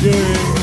Yay.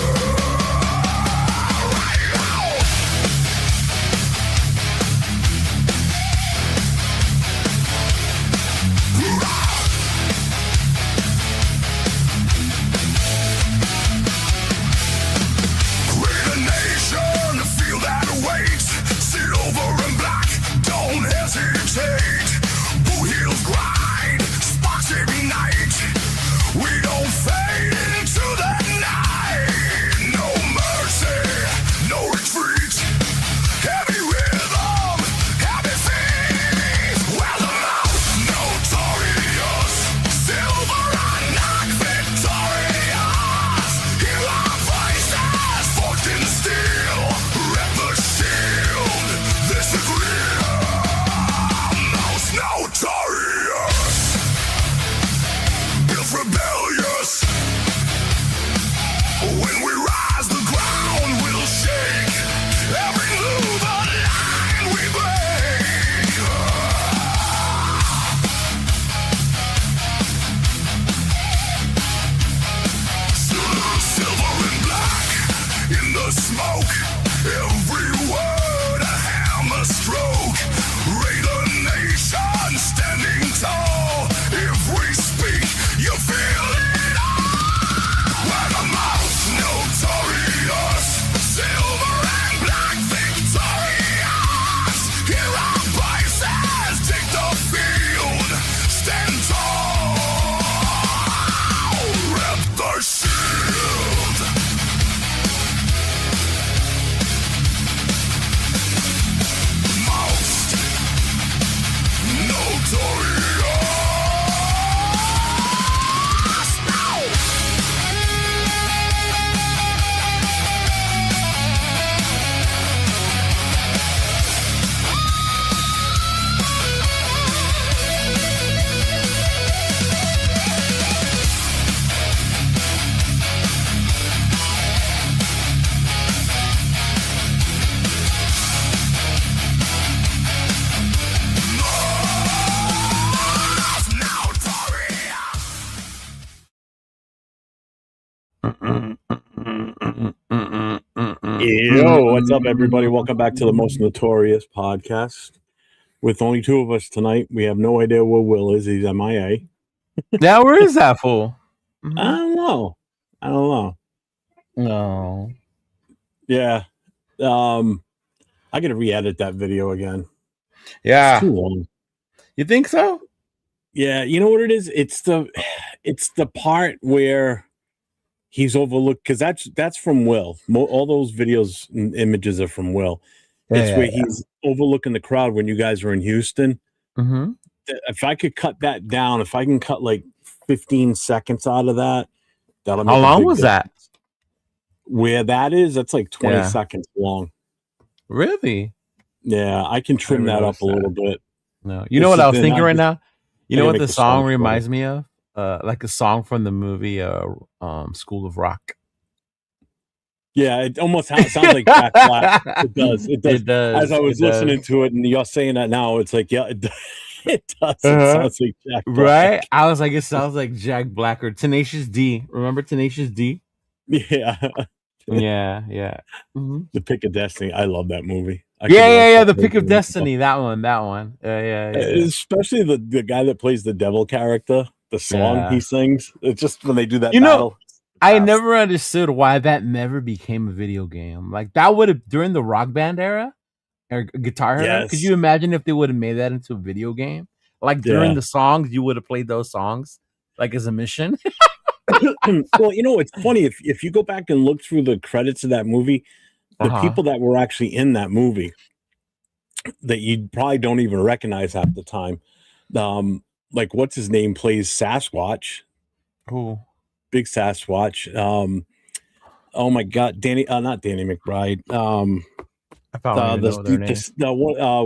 Yo, what's up, everybody? Welcome back to the Most Notorious podcast. With only two of us tonight, we have no idea where Will is. He's MIA. Now, where is that fool? I don't know. No. Yeah. I gotta re-edit that video again. Yeah. It's too long. You think so? Yeah, you know what it is? It's the part where he's overlooked, because that's from Will. All those videos and images are from Will. Where he's overlooking the crowd when you guys were in Houston. Mm-hmm. If I could cut that down, if I can cut like 15 seconds out of that, that'll make How long was that? Where that is, that's like 20 seconds long. Really? Yeah, I can trim that up a little bit. No, you know what I was thinking right now? You know what the song reminds me of? Like a song from the movie School of Rock. Yeah, it almost sounds like Jack Black. It does. As I was listening to it, and you're saying that now, it's like, yeah, it does. It sounds like Jack Black. Right? I was like, it sounds like Jack Black or Tenacious D. Remember Tenacious D? Yeah. Yeah. Mm-hmm. The Pick of Destiny. I love that movie. Yeah. The Pick of Destiny. That one. Yeah. Especially the guy that plays the devil character. The song he sings. It's just when they do that battle. I never understood why that never became a video game. Like that would have during the Rock Band era or Guitar era. Yes. Could you imagine if they would have made that into a video game? Like during the songs, you would have played those songs like as a mission. Well, you know, it's funny if you go back and look through the credits of that movie, the people that were actually in that movie that you probably don't even recognize half the time. Like what's his name plays Sasquatch. Who? Big Sasquatch. Oh my God, not Danny McBride.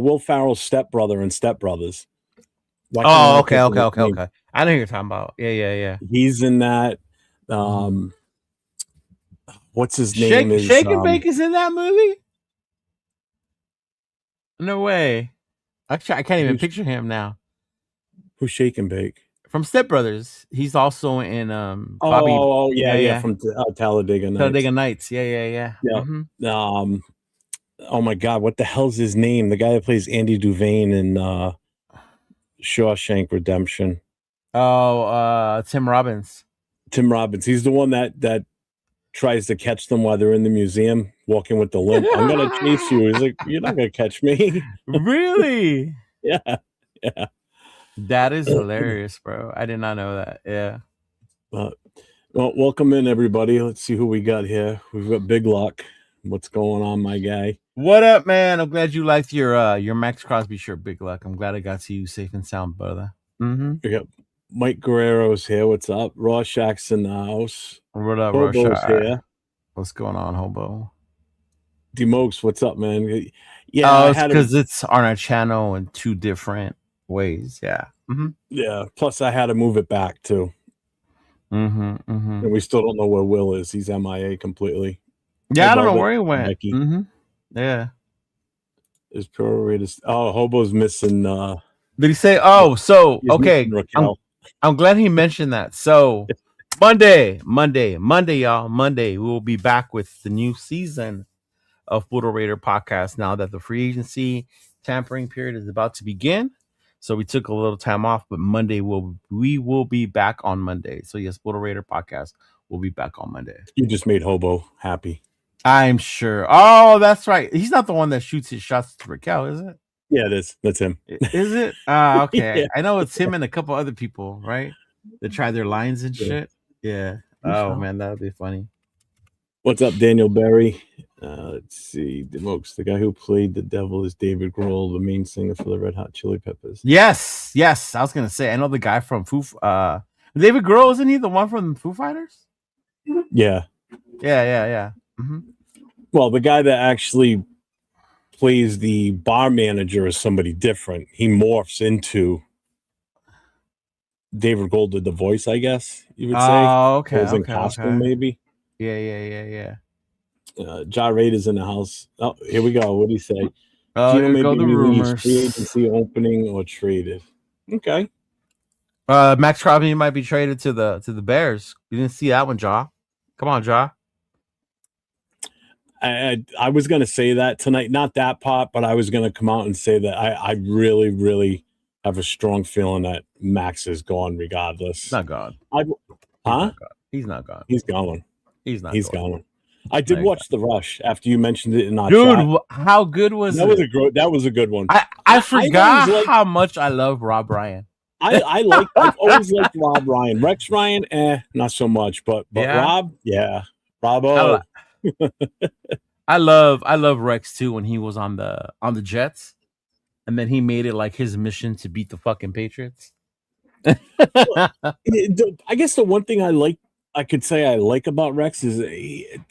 Will Ferrell's stepbrother and Step Brothers. Okay. I know who you're talking about. Yeah. He's in that. What's his name? Shake and Bake is in that movie? No way. Actually, I can't even picture him now. Who's Shake and Bake? from Step Brothers. He's also in Bobby. Oh yeah, from Talladega Nights. Talladega Nights. Yeah. Yeah. Mm-hmm. Oh my God, what the hell's his name? The guy that plays Andy Duvane in Shawshank Redemption. Oh, Tim Robbins. Tim Robbins. He's the one that tries to catch them while they're in the museum, walking with the limp. I'm gonna chase you. He's like, you're not gonna catch me. Really? Yeah. That is hilarious, bro. I did not know that. Yeah. Well, welcome in everybody. Let's see who we got here. We've got Big Luck. What's going on, my guy? What up, man? I'm glad you liked your Maxx Crosby shirt, Big Luck. I'm glad I got to you safe and sound, brother. We got Mike Guerrero's here. What's up? Rorschach's in the house. What up, Hobo's Rorschach? here. What's going on, Hobo? Demokes, what's up, man? Yeah, because it's on our channel in 2 different ways. Yeah. Yeah. Plus, I had to move it back too. And we still don't know where Will is. He's MIA completely. Yeah, I don't know where he went. Yeah. Is prorated. Oh, Hobo's missing. Did he say? Oh, so okay. I'm glad he mentioned that. So Monday, y'all. Monday, we will be back with the new season of Boodle Raider podcast. Now that the free agency tampering period is about to begin, so we took a little time off. But Monday, we will be back on Monday. So yes, Boodle Raider podcast will be back on Monday. You just made Hobo happy. I'm sure. Oh, that's right. He's not the one that shoots his shots to Raquel, is it? Yeah, it is. That's him. Is it? Okay. Yeah. I know it's him and a couple other people, right? That try their lines and shit. Yeah. Oh, man, that would be funny. What's up, Daniel Berry? Let's see. Demokes, the guy who played the devil is David Grohl, the main singer for the Red Hot Chili Peppers. Yes. I was going to say, I know the guy from David Grohl, isn't he the one from Foo Fighters? Yeah. Yeah. Well, the guy that actually plays the bar manager is somebody different. He morphs into David Grohl did the voice, I guess you would say. Oh, okay. In costume, maybe. Yeah. Ja Raid is in the house. Oh, here we go. What do you say? Oh, here go the rumors. Free agency opening or traded. Okay. Maxx Crosby might be traded to the Bears. You didn't see that one, Ja? Come on, Ja. I was going to say that tonight, not that part, but I was going to come out and say that I really, really have a strong feeling that Max is gone regardless. He's not gone. He's not gone. He's gone. He's not. He's gone. I did watch The Rush after you mentioned it in our chat. Dude, how good was that? It? That was a good one. I forgot how much I love Rob Ryan. I've always liked Rob Ryan. Rex Ryan, not so much, but yeah. Rob, yeah. Bravo. I love Rex too when he was on the Jets, and then he made it like his mission to beat the fucking Patriots. I guess the one thing I could say I like about Rex is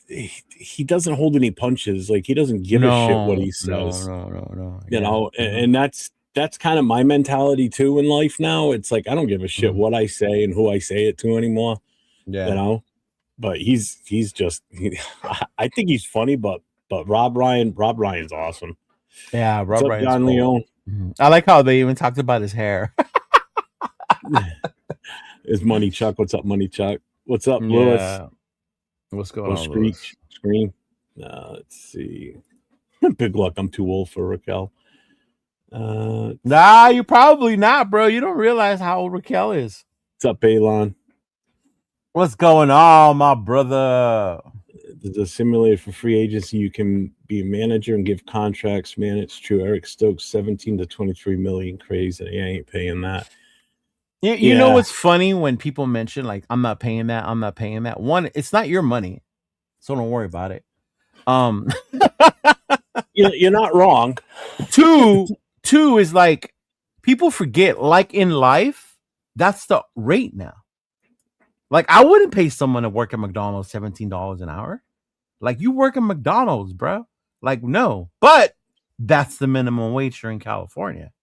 he doesn't hold any punches. Like he doesn't give a shit what he says. No. You know, and that's kind of my mentality too in life now. It's like I don't give a shit what I say and who I say it to anymore. Yeah, you know. But he's just I think he's funny, but Rob Ryan's awesome. Yeah, Rob Ryan's John cool. Leone. I like how they even talked about his hair. Is Money Chuck? What's up, Money Chuck? What's up, Lewis? What's going on, Lewis? Scream. Let's see. Big Luck. I'm too old for Raquel. Nah, you're probably not, bro. You don't realize how old Raquel is. What's up, Balon? What's going on, my brother? There's a simulator for free agency. You can be a manager and give contracts. Man, it's true. Eric Stokes, 17 to 23 million. Crazy. I ain't paying that. You know what's funny when people mention like I'm not paying that. One, it's not your money, so don't worry about it. You're not wrong. Two is like people forget. Like in life, that's the rate now. Like I wouldn't pay someone to work at McDonald's $17 an hour. Like you work at McDonald's, bro. Like no, but that's the minimum wage here in California.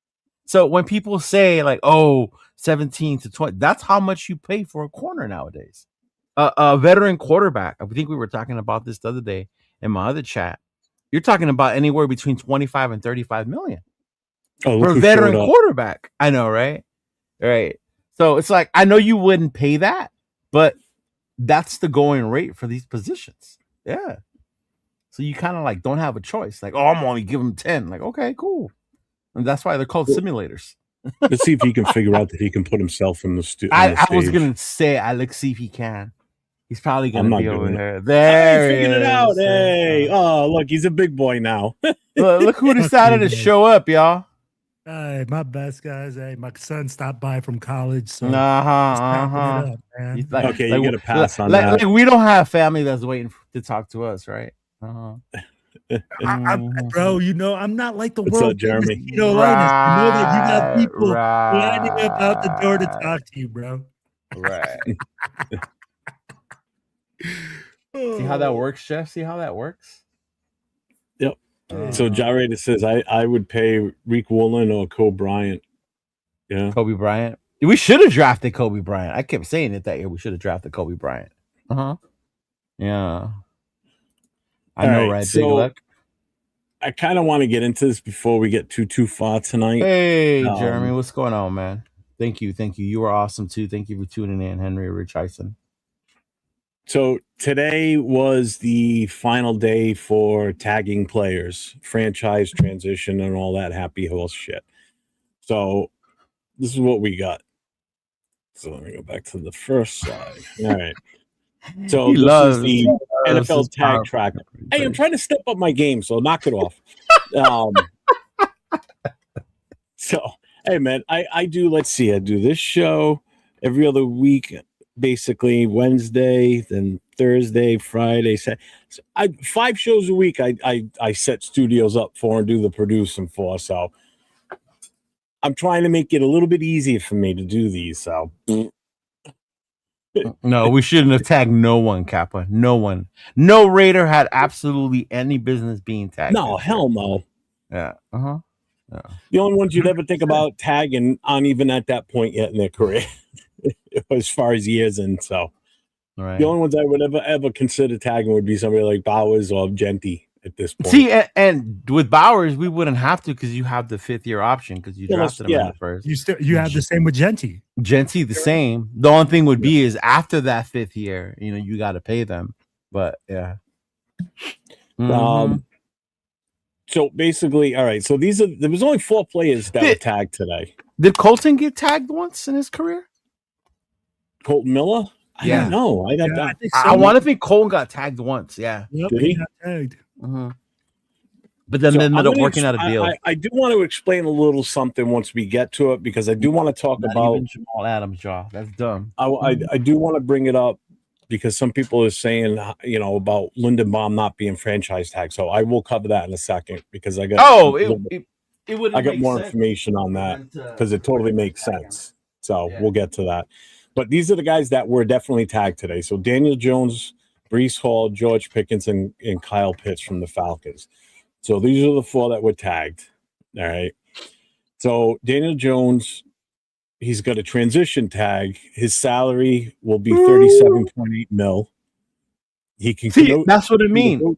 So when people say like, oh, 17 to 20, that's how much you pay for a corner nowadays. A veteran quarterback. I think we were talking about this the other day in my other chat. You're talking about anywhere between 25 and 35 million for a veteran quarterback. I know, right? Right. So it's like, I know you wouldn't pay that, but that's the going rate for these positions. Yeah. So you kind of like don't have a choice. Like, oh, I'm only giving him 10. Like, okay, cool. And that's why they're called simulators. Let's see if he can figure out that he can put himself in the I was stage. gonna say, let's see if he can. He's probably gonna be over here. I There he figured it out. is. Hey, oh look, he's a big boy now. Look who decided to show up, y'all. Hey, my best guys. Hey, my son stopped by from college, so It up, Like, okay, you get a pass on that. that. Like we don't have family that's waiting to talk to us, right? Bro, you know I'm not like the What's world up, Jeremy? Chidolinus. You know that you got people right, lining up out the door to talk to you, bro. Right. See how that works, Jeff? See how that works? Yep. So Jarrett says I would pay Reek Woolen or Kobe Bryant. Yeah. Kobe Bryant. We should have drafted Kobe Bryant. I kept saying it that year. We should have drafted Kobe Bryant. Yeah. I know, right? So Big luck. I kind of want to get into this before we get too far tonight. Hey, Jeremy, what's going on, man? Thank you. You were awesome too. Thank you for tuning in, Henry Richardson. So today was the final day for tagging players, franchise transition, and all that happy horse shit. So this is what we got. So let me go back to the first slide. All right. So this is the NFL tag tracker. Hey, I'm trying to step up my game, so knock it off. So, hey, man, I do, let's see, I do this show every other week, basically Wednesday, then Thursday, Friday, Saturday. So 5 shows a week I set studios up for and do the producing for. So I'm trying to make it a little bit easier for me to do these. So no, we shouldn't have tagged no one, Kappa. No one. No Raider had absolutely any business being tagged. No, hell no. Yeah. Yeah. The only ones you'd ever think about tagging aren't even at that point yet in their career, as far as years in. So the only ones I would ever consider tagging would be somebody like Bowers or Genty at this point. See, and with Bowers, we wouldn't have to because you have the 5th-year option because you drafted him in the first. You have the same with Genty. Genty the same. The only thing would be is after that 5th year, you got to pay them. But yeah. So basically, all right. So there was only 4 players that were tagged today. Did Colton get tagged once in his career? Colton Miller? I don't know. I want to think Colton got tagged once. Yeah. Yep, did he? Got tagged. But then ended up working out a deal. I do want to explain a little something once we get to it because I do want to talk about even Jamal Adams' jaw. That's dumb. I do want to bring it up because some people are saying, about Lindenbaum not being franchise tagged. So I will cover that in a second because I got I got more information on that because it totally makes sense. So we'll get to that. But these are the guys that were definitely tagged today. So Daniel Jones, Breece Hall, George Pickens, and Kyle Pitts from the Falcons. So these are the 4 that were tagged. All right. So Daniel Jones, he's got a transition tag. His salary will be $37.8 million. He can see. That's what I mean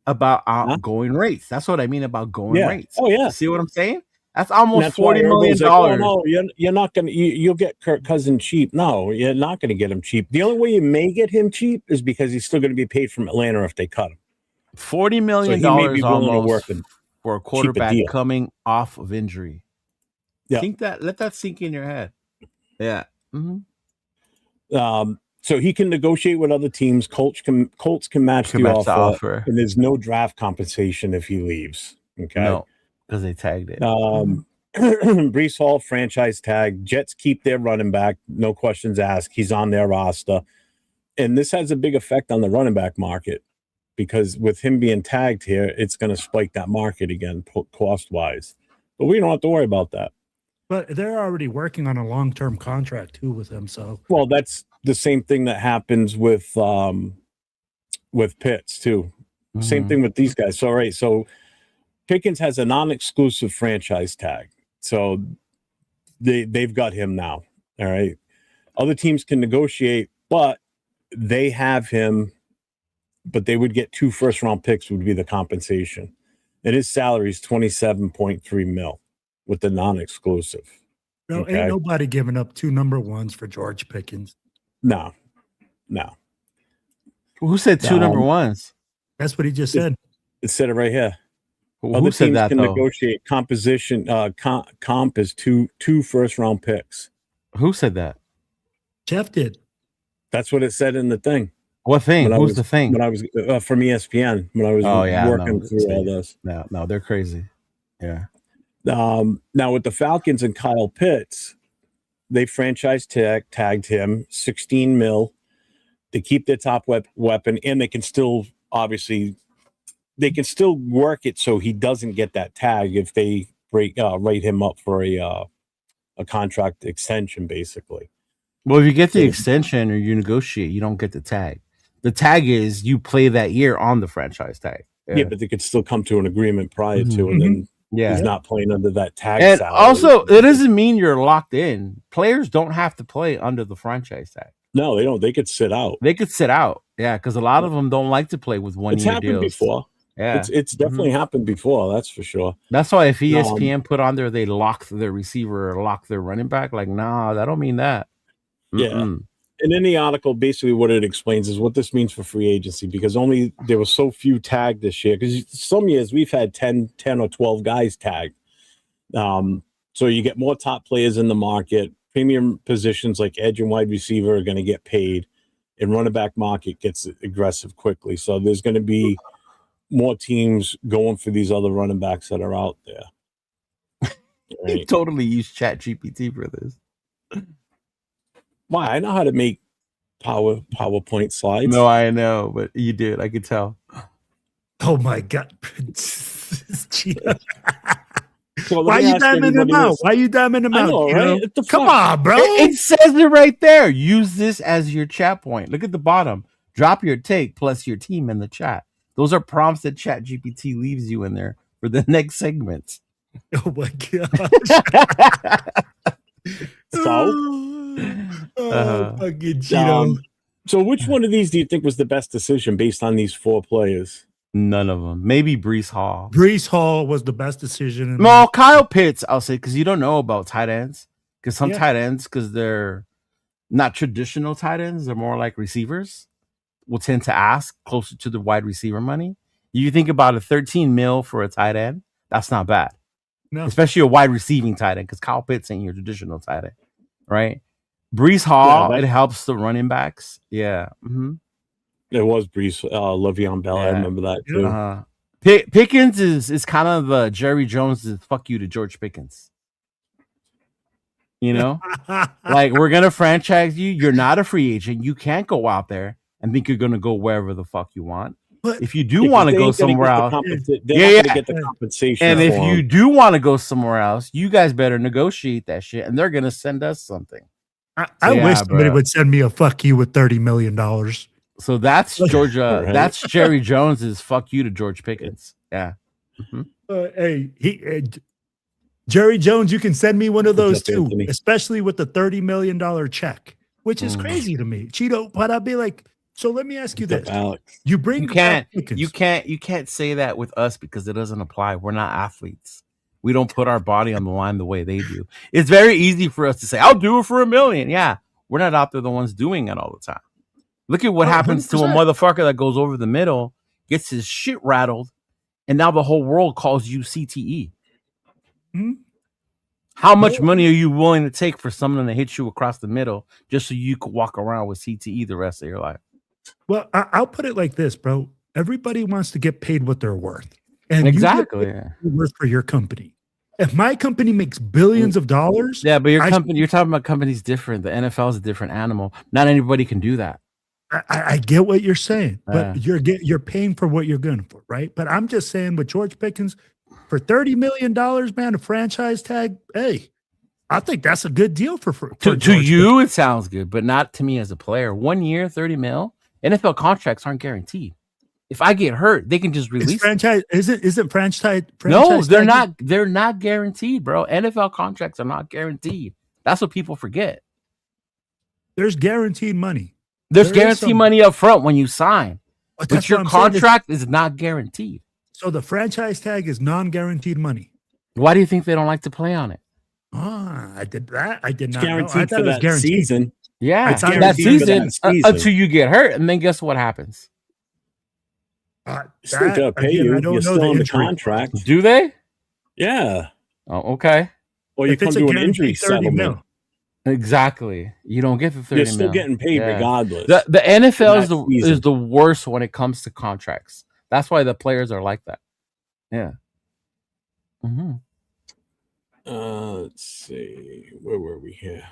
about outgoing rates. That's what I mean about going rates. Oh yeah. See what I'm saying? That's almost $40 million. Like, oh, no, you're not gonna. You'll get Kirk Cousins cheap. No, you're not going to get him cheap. The only way you may get him cheap is because he's still going to be paid from Atlanta if they cut him. $40 million almost for a quarterback coming off of injury. Yeah, let that sink in your head. Yeah. So he can negotiate with other teams. Colts can match the offer, and there's no draft compensation if he leaves. Okay, no, because they tagged it. Breece Hall franchise tag. Jets keep their running back. No questions asked. He's on their roster, and this has a big effect on the running back market. Because with him being tagged here, it's going to spike that market again, cost-wise. But we don't have to worry about that. But they're already working on a long-term contract, too, with him. So, well, that's the same thing that happens with Pitts, too. Same thing with these guys. So, right, so Pickens has a non-exclusive franchise tag. So they've got him now, all right? Other teams can negotiate, but they have him. But they would get 2 first-round picks would be the compensation. And his salary is $27.3 million with the non-exclusive. No, Okay. ain't nobody giving up 2 number ones for George Pickens. No. Who said 2 number ones? That's what he just said. It said it right here. Who Other said teams that can though? negotiate composition. Comp is two first-round picks. Who said that? Jeff did. That's what it said in the thing. What thing? Who's the thing? When I was from ESPN when I was working through all this. No, they're crazy. Yeah. Now with the Falcons and Kyle Pitts, they franchise tagged him $16 million. They keep their top weapon, and they can still work it so he doesn't get that tag if they write him up for a contract extension, basically. Well, if you get the extension or you negotiate, you don't get the tag. The tag is you play that year on the franchise tag. Yeah, but they could still come to an agreement prior to, and then he's not playing under that tag. And salary. also, it doesn't mean you're locked in. Players don't have to play under the franchise tag. No, they don't. They could sit out. Yeah, because a lot of them don't like to play with 1 year deals. It's happened before. Yeah, it's definitely happened before. That's for sure. That's why if ESPN put on there, they lock their receiver or lock their running back. Like, nah, that don't mean that. Yeah. And in the article, basically what it explains is what this means for free agency, because there were so few tagged this year. Because some years we've had 10 or 12 guys tagged. So you get more top players in the market. Premium positions like edge and wide receiver are going to get paid, and running back market gets aggressive quickly. So there's going to be more teams going for these other running backs that are out there. Right? You totally use ChatGPT for this. Why? I know how to make PowerPoint slides. No, I know, but you did. I could tell. Oh my God. Well, why you diamond him out? Why you diamond him out? Know, right? Come on, bro. It says it right there. Use this as your chat point. Look at the bottom. Drop your take plus your team in the chat. Those are prompts that ChatGPT leaves you in there for the next segment. Oh my gosh. Fucking Cheeto. So which one of these do you think was the best decision based on these 4 players? None of them. Maybe Breece Hall. Breece Hall was the best decision. No, Kyle Pitts, I'll say, because you don't know about tight ends. Because some tight ends, because they're not traditional tight ends, they're more like receivers, will tend to ask closer to the wide receiver money. You think about a 13 mil for a tight end, that's not bad. No. Especially a wide receiving tight end, because Kyle Pitts ain't your traditional tight end, right? Breece Hall, it helps the running backs. Yeah. Mm-hmm. It was Breece, Le'Veon Bell. I remember that too. Pickens is kind of Jerry Jones's fuck you to George Pickens. You know, like, we're gonna franchise you. You're not a free agent. You can't go out there and think you're gonna go wherever the fuck you want. But if you do want to go somewhere else, get the compensation. And if you do want to go somewhere else, you guys better negotiate that shit, and they're gonna send us something. I wish somebody would send me a fuck you with $30 million. So that's Georgia. Right. That's Jerry Jones's fuck you to George Pickens. Yeah. Mm-hmm. Jerry Jones, you can send me one of those too, especially with the $30 million check, which is crazy to me, Cheeto. But I'd be like, so let me ask you this: you can't say that with us because it doesn't apply. We're not athletes. We don't put our body on the line the way they do. It's very easy for us to say, I'll do it for $1 million. Yeah. We're not out there the ones doing it all the time. Look at what happens 100%. To a motherfucker that goes over the middle, gets his shit rattled, and now the whole world calls you CTE. Mm-hmm. How much money are you willing to take for someone to hit you across the middle just so you could walk around with CTE the rest of your life? Well, I'll put it like this, bro. Everybody wants to get paid what they're worth. And exactly. You get worth for your company. If my company makes billions of dollars. Yeah, but your company, you're talking about companies different. The NFL is a different animal. Not anybody can do that. I get what you're saying, but you're paying for what you're going for, right? But I'm just saying with George Pickens, for $30 million, man, a franchise tag, hey, I think that's a good deal for to you, it sounds good, but not to me as a player. 1 year, 30 mil. NFL contracts aren't guaranteed. If I get hurt, they can just release franchise. Isn't franchise? No, they're not. They're not guaranteed, bro. NFL contracts are not guaranteed. That's what people forget. There's guaranteed money. There's guaranteed money up front when you sign, but your contract is not guaranteed. So the franchise tag is non-guaranteed money. Why do you think they don't like to play on it? I did that. I did It's not know. I guaranteed thought for it was that guaranteed. season. Yeah, It's that guaranteed for season, that season. until you get hurt, and then guess what happens? Still gotta pay again, you. I don't You're know still the under injury contract. clause. Do they? Yeah. Oh, okay. Or you If come it's a to an injury guaranteed 30 settlement. mil. Exactly. You don't get the 30 You're still mil. getting paid Yeah. regardless. The NFL is that season. is the worst when it comes to contracts. That's why the players are like that. Yeah. Mm-hmm. Let's see. Where were we here?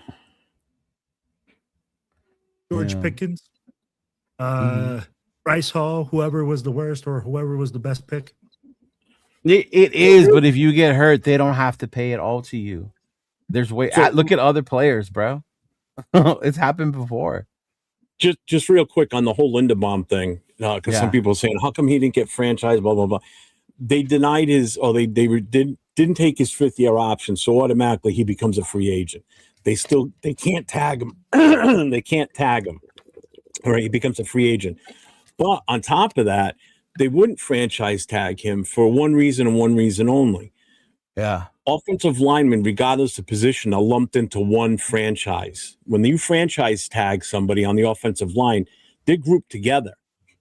George Pickens, Bryce Hall, whoever was the worst or whoever was the best pick. It is, but if you get hurt, they don't have to pay it all to you. There's way. Look at other players, bro. It's happened before. Just real quick on the whole Linderbaum thing, because some people are saying, how come he didn't get franchised? Blah blah blah. They denied his, or they didn't take his 5th-year option, so automatically he becomes a free agent. They can't tag him. They can't tag him. All right, he becomes a free agent. But on top of that, they wouldn't franchise tag him for one reason and one reason only. Yeah. Offensive linemen, regardless of position, are lumped into one franchise. When you franchise tag somebody on the offensive line, they're grouped together.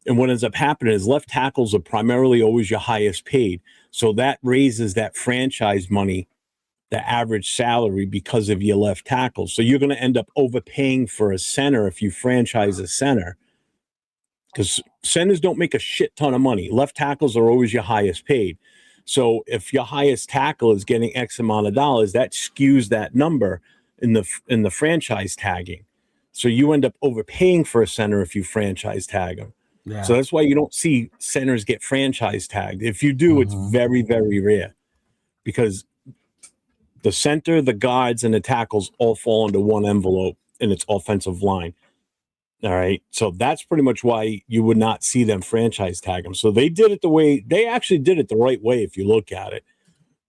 And what ends up happening is left tackles are primarily always your highest paid. So that raises that franchise money, the average salary, because of your left tackles. So you're going to end up overpaying for a center if you franchise a center, because centers don't make a shit ton of money. Left tackles are always your highest paid. So if your highest tackle is getting X amount of dollars, that skews that number in the franchise tagging. So you end up overpaying for a center if you franchise tag them. Yeah. So that's why you don't see centers get franchise tagged. If you do, it's very, very rare, because the center, the guards, and the tackles all fall into one envelope, and it's offensive line. All right. So that's pretty much why you would not see them franchise tag them. So they did it they actually did it the right way. If you look at it,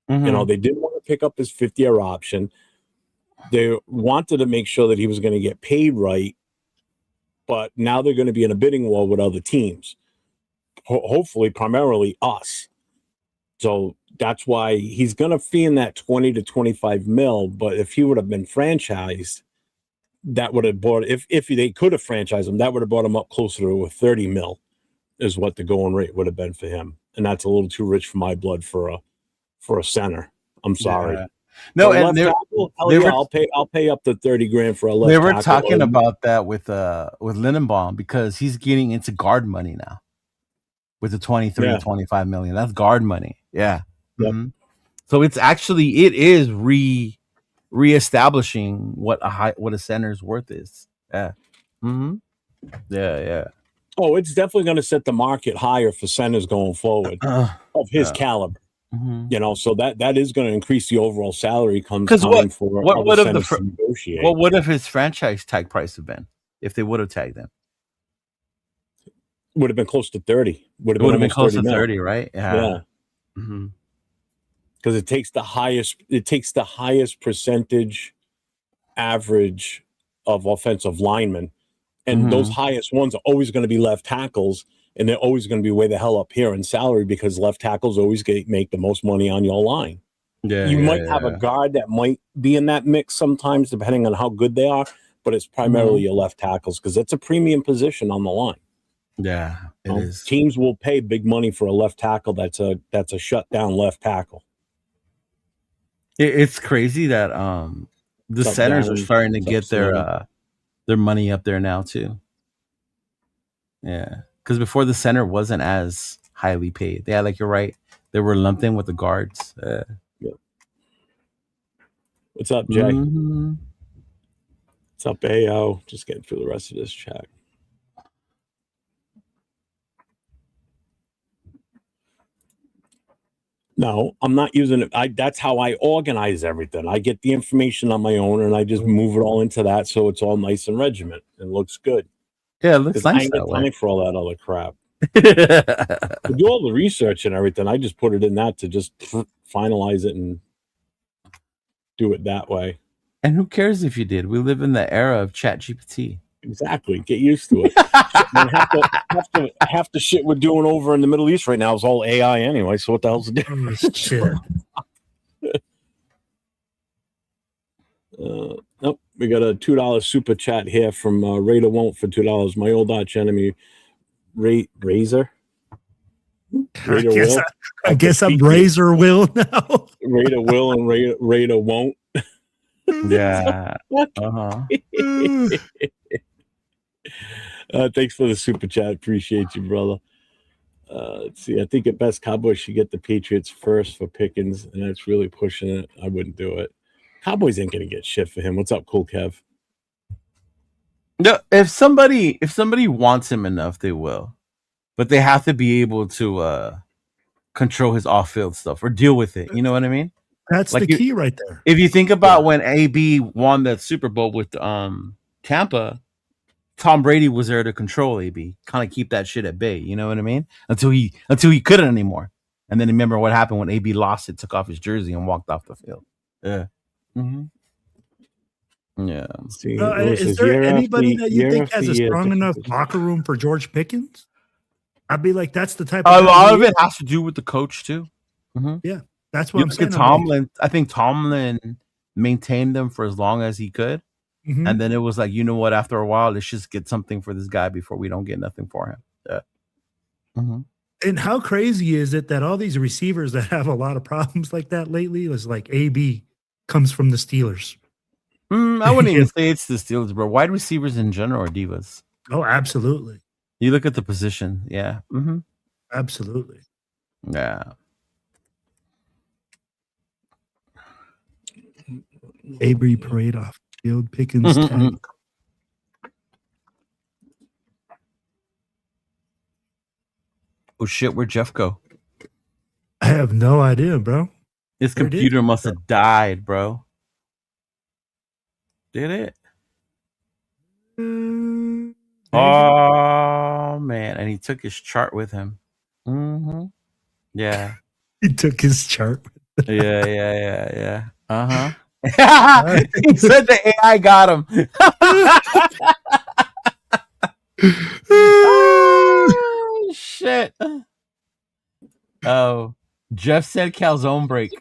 you know, they didn't want to pick up his 5th-year option. They wanted to make sure that he was going to get paid right. But now they're going to be in a bidding war with other teams, hopefully primarily us. So that's why he's going to fee in that 20 to 25 mil. But if he would have been franchised, that would have brought, if they could have franchised him, that would have brought him up closer to a 30 mil is what the going rate would have been for him. And that's a little too rich for my blood for a center. I'm sorry. Yeah. No, and I'll pay up to 30 grand for a left They were tackle. talking about that with Lindenbaum, because he's getting into guard money now with the 23, 25 million. That's guard money. Yeah. Yep. Mm-hmm. So it is reestablishing what a center's worth is. Yeah. Mm-hmm. Yeah. Oh, it's definitely going to set the market higher for centers going forward of his caliber. Mm-hmm. You know, so that is going to increase the overall salary time for what would centers to negotiate. What would have his franchise tag price have been if they would have tagged him? Would have been close to 30. Would have been close to 30, right? Yeah. Mm-hmm. Because it takes the highest percentage average of offensive linemen, and those highest ones are always going to be left tackles, and they're always going to be way the hell up here in salary, because left tackles always make the most money on your line. You might have a guard that might be in that mix sometimes, depending on how good they are, but it's primarily your left tackles, because it's a premium position on the line. Yeah, it is. Teams will pay big money for a left tackle that's a shutdown left tackle. It's crazy that the centers are starting to get their money up there now too. Yeah, because before the center wasn't as highly paid. Yeah, like you're right. They were lumped in with the guards. What's up, Jay? What's up, AO? Just getting through the rest of this chat. No, I'm not using it. That's how I organize everything. I get the information on my own, and I just move it all into that, so it's all nice and regiment. It looks good. Yeah, it looks nice. I ain't got time for all that other crap. To do all the research and everything, I just put it in that to just finalize it and do it that way. And who cares if you did? We live in the era of ChatGPT. Exactly. Get used to it. Half the shit we're doing over in the Middle East right now is all AI anyway. So what the hell's the difference? Nope, we got a $2 super chat here from Raider Won't for $2. My old arch enemy, Razor. I guess I'm Razor Will now. Raider Will and Raider Won't. Yeah. Thanks for the super chat. Appreciate you, brother. Let's see. I think at best Cowboys should get the Patriots first for Pickens, and that's really pushing it. I wouldn't do it. Cowboys ain't gonna get shit for him. What's up, Cool Kev? No, if somebody wants him enough, they will, but they have to be able to control his off-field stuff or deal with it. You know what I mean? That's like the key right there. If you think about when AB won that Super Bowl with Tampa, Tom Brady was there to control AB, kind of keep that shit at bay. You know what I mean? Until he couldn't anymore. And then remember what happened when AB lost it, took off his jersey and walked off the field. Yeah. Mm-hmm. Yeah. See, is there anybody that you think has a strong enough locker room for George Pickens? I'd be like, that's the type of a lot of it has to do with the coach too. Mm-hmm. Yeah, that's what I'm saying. I think Tomlin maintained them for as long as he could. Mm-hmm. And then it was like, you know what? After a while, let's just get something for this guy before we don't get nothing for him. Yeah. Mm-hmm. And how crazy is it that all these receivers that have a lot of problems like that lately was like AB comes from the Steelers? I wouldn't even say it's the Steelers, bro. Wide receivers in general are divas. Oh, absolutely. You look at the position. Yeah. Mm-hmm. Absolutely. Yeah. AB parade off field, Pickens tag. Oh shit, where'd Jeff go? I have no idea, bro. His computer must have died, bro. Did it? Oh man, and he took his chart with him. Mm-hmm. Yeah. He took his chart. Yeah. Uh-huh. He said the AI got him. Oh, shit. Oh, Jeff said calzone break.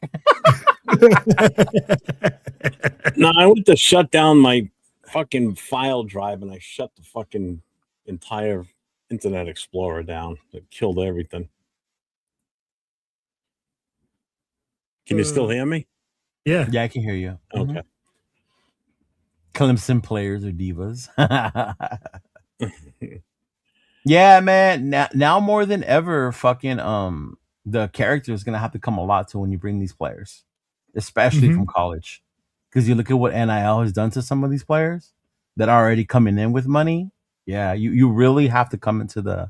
No, I went to shut down my fucking file drive and I shut the fucking entire Internet Explorer down. It killed everything. Can you still hear me? Yeah, I can hear you. Okay. Clemson players are divas. Yeah, man. Now more than ever, fucking the character is gonna have to come a lot to when you bring these players, especially from college, because you look at what NIL has done to some of these players that are already coming in with money. Yeah, you really have to come into the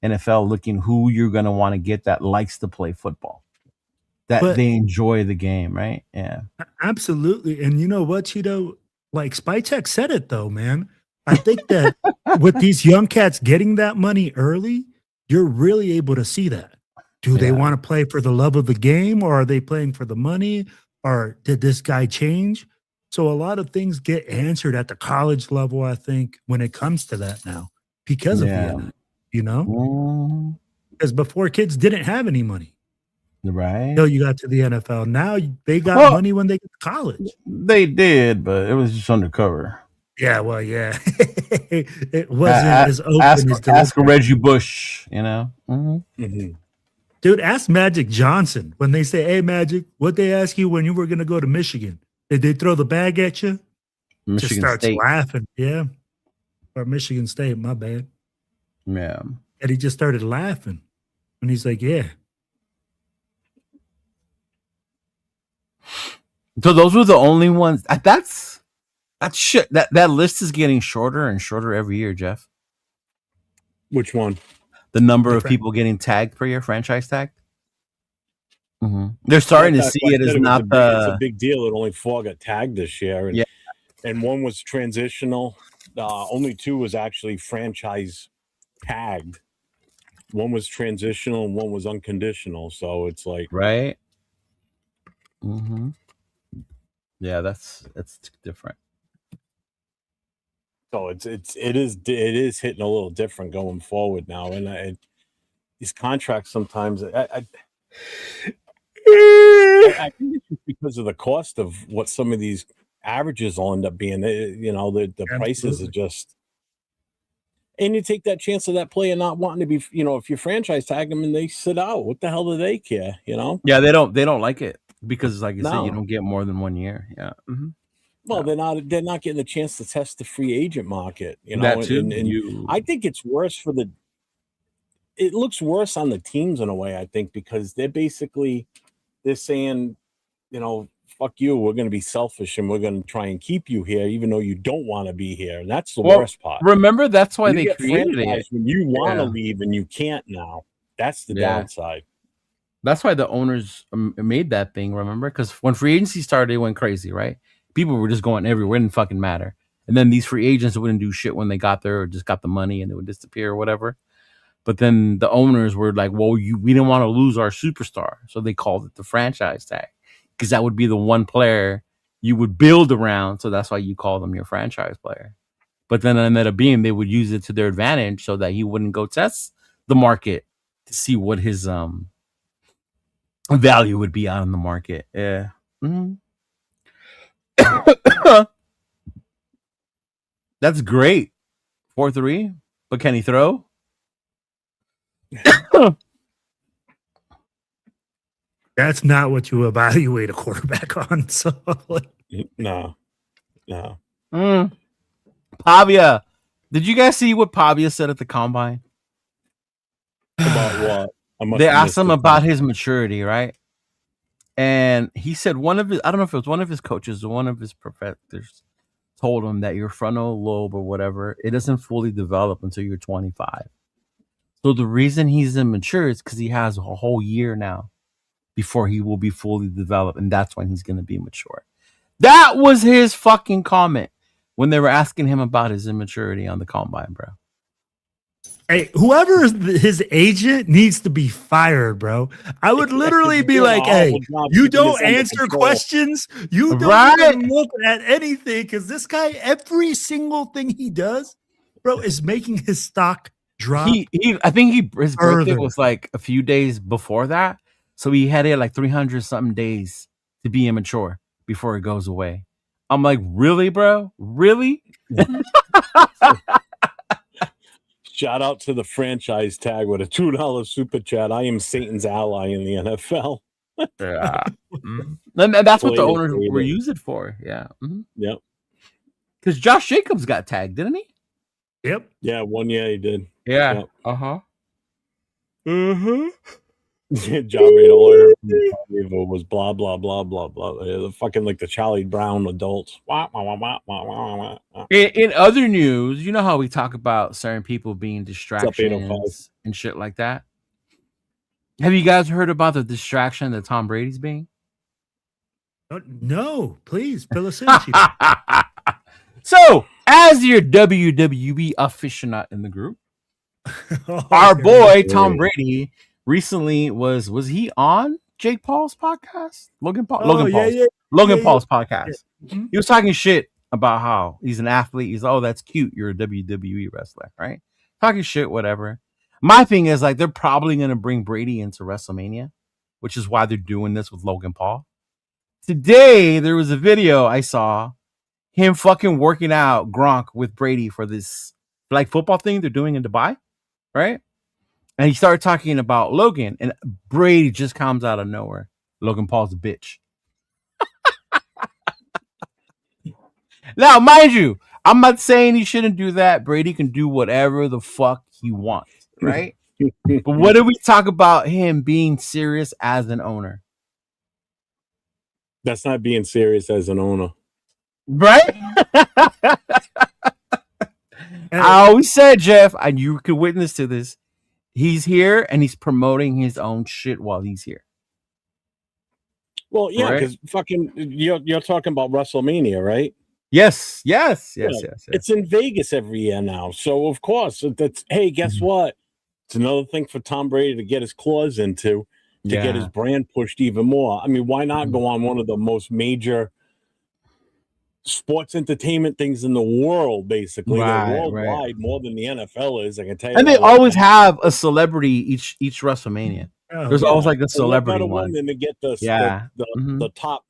NFL looking who you're gonna want to get that likes to play football. That they enjoy the game, right? Yeah. Absolutely. And you know what, Cheeto? Like Spytek said it though, man. I think that with these young cats getting that money early, you're really able to see that. Do they want to play for the love of the game, or are they playing for the money? Or did this guy change? So a lot of things get answered at the college level, I think, when it comes to that now because of the, you know? Because before kids didn't have any money. Right. Until you got to the NFL. Now they got money when they get to college. They did, but it was just undercover. Yeah, well, yeah. It wasn't as open as ask Reggie Bush, you know? Dude, ask Magic Johnson. When they say, hey, Magic, what they ask you when you were going to go to Michigan? Did they throw the bag at you? Michigan just starts State. laughing. Yeah. Or Michigan State, my bad. Yeah. And he just started laughing. And he's like, yeah. So those were the only ones. That's shit. That list is getting shorter and shorter every year, Jeff. Which one? The number of people getting tagged per year, franchise tagged. They're starting to see it as not it's a big deal that only 4 got tagged this year, and one was transitional. Only 2 was actually franchise tagged. One was transitional and one was unconditional. So it's like right. Yeah, that's different. So it is hitting a little different going forward now, and these contracts sometimes I think it's just because of the cost of what some of these averages will end up being. The prices are just. And you take that chance of that player not wanting to be, if you franchise tag them and they sit out, what the hell do they care? Yeah, they don't like it because, like you said, you No. don't get more than 1 year. Yeah. Mm-hmm. Well, they're not getting a chance to test the free agent market, That too. And I think it's worse it looks worse on the teams in a way, I think, because they're saying, fuck you, we're going to be selfish and we're going to try and keep you here, even though you don't want to be here. And that's the worst part. Remember, that's why they created it. When you want to leave and you can't now. That's the downside. That's why the owners made that thing, remember? Because when free agency started, it went crazy, right? People were just going everywhere. It didn't fucking matter. And then these free agents wouldn't do shit when they got there or just got the money and they would disappear or whatever. But then the owners were like, well, we didn't want to lose our superstar. So they called it the franchise tag because that would be the one player you would build around. So that's why you call them your franchise player. But then ended up being they would use it to their advantage so that he wouldn't go test the market to see what his value would be out in the market. Yeah. Mm-hmm. That's great. 4-3. But can he throw? That's not what you evaluate a quarterback on. So no. Pavia. Did you guys see what Pavia said at the combine? About what? They asked him about his maturity, right? And he said I don't know if it was one of his coaches or one of his professors told him that your frontal lobe or whatever, it doesn't fully develop until you're 25. So the reason he's immature is because he has a whole year now before he will be fully developed, and that's when he's going to be mature. That was his fucking comment when they were asking him about his immaturity on the combine, bro. Hey, whoever is his agent needs to be fired, bro. I would literally be like, hey, you don't answer questions. You don't even look at anything because this guy, every single thing he does, bro, is making his stock drop. I think his birthday was like a few days before that. So he had it like 300 something days to be immature before it goes away. I'm like, really, bro? Really? Shout out to the franchise tag with a $2 super chat. I am Satan's ally in the NFL. Yeah. Mm-hmm. And that's what the owners were used it for. Yeah. Mm-hmm. Yep. Because Josh Jacobs got tagged, didn't he? Yep. Yeah, 1 year he did. Yeah. Yep. Uh-huh. Mm-hmm. Job rate all I heard from was blah blah blah blah blah. The fucking like the Charlie Brown adults. In other news, you know how we talk about certain people being distractions and shit like that. Have you guys heard about the distraction that Tom Brady's being? No, please fill us in. So, as your WWE aficionado in the group, our boy Tom Brady recently was he on Jake Paul's podcast? Logan Paul's podcast. Yeah. He was talking shit about how he's an athlete. He's that's cute. You're a WWE wrestler, right? Talking shit, whatever. My thing is like they're probably gonna bring Brady into WrestleMania, which is why they're doing this with Logan Paul. Today there was a video I saw him fucking working out Gronk with Brady for this like football thing they're doing in Dubai, right? And he started talking about Logan, and Brady just comes out of nowhere. Logan Paul's a bitch. Now, mind you, I'm not saying he shouldn't do that. Brady can do whatever the fuck he wants, right? But what do we talk about him being serious as an owner? That's not being serious as an owner. Right? I always said, Jeff, and you could witness to this, he's here and he's promoting his own shit while he's here. Well, yeah, because fucking you're talking about WrestleMania, right? Yes. It's in Vegas every year now. So of course that's guess what? It's another thing for Tom Brady to get his claws into to get his brand pushed even more. I mean, why not go on one of the most major sports entertainment things in the world, basically. They're worldwide more than the NFL is, I can tell you. And they always have a celebrity each WrestleMania. There's always like a celebrity one. Than to get the top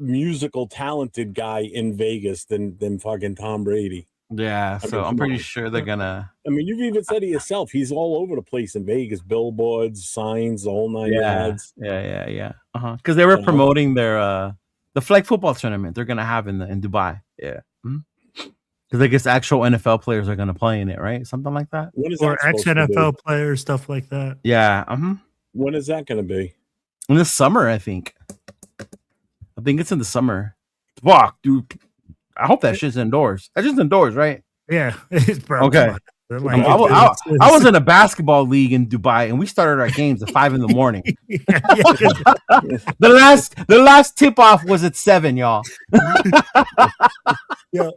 musical talented guy in Vegas than fucking Tom Brady. Yeah, so I'm pretty sure they're gonna. I mean, you've even said it yourself. He's all over the place in Vegas, billboards, signs, the whole 9 yards. Yeah. Because they were promoting their the flag football tournament they're gonna have in Dubai. Yeah. Because I guess actual NFL players are gonna play in it, right? Something like that. Or ex-NFL players, stuff like that. Yeah. When is that gonna be? In the summer, I think. I think it's in the summer. Fuck, dude. I hope that shit's indoors. That's just indoors, right? Yeah. Bro, okay. Like, I was in a basketball league in Dubai, and we started our games at 5 a.m. The last tip off was at 7, y'all. Yeah.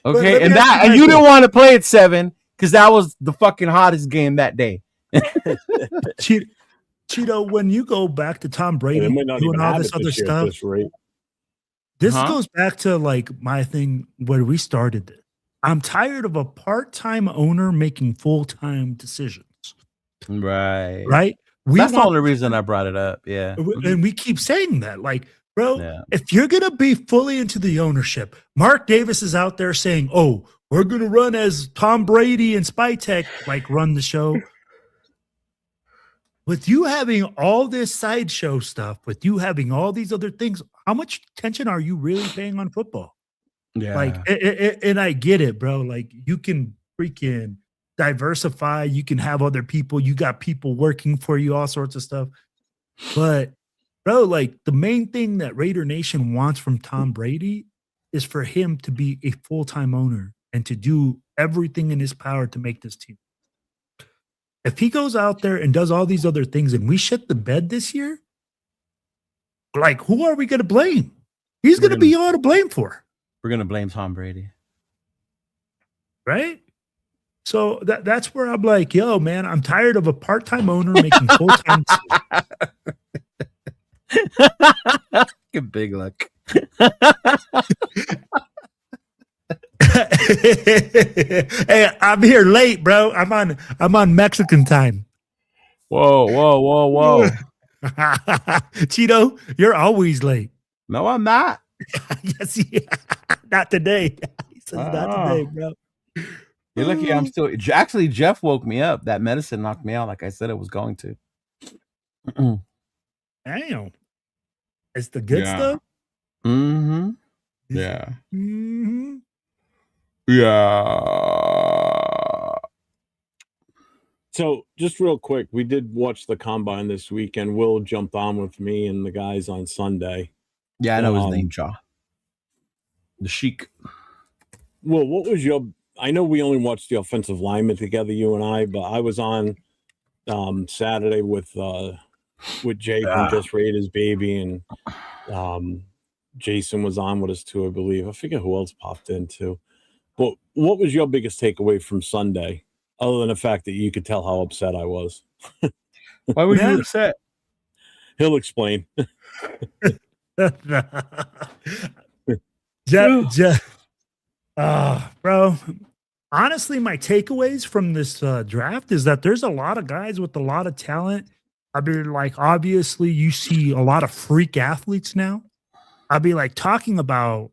Okay, and you didn't want to play at 7 because that was the fucking hottest game that day. Cheeto, when you go back to Tom Brady doing all this other stuff, this goes back to like my thing where we started this. I'm tired of a part-time owner making full-time decisions. Right. That's the only reason I brought it up. Yeah. And we keep saying that. Like, bro, if you're going to be fully into the ownership, Mark Davis is out there saying, oh, we're going to run as Tom Brady and Spytech, like run the show. With you having all this sideshow stuff, with you having all these other things, how much attention are you really paying on football? Yeah. Like, and I get it, bro. Like, you can freaking diversify. You can have other people. You got people working for you, all sorts of stuff. But, bro, like, the main thing that Raider Nation wants from Tom Brady is for him to be a full-time owner and to do everything in his power to make this team. If he goes out there and does all these other things and we shit the bed this year, like, who are we going to blame? He's going to be all to blame for. We're going to blame Tom Brady. Right? So that's where I'm like, yo, man, I'm tired of a part-time owner making full-time. Big luck. Hey, I'm here late, bro. I'm on Mexican time. Whoa. Cheeto, you're always late. No, I'm not. Yes, not today. He says not today, bro. You're lucky I'm still. Actually, Jeff woke me up. That medicine knocked me out, like I said it was going to. Damn. It's the good stuff. Mm-hmm. Yeah. Mm-hmm. Yeah. So just real quick, we did watch the combine this weekend. Will jumped on with me and the guys on Sunday. Yeah, I know his name, Jaw. The Sheik. Well, what was your? I know we only watched the offensive lineman together, you and I, but I was on Saturday with Jake from Just Raiders Baby, and Jason was on with us too, I believe. I forget who else popped in too. But what was your biggest takeaway from Sunday, other than the fact that you could tell how upset I was? Why were you upset? He'll explain. Bro, honestly, my takeaways from this draft is that there's a lot of guys with a lot of talent. I mean, like, obviously you see a lot of freak athletes now. I'd be like talking about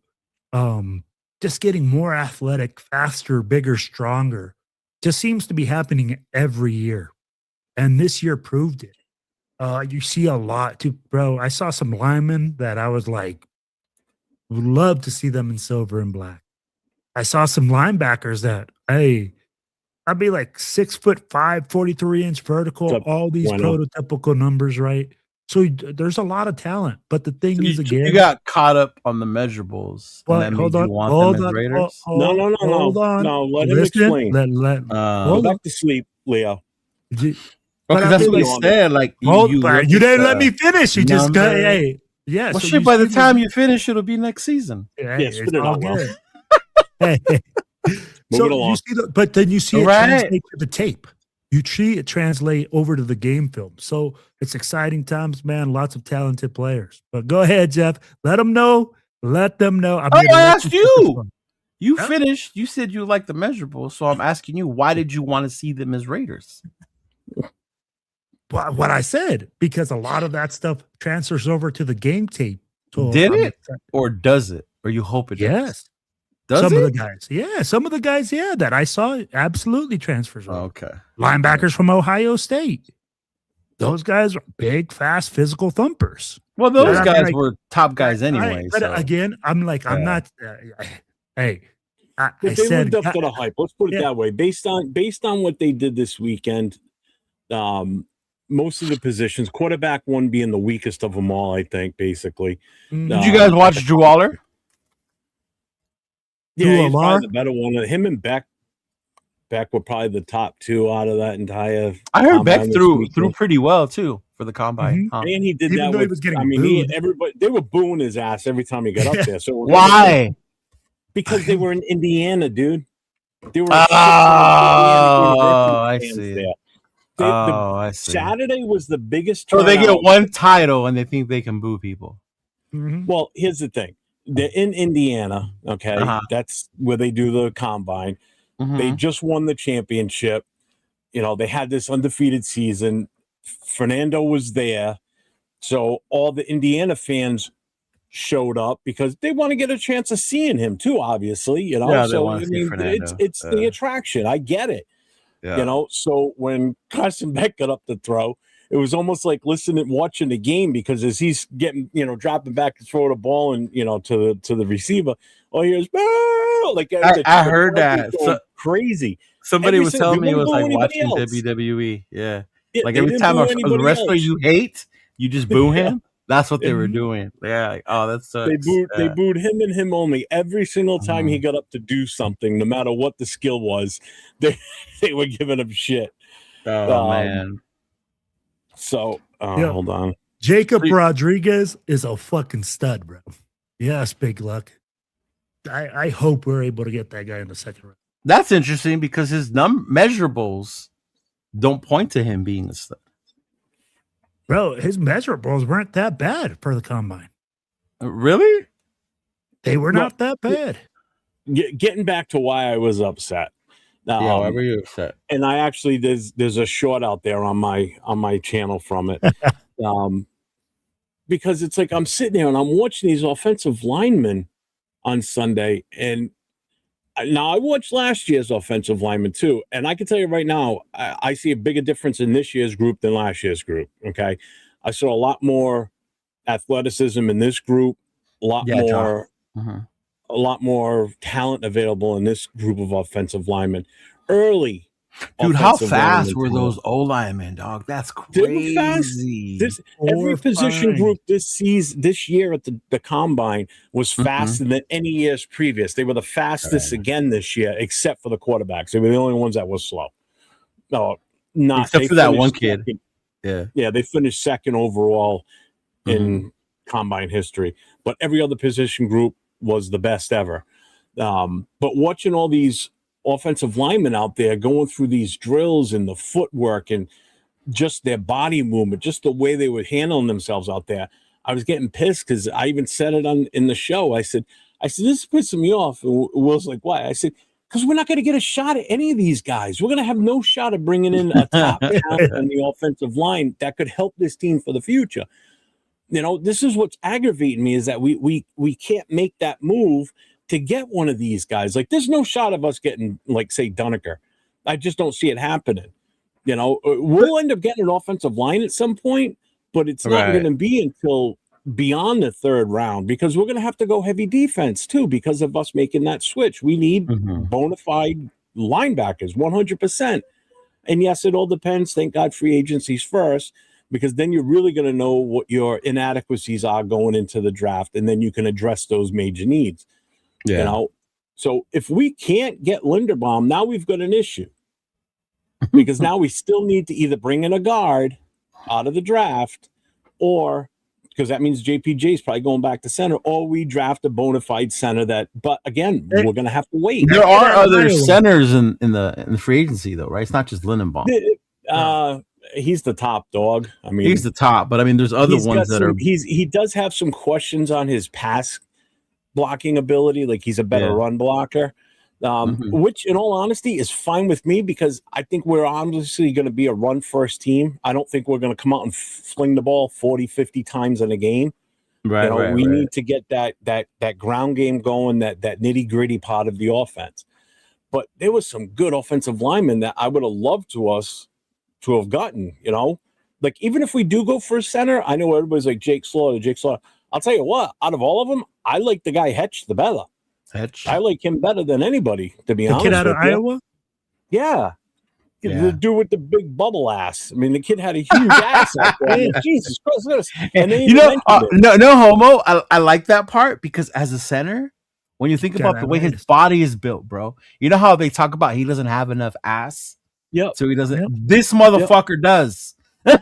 just getting more athletic, faster, bigger, stronger. Just seems to be happening every year. And this year proved it. You see a lot too, bro. I saw some linemen that I was like, would love to see them in silver and black. I saw some linebackers that, hey, I'd be like 6'5", 43-inch vertical, all these prototypical numbers, right? So there's a lot of talent. But the thing is, again, you got caught up on the measures. But hold on. No. Let him explain. Go back to sleep, Leo. Because that's what he said. Like, you didn't let me finish. You just got, hey. Yeah. Well, so shit, by the time you finish, it'll be next season. Yeah, it's all good. Hey. So you see but then you see it translate to the tape. You see it translate over to the game film. So it's exciting times, man. Lots of talented players. But go ahead, Jeff. Let them know. Let them know. I asked you. You finished. You said you like the measurables. So I'm asking you, why did you want to see them as Raiders? What I said, because a lot of that stuff transfers over to the game tape So Did I'm it or does it? Or you hope it does? Yes. Does some it? of the guys, some of the guys, that I saw absolutely transfers. Okay. Linebackers from Ohio State. Those guys are big, fast, physical thumpers. Well, those guys were top guys anyway. But again, I'm like, I'm not. Hey, they lived up to the hype. Let's put it that way. Based on what they did this weekend, most of the positions, quarterback one being the weakest of them all, I think. Basically, did you guys watch Drew Waller? Yeah, he's probably the better one. Him and Beck were probably the top two out of that entire. I heard Beck threw pretty well too for the combine. And he did that. He was getting booed. Everybody, they were booing his ass every time he got up there. So why? Because they were in Indiana, dude. They were. I see. There. I see. Saturday was the biggest. So they get one title and they think they can boo people. Well, here's the thing. They're in Indiana, okay? That's where they do the combine. They just won the championship. You know, they had this undefeated season. Fernando was there. So all the Indiana fans showed up because they want to get a chance of seeing him too, obviously. You know, yeah, so I mean, it's the attraction. I get it. Yeah. You know, so when Carson Beck got up to throw, it was almost like watching the game because as he's getting, dropping back to throw the ball and, to the receiver, here's like I heard that. So crazy. Somebody was telling me it was like watching WWE. Yeah. Like every time the wrestler you hate, you just boo him. That's what they were doing. Yeah. Like, that sucks. They booed him and him only every single time he got up to do something, no matter what the skill was. They were giving him shit. Oh man. So hold on. Jacob Rodriguez is a fucking stud, bro. Yes, big luck. I hope we're able to get that guy in the second round. That's interesting because his measurables don't point to him being a stud. Bro, his measurables weren't that bad for the combine. Really? They were not that bad. Getting back to why I was upset. Why were you upset? And I actually there's a short out there on my channel from it. Because it's like I'm sitting there and I'm watching these offensive linemen on Sunday, and now I watched last year's offensive linemen too, and I can tell you right now, I see a bigger difference in this year's group than last year's group. Okay, I saw a lot more athleticism in this group, a lot more talent available in this group of offensive linemen early. Dude, how fast were those O-linemen, dog? That's crazy. Every position group this year at the combine was faster than any years previous. They were the fastest again this year, except for the quarterbacks. They were the only ones that were slow. No, not except for that one kid. Yeah, they finished second overall in combine history, but every other position group was the best ever. But watching all these offensive linemen out there going through these drills and the footwork and just their body movement, just the way they were handling themselves out there, I was getting pissed because I even said it in the show. I said, this is pissing me off. And Will's like, why? I said, because we're not going to get a shot at any of these guys. We're going to have no shot at bringing in a top talent on the offensive line that could help this team for the future. This is what's aggravating me is that we can't make that move to get one of these guys. Like, there's no shot of us getting, like, say, Duneker. I just don't see it happening. We'll end up getting an offensive line at some point, but it's not going to be until beyond the third round because we're going to have to go heavy defense, too, because of us making that switch. We need bona fide linebackers, 100%. And, yes, it all depends. Thank God free agency's first, because then you're really going to know what your inadequacies are going into the draft, and then you can address those major needs. Yeah. So if we can't get Linderbaum, now we've got an issue because now we still need to either bring in a guard out of the draft, or because that means JPJ is probably going back to center, or we draft a bona fide center but again, we're going to have to wait. There are other centers in the free agency though, right? It's not just Linderbaum. He's the top dog. I mean, he's the top, but I mean, there's other ones that are. He does have some questions on his pass blocking ability, like he's a better run blocker, which in all honesty is fine with me because I think we're obviously going to be a run first team. I don't think we're going to come out and fling the ball 40-50 times in a game. Right. We need to get that ground game going, that nitty gritty part of the offense. But there was some good offensive linemen that I would have loved to have gotten. Like even if we do go for a center, I know everybody's like Jake Slaughter. I'll tell you what, out of all of them, I like the guy Hetch the better. I like him better than anybody, to be honest. The kid out of Iowa? Yeah. The dude with the big bubble ass. I mean, the kid had a huge ass out there. I mean, Jesus Christ. And no homo. I like that part because as a center, when you think about the way his body is built, bro, you know how they talk about he doesn't have enough ass? Yep. So he doesn't. Yep. This motherfucker does. So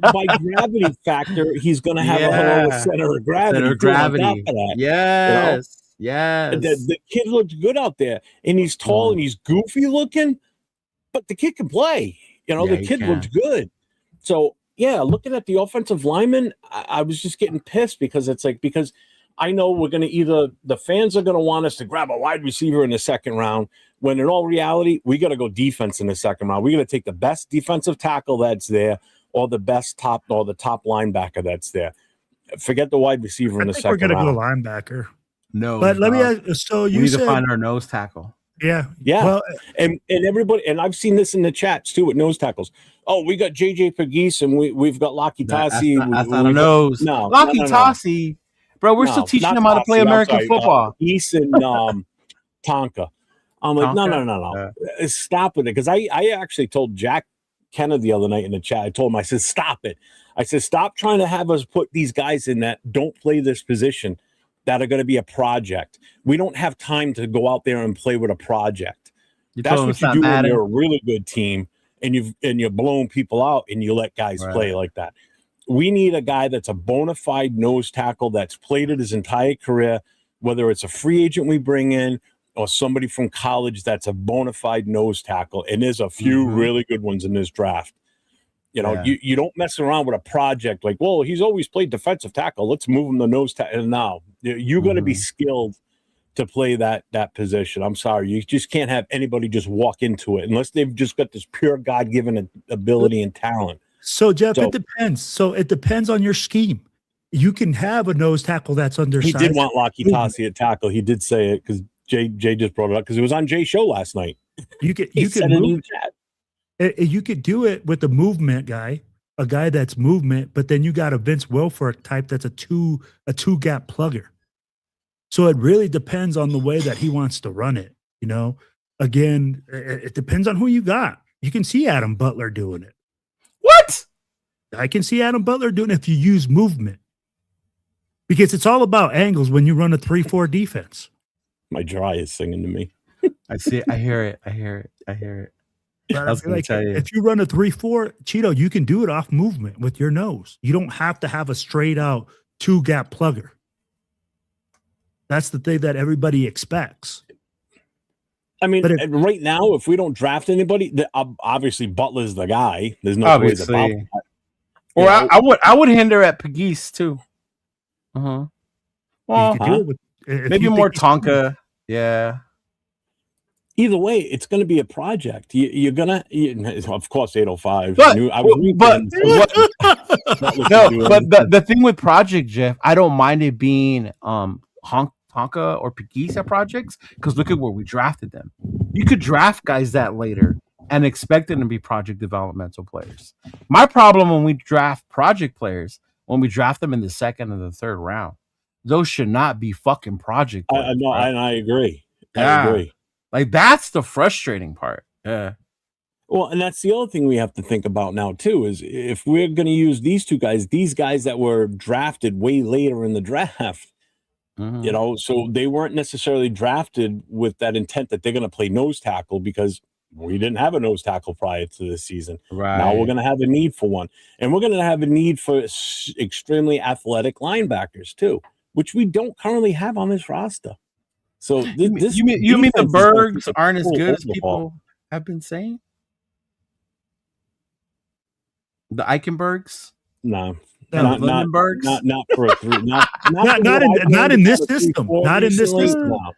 by gravity factor, he's going to have a lower center of gravity. Yes. Yes. The kid looks good out there, and he's tall and he's goofy looking, but the kid can play. The kid looks good. So, looking at the offensive lineman, I was just getting pissed because I know we're going to the fans are going to want us to grab a wide receiver in the second round, when in all reality, we got to go defense in the second round. We got to take the best defensive tackle that's there, or the top linebacker that's there. Forget the wide receiver in the second round. We're going to go linebacker. No, but let me ask. So you need to find our nose tackle. Yeah. Well, and everybody, and I've seen this in the chats too with nose tackles. Oh, we got JJ Pegues and we've got Laki Tassi. That's not a nose. No, Laki Tassi, bro. We're still teaching him how to play American football. Pegues and Tonka. I'm like, no. Stop with it, because I actually told Jack Kenna the other night in the chat. I told him, I said, stop it. I said, stop trying to have us put these guys in that don't play this position, that are going to be a project. We don't have time to go out there and play with a project. That's what you do when you're a really good team and you're blowing people out and you let guys play like that. We need a guy that's a bona fide nose tackle that's played it his entire career, whether it's a free agent we bring in or somebody from college that's a bona fide nose tackle. And there's a few really good ones in this draft. You don't mess around with a project like, well, he's always played defensive tackle, let's move him to nose tackle. No, you got to be skilled to play that position. I'm sorry, you just can't have anybody just walk into it unless they've just got this pure God-given ability and talent. So Jeff, it depends. So it depends on your scheme. You can have a nose tackle that's undersized. He did want Laki Tassi at tackle. He did say it because Jay just brought it up because it was on Jay's show last night. You could do it with a movement guy, a guy that's movement, but then you got a Vince Wilfork type that's a two gap plugger. So it really depends on the way that he wants to run it. Again, it depends on who you got. You can see Adam Butler doing it. What? I can see Adam Butler doing it if you use movement, because it's all about angles when you run a 3-4 defense. My dry is singing to me. I see it. I hear it. But I feel like if you run a 3-4, Cheeto, you can do it off movement with your nose. You don't have to have a straight out 2-gap plugger. That's the thing that everybody expects. I mean, right now, if we don't draft anybody, obviously Butler's the guy. There's no way about that. Or I would hinder at Pegues too. Well, maybe more Tonka. Yeah. Either way, it's going to be a project. You're gonna, of course, 805. But the thing with project, Jeff, I don't mind it being Tonka or Pegues at projects, because look at where we drafted them. You could draft guys that later and expect them to be project developmental players. My problem when we draft project players, when we draft them in the second and the third round, those should not be fucking project players. And I agree. Yeah. I agree. Like, that's the frustrating part. Yeah. Well, and that's the other thing we have to think about now, too, is if we're going to use these guys that were drafted way later in the draft, so they weren't necessarily drafted with that intent that they're going to play nose tackle, because we didn't have a nose tackle prior to this season. Right. Now we're going to have a need for one. And we're going to have a need for extremely athletic linebackers, too, which we don't currently have on this roster. So you mean the Bergs aren't as good as people have been saying? The Eichenbergs? No. Not for a three. Not in this system. Not in this system. No.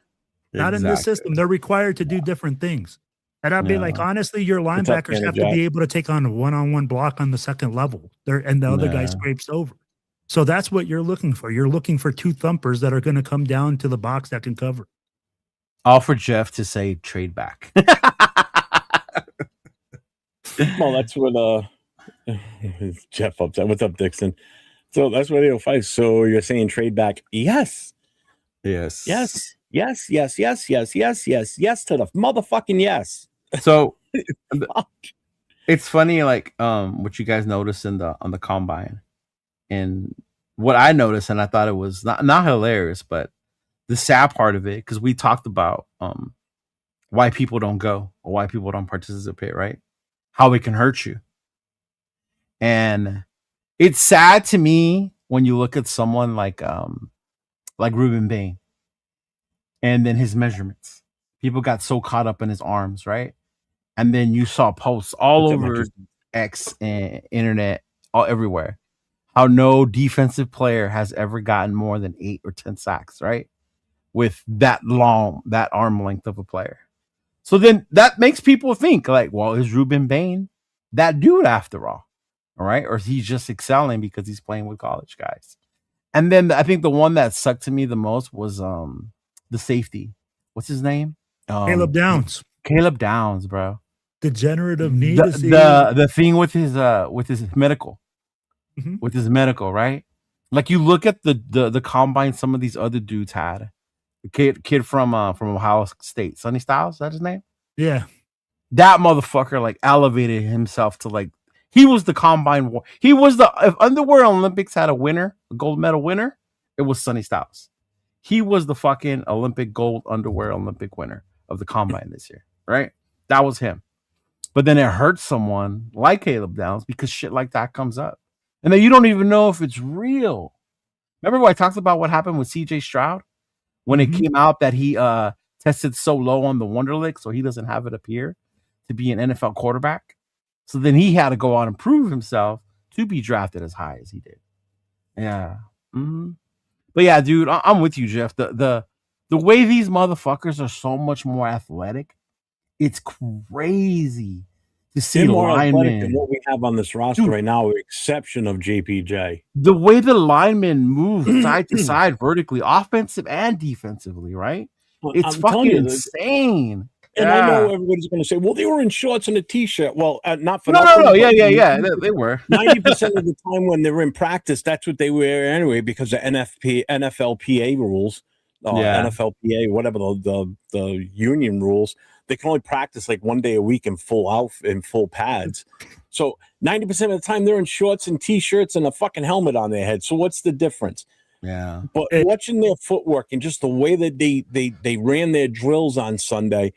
Not in this system. They're required to do different things. And I'd be like, honestly, your linebackers have to be able to take on a one-on-one block on the second level. And the other guy scrapes over. So that's what you're looking for. You're looking for two thumpers that are going to come down to the box that can cover. All for Jeff to say trade back. Well, that's what Jeff upset. What's up, Dixon? So that's what they'll fight. So you're saying trade back? Yes. Yes. Yes. Yes. Yes. Yes. Yes. Yes. Yes. Yes to the motherfucking yes. So it's funny, like what you guys noticed on the combine, and what I noticed, and I thought it was not hilarious, but the sad part of it, because we talked about why people don't go or why people don't participate, right? How it can hurt you. And it's sad to me when you look at someone like Ruben Bain and then his measurements. People got so caught up in his arms, right? And then you saw posts all over X and internet, all everywhere, how no defensive player has ever gotten more than 8 or 10 sacks, right? With that arm length of a player. So then that makes people think like, well, is Ruben Bain that dude after all right? Or is he just excelling because he's playing with college guys? And then I think the one that sucked to me the most was the safety. What's his name? Caleb Downs. Caleb Downs, bro. Degenerative knee disease. The thing with his medical. Mm-hmm. With his medical, right? Like you look at the combine some of these other dudes had. The kid from Ohio State, Sonny Styles, is that his name? Yeah. That motherfucker like elevated himself to like he was the combine war. He was if Underwear Olympics had a winner, a gold medal winner, it was Sonny Styles. He was the fucking Olympic gold underwear Olympic winner of the combine this year, right? That was him. But then it hurts someone like Caleb Downs because shit like that comes up. And then you don't even know if it's real. Remember when I talked about what happened with CJ Stroud? When it came out that he tested so low on the Wonderlic, so he doesn't have it appear to be an NFL quarterback. So then he had to go out and prove himself to be drafted as high as he did. Yeah. Mm-hmm. But yeah, dude, I'm with you, Jeff. The way these motherfuckers are so much more athletic, it's crazy to see more linemen athletic than what we have on this roster right now, with the exception of JPJ. The way the linemen move side to side vertically, offensive and defensively, right? It's fucking insane. And I know everybody's going to say, well, they were in shorts and a T-shirt. Well, not for no. Yeah. They were. 90% of the time when they're in practice, that's what they wear anyway because of NFLPA rules, NFLPA, whatever the union rules. They can only practice like one day a week in full pads. So 90% of the time they're in shorts and T-shirts and a fucking helmet on their head. So what's the difference? Yeah. But watching their footwork and just the way that they ran their drills on Sunday,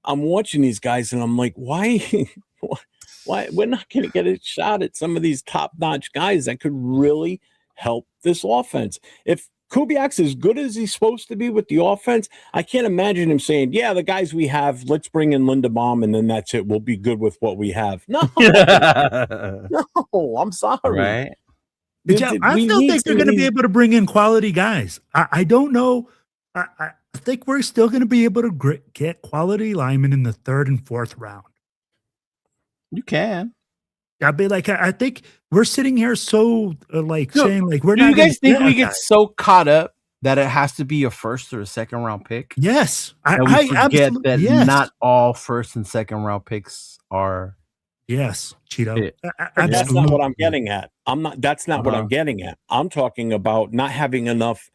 I'm watching these guys and I'm like, why we're not going to get a shot at some of these top-notch guys that could really help this offense. If Kubiak's as good as he's supposed to be with the offense, I can't imagine him saying, yeah, the guys we have, let's bring in Linderbaum and then that's it. We'll be good with what we have. No, no, I'm sorry. Right. I still think they're going to be able to bring in quality guys. I don't know. I think we're still going to be able to get quality linemen in the 3rd and 4th round. You can. I'd be like, I think we're sitting here so saying like we're not. Do you guys think we get so caught up that it has to be a 1st or a 2nd round pick? Yes, I forget that not all 1st and 2nd round picks are. Yes, Cheeto. That's not what I'm getting at. That's not what I'm getting at. I'm talking about not having enough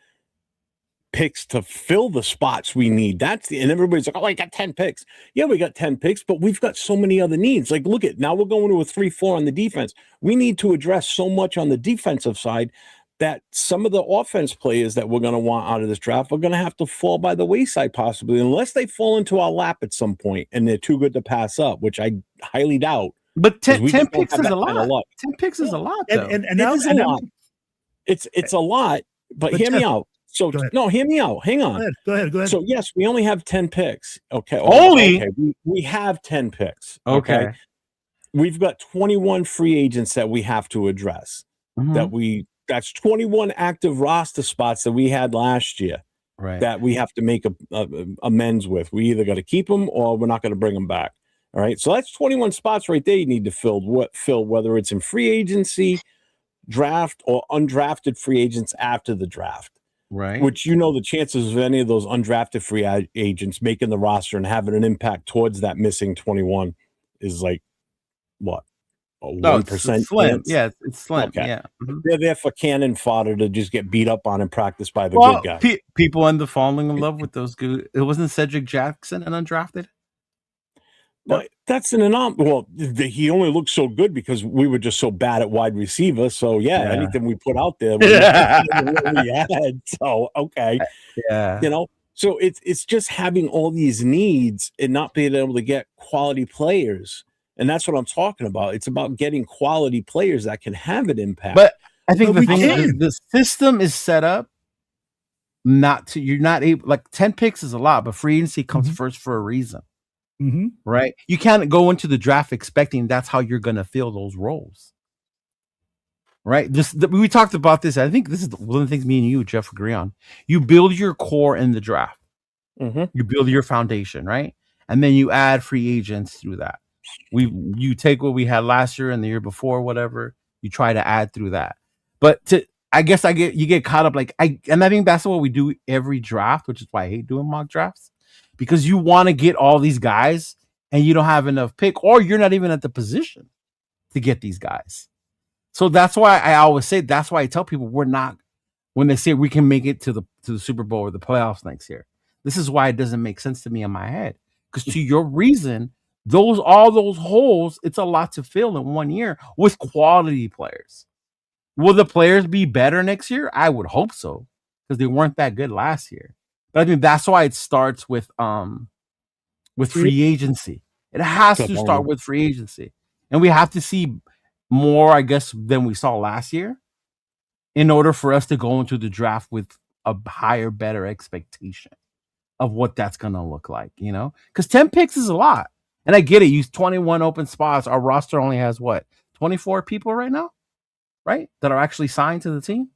picks to fill the spots we need. And everybody's like, oh, I got 10 picks. Yeah, we got 10 picks, but we've got so many other needs. Like, look at now we're going to a 3-4 on the defense. We need to address so much on the defensive side that some of the offense players that we're going to want out of this draft are going to have to fall by the wayside possibly, unless they fall into our lap at some point and they're too good to pass up, which I highly doubt. But 10 picks is a lot. 10 picks is a lot, though. And it is a lot. It's a lot, but hear me out. So no, hear me out. Hang on. Go ahead. So yes, we only have 10 picks. Okay. Only we have 10 picks. Okay. We've got 21 free agents that we have to address. That's 21 active roster spots that we had last year. Right. That we have to make amends with. We either got to keep them or we're not going to bring them back. All right. So that's 21 spots right there you need to fill, whether it's in free agency, draft or undrafted free agents after the draft. Right. Which, the chances of any of those undrafted free agents making the roster and having an impact towards that missing 21 is like, what? A 1% slim. chance? Yeah, it's slim. Okay. Yeah. Mm-hmm. They're there for cannon fodder to just get beat up on in practice by the good guys. People end up falling in love with those good. It wasn't Cedric Jackson an undrafted? But that's an anomaly. Well, he only looked so good because we were just so bad at wide receiver. So anything we put out there, we had. So okay, So it's just having all these needs and not being able to get quality players, and that's what I'm talking about. It's about getting quality players that can have an impact. But I think the thing is, the system is set up you're not able. Like 10 picks is a lot, but free agency comes first for a reason. Mm-hmm. Right? You can't go into the draft expecting that's how you're going to fill those roles. Right? We talked about this. I think this is one of the things me and you, Jeff, agree on. You build your core in the draft. Mm-hmm. You build your foundation, right? And then you add free agents through that. You take what we had last year and the year before, whatever. You try to add through that. But you get caught up and I think that's what we do every draft, which is why I hate doing mock drafts. Because you want to get all these guys and you don't have enough pick, or you're not even at the position to get these guys. So that's why I always say, that's why I tell people we're not, when they say we can make it to the Super Bowl or the playoffs next year. This is why it doesn't make sense to me in my head. Because to your reason, all those holes, it's a lot to fill in 1 year with quality players. Will the players be better next year? I would hope so, because they weren't that good last year. But I mean, that's why it starts with free agency. It has to start with free agency. And we have to see more, I guess, than we saw last year in order for us to go into the draft with a higher, better expectation of what that's going to look like, Because 10 picks is a lot. And I get it. Use 21 open spots. Our roster only has, 24 people right now? Right? That are actually signed to the team?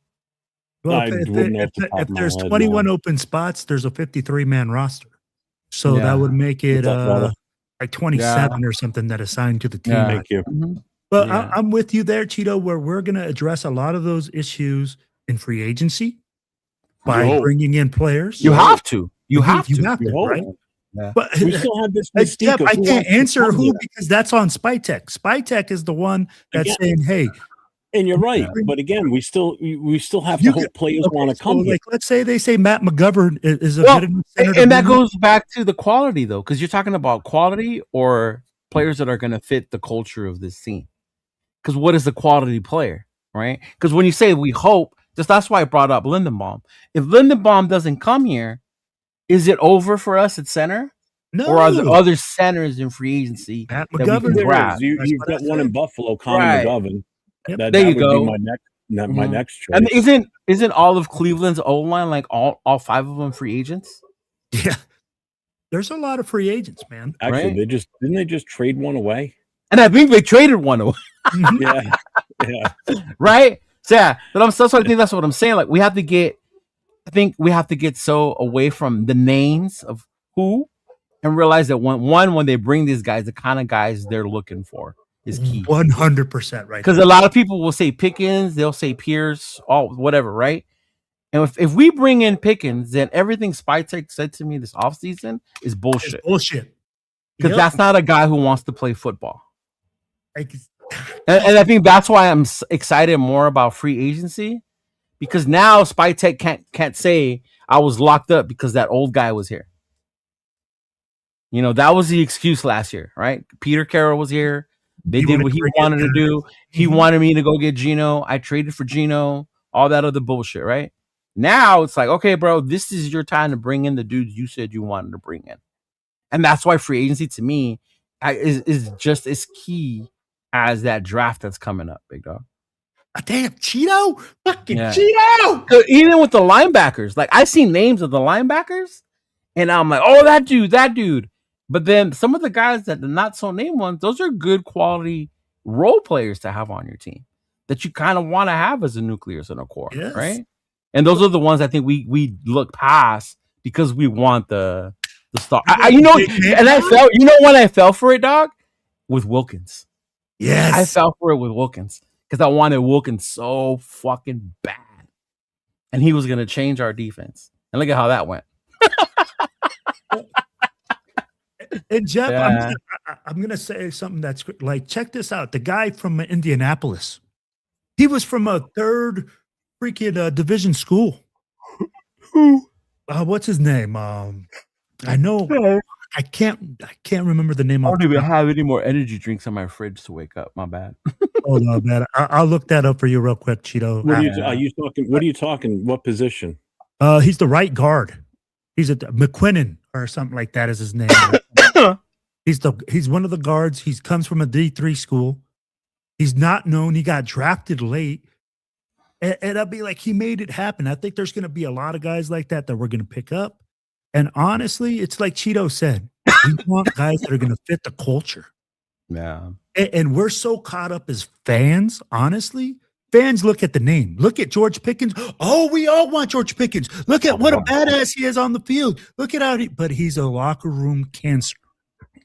Well, if there's 21 open spots, there's a 53-man roster. So that would make it like 27 or something that is signed to the team. Thank you. Mm-hmm. But I'm with you there, Cheeto, where we're going to address a lot of those issues in free agency by bringing in players. You have to. You have to, right? Yeah. But we still have this mystique. Jeff, I can't answer who because that's on Spytech. Spytech is the one that's saying, "Hey." And you're right, but again, we still have to hope players want to come. Like, let's say they say Matt McGovern is a good enough center, and that goes back to the quality, though, because you're talking about quality or players that are going to fit the culture of this team. Because what is the quality player, right? Because when you say we hope, that's why I brought up Lindenbaum. If Lindenbaum doesn't come here, is it over for us at center? No. Or are there other centers in free agency? Matt McGovern. You've got one in Buffalo, Connor McGovern. Yep. There you go. My next choice. And isn't all of Cleveland's O line like all 5 of them free agents? Yeah, there's a lot of free agents, man. Actually, didn't they just trade one away? And I think they traded one away. yeah. Right. So but I think that's what I'm saying. Like we have to get so away from the names of who, and realize that when they bring these guys, the kind of guys they're looking for is key. 100% right. Because a lot of people will say Pickens, they'll say Pierce, all whatever, right? And if we bring in Pickens, then everything Spytech said to me this offseason is bullshit. It's bullshit. Because that's not a guy who wants to play football. And I think that's why I'm excited more about free agency. Because now Spytech can't say I was locked up because that old guy was here. That was the excuse last year, right? Peter Carroll was here. They did what he wanted to do. He wanted me to go get Geno. I traded for Geno. All that other bullshit, right? Now it's like, okay, bro, this is your time to bring in the dudes you said you wanted to bring in. And that's why free agency to me is just as key as that draft that's coming up, big dog. Damn, Cheeto? Fucking Cheeto! Even with the linebackers, like I see names of the linebackers, and I'm like, oh, that dude. But then some of the guys that are not so named ones, those are good quality role players to have on your team that you kind of want to have as a nucleus and a core, right? And those are the ones I think we look past because we want the star. And I felt, when I fell for it, dog, with Wilkins. Yes, I fell for it with Wilkins because I wanted Wilkins so fucking bad, and he was gonna change our defense. And look at how that went. And Jeff, I'm gonna say something that's like, check this out. The guy from Indianapolis, he was from a third freaking division school. Who? What's his name? I know. I can't remember the name. I don't even have any more energy drinks on my fridge to wake up. My bad. Oh no, man. I'll look that up for you real quick, Cheeto. Are you talking? What are you talking? What position? He's the right guard. He's McQuinnan or something like that is his name. He's one of the guards. He comes from a D3 school. He's not known. He got drafted late. And I'll be like, he made it happen. I think there's going to be a lot of guys like that we're going to pick up. And honestly, it's like Cheeto said, we want guys that are going to fit the culture. Yeah. And we're so caught up as fans, honestly. Fans look at the name. Look at George Pickens. Oh, we all want George Pickens. Look at what a badass he is on the field. Look at how but he's a locker room cancer.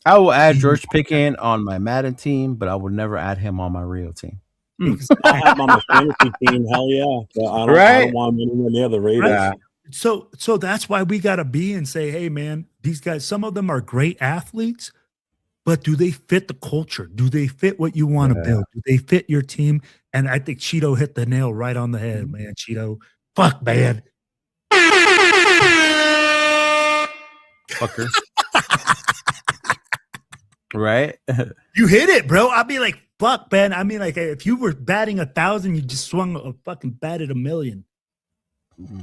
I will add George Pickens on my Madden team, but I would never add him on my real team. I have him on my fantasy team. Hell yeah. But I don't want him anywhere near the Raiders. Right? So that's why we got to be and say, hey, man, these guys, some of them are great athletes, but do they fit the culture? Do they fit what you want to build? Do they fit your team? And I think Cheeto hit the nail right on the head, man. Cheeto, fuck, man. Fucker. Right? You hit it, bro. I'd be like, fuck, man. I mean, like, if you were batting 1,000, you just swung a fucking bat at 1,000,000. Mm-hmm.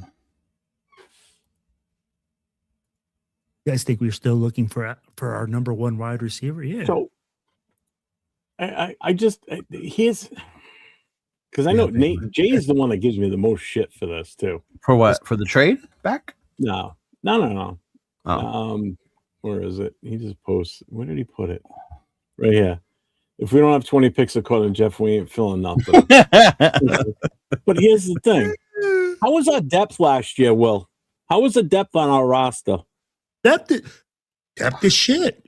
You guys think we're still looking for our number one wide receiver? Yeah. So I just here's because I know Jay is the one that gives me the most shit for this too. For what? For the trade back? No. Oh. Where is it? He just posts. Where did he put it? Right here. If we don't have 20 picks of Colin Jeff, we ain't feeling nothing. But here's the thing. How was our depth last year, Will? How was the depth on our roster? Depth is shit.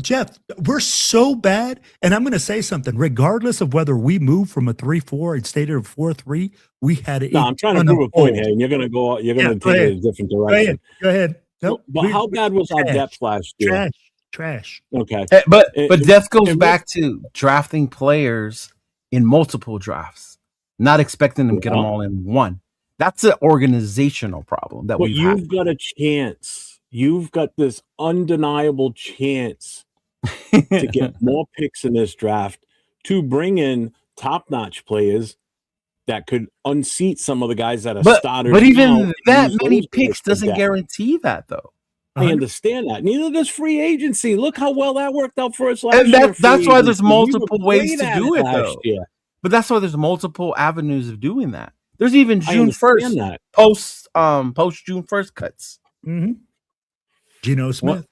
Jeff, we're so bad. And I'm going to say something. Regardless of whether we move from a 3-4 and stayed at a 4-3, we had it. No, I'm trying to prove a point here, and you're going to go. You're going to take it a different direction. Go ahead. Nope, but how bad was our depth last year? Trash. Okay. But depth goes back to drafting players in multiple drafts, not expecting them to get them all in one. That's an organizational problem that we have. You've got a chance. You've got this undeniable chance to get more picks in this draft to bring in top-notch players that could unseat some of the guys that are starters. But even that many picks doesn't guarantee that, though. I understand that. Neither does free agency. Look how well that worked out for us last year. That's why there's multiple ways to do it, though. But that's why there's multiple avenues of doing that. There's even June 1st post June 1st cuts. Mm-hmm. Geno Smith,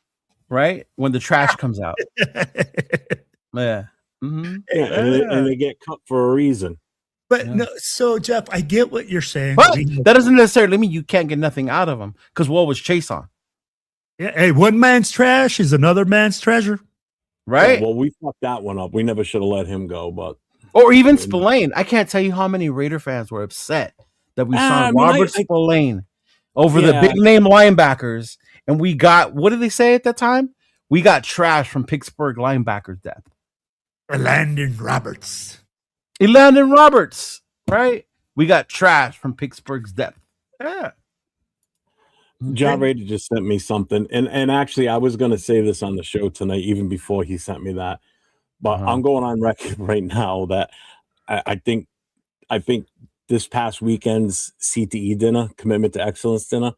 right? When the trash comes out. Yeah. Mm-hmm. Yeah, and they get cut for a reason. But no, so Jeff, I get what you're saying. But that doesn't necessarily mean you can't get nothing out of them. Because what was Chase on? Yeah, hey, one man's trash is another man's treasure. Right? Yeah, well, we fucked that one up. We never should have let him go, but or even Spillane. I can't tell you how many Raider fans were upset that we signed Robert Spillane over the big name linebackers, and we got, what did they say at that time? We got trash from Pittsburgh linebackers depth. Elandon Roberts, right? We got trash from Pittsburgh's depth. Yeah. John Raider just sent me something, and actually I was going to say this on the show tonight, even before he sent me that. But I'm going on record right now that I think this past weekend's CTE dinner, Commitment to Excellence dinner,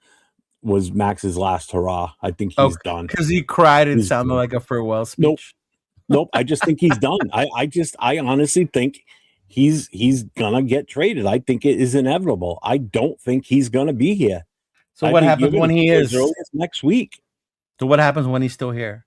was Max's last hurrah. I think he's done. Because he cried and sounded like a farewell speech. Nope. I just think he's done. I honestly think he's gonna get traded. I think it is inevitable. I don't think he's gonna be here. So what happens when he is next week? So what happens when he's still here?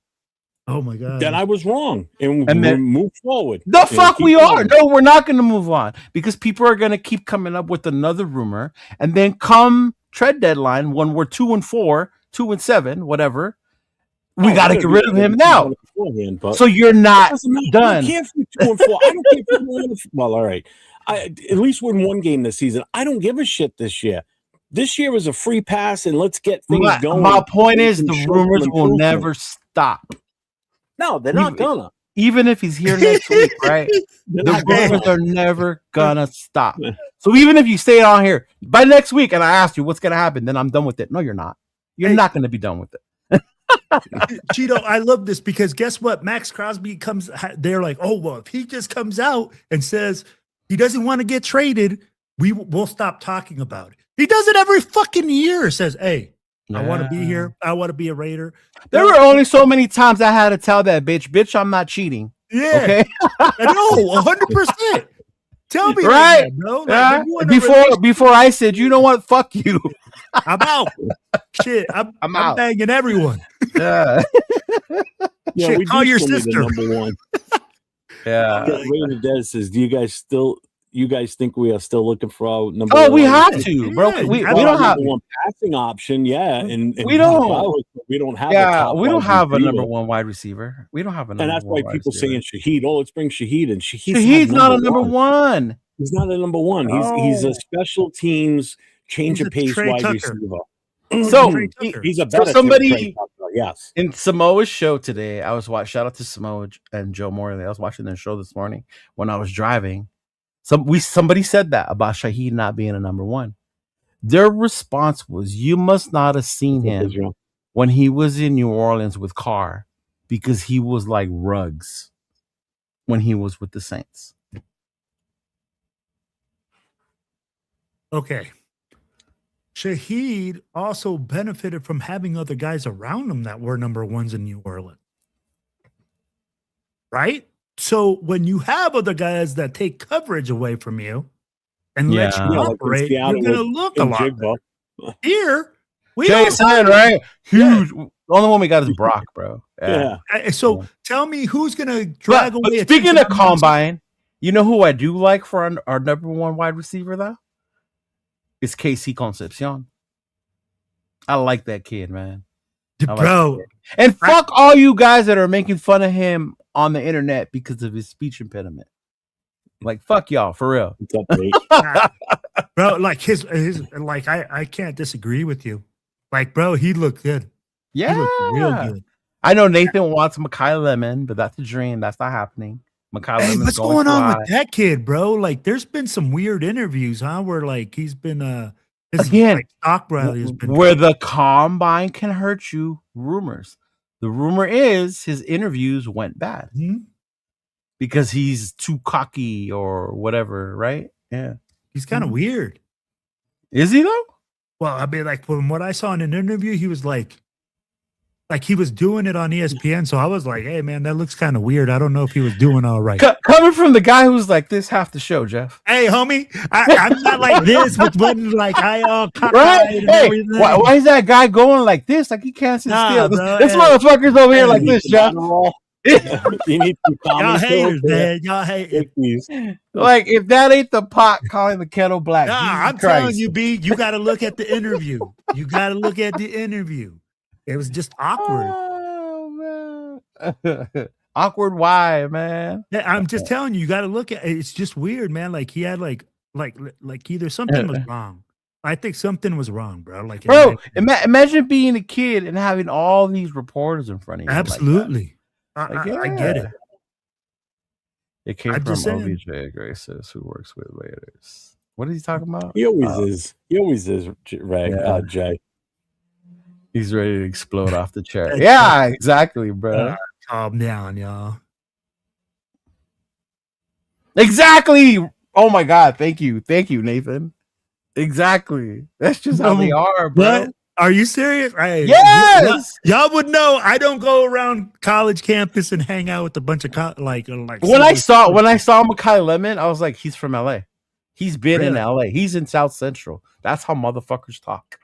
Oh my God! Then I was wrong, and then move forward. The fuck we are? No, we're not going to move on because people are going to keep coming up with another rumor, and then come trade deadline when we're 2-4, 2-7, whatever. We got to get rid of him now. But so you're not done. I don't care if you're 2-4. I don't care if you're well, all right. At least win one game this season. I don't give a shit this year. This year was a free pass, and let's get things going. My point is, the rumors will never stop. No, they're not gonna. Even if he's here next week, right? The rumors are never gonna stop. So even if you stay on here by next week, and I ask you what's gonna happen, then I'm done with it. No, you're not. You're not gonna be done with it. Chido, I love this because guess what? Maxx Crosby comes. They're like, oh well, if he just comes out and says he doesn't want to get traded, we'll stop talking about it. He does it every fucking year. Says, hey, I want to be here. I want to be a Raider. There were only so many times I had to tell that bitch, I'm not cheating. Yeah. Okay. No, 100%. Tell me, right? That, bro. Like, before I said, you know what? Fuck you. I'm out. Shit, I'm out. Banging everyone. Yeah. Shit, call your sister. Number one. Yeah. Raymond Des says, do you guys think we are still looking for our number one? Oh, we have to, bro. We don't have one passing option, and we don't. We don't have. Yeah, we don't have a number one wide receiver. We don't have a number one. And that's why people saying Shaheed. Oh, let's bring Shaheed in. Shaheed's not a number one. He's not a number one. He's a special teams change of pace wide receiver. So he's a better somebody. Yes. In Samoa's show today, I was watching. Shout out to Samoa and Joe Morley. I was watching their show this morning when I was driving. Somebody said that about Shaheed not being a number one. Their response was, "You must not have seen him when he was in New Orleans with Carr, because he was like Ruggs when he was with the Saints." Okay. Shaheed also benefited from having other guys around him that were number ones in New Orleans. Right? So when you have other guys that take coverage away from you and let you operate, you're going to look a lot better. Here, we Jason, right? Huge. The only one we got is Brock, bro. Yeah. So tell me who's going to drag away. Speaking of combine, you know who I do like for our number one wide receiver, though? It's KC Concepcion. I like that kid, man. Bro. And fuck all you guys that are making fun of him on the internet because of his speech impediment. Like, fuck y'all, for real. Bro, like his like I can't disagree with you. Like, bro, he looked good. Yeah. He looked real good. I know Nathan wants Makai Lemon, but that's a dream. That's not happening. Hey, what's going on with that kid, bro? Like, there's been some weird interviews, huh? Where like he's been again, like, stock rally has been where the combine can hurt you. Rumors. The rumor is his interviews went bad because he's too cocky or whatever, right? Yeah, he's kind of weird. Is he though? Well, I mean, like from what I saw in an interview, he was like he was doing it on ESPN. So I was like, hey, man, that looks kind of weird. I don't know if he was doing all right. Coming from the guy who's like this half the show, Jeff. Hey, homie, I'm not like this, which wasn't like I all right. Hey, why is that guy going like this? Like he can't sit still. This motherfucker's over here like this, Jeff. You need some y'all haters, man. Y'all haters. Like if that ain't the pot calling the kettle black. I'm telling you, B, you got to look at the interview. You got to look at the interview. It was just awkward. Oh, man. Awkward why, man? Yeah, I'm just telling you, you got to look at it. It's just weird, man. Like he had like either something was wrong. I think something was wrong, bro. Like, bro, imagine being a kid and having all these reporters in front of you. Absolutely. Like I get it. It came from OBJ Graces, who works with Raiders. What is he talking about? He always is, Jay. He's ready to explode off the chair. Yeah, exactly, bro. Calm down, y'all. Exactly. Oh my God. Thank you, Nathan. Exactly. That's just how they are, bro. What? Are you serious? Yes. Y'all would know. I don't go around college campus and hang out with a bunch of like. When I saw Makai Lemon, I was like, he's from LA. He's been in LA. He's in South Central. That's how motherfuckers talk.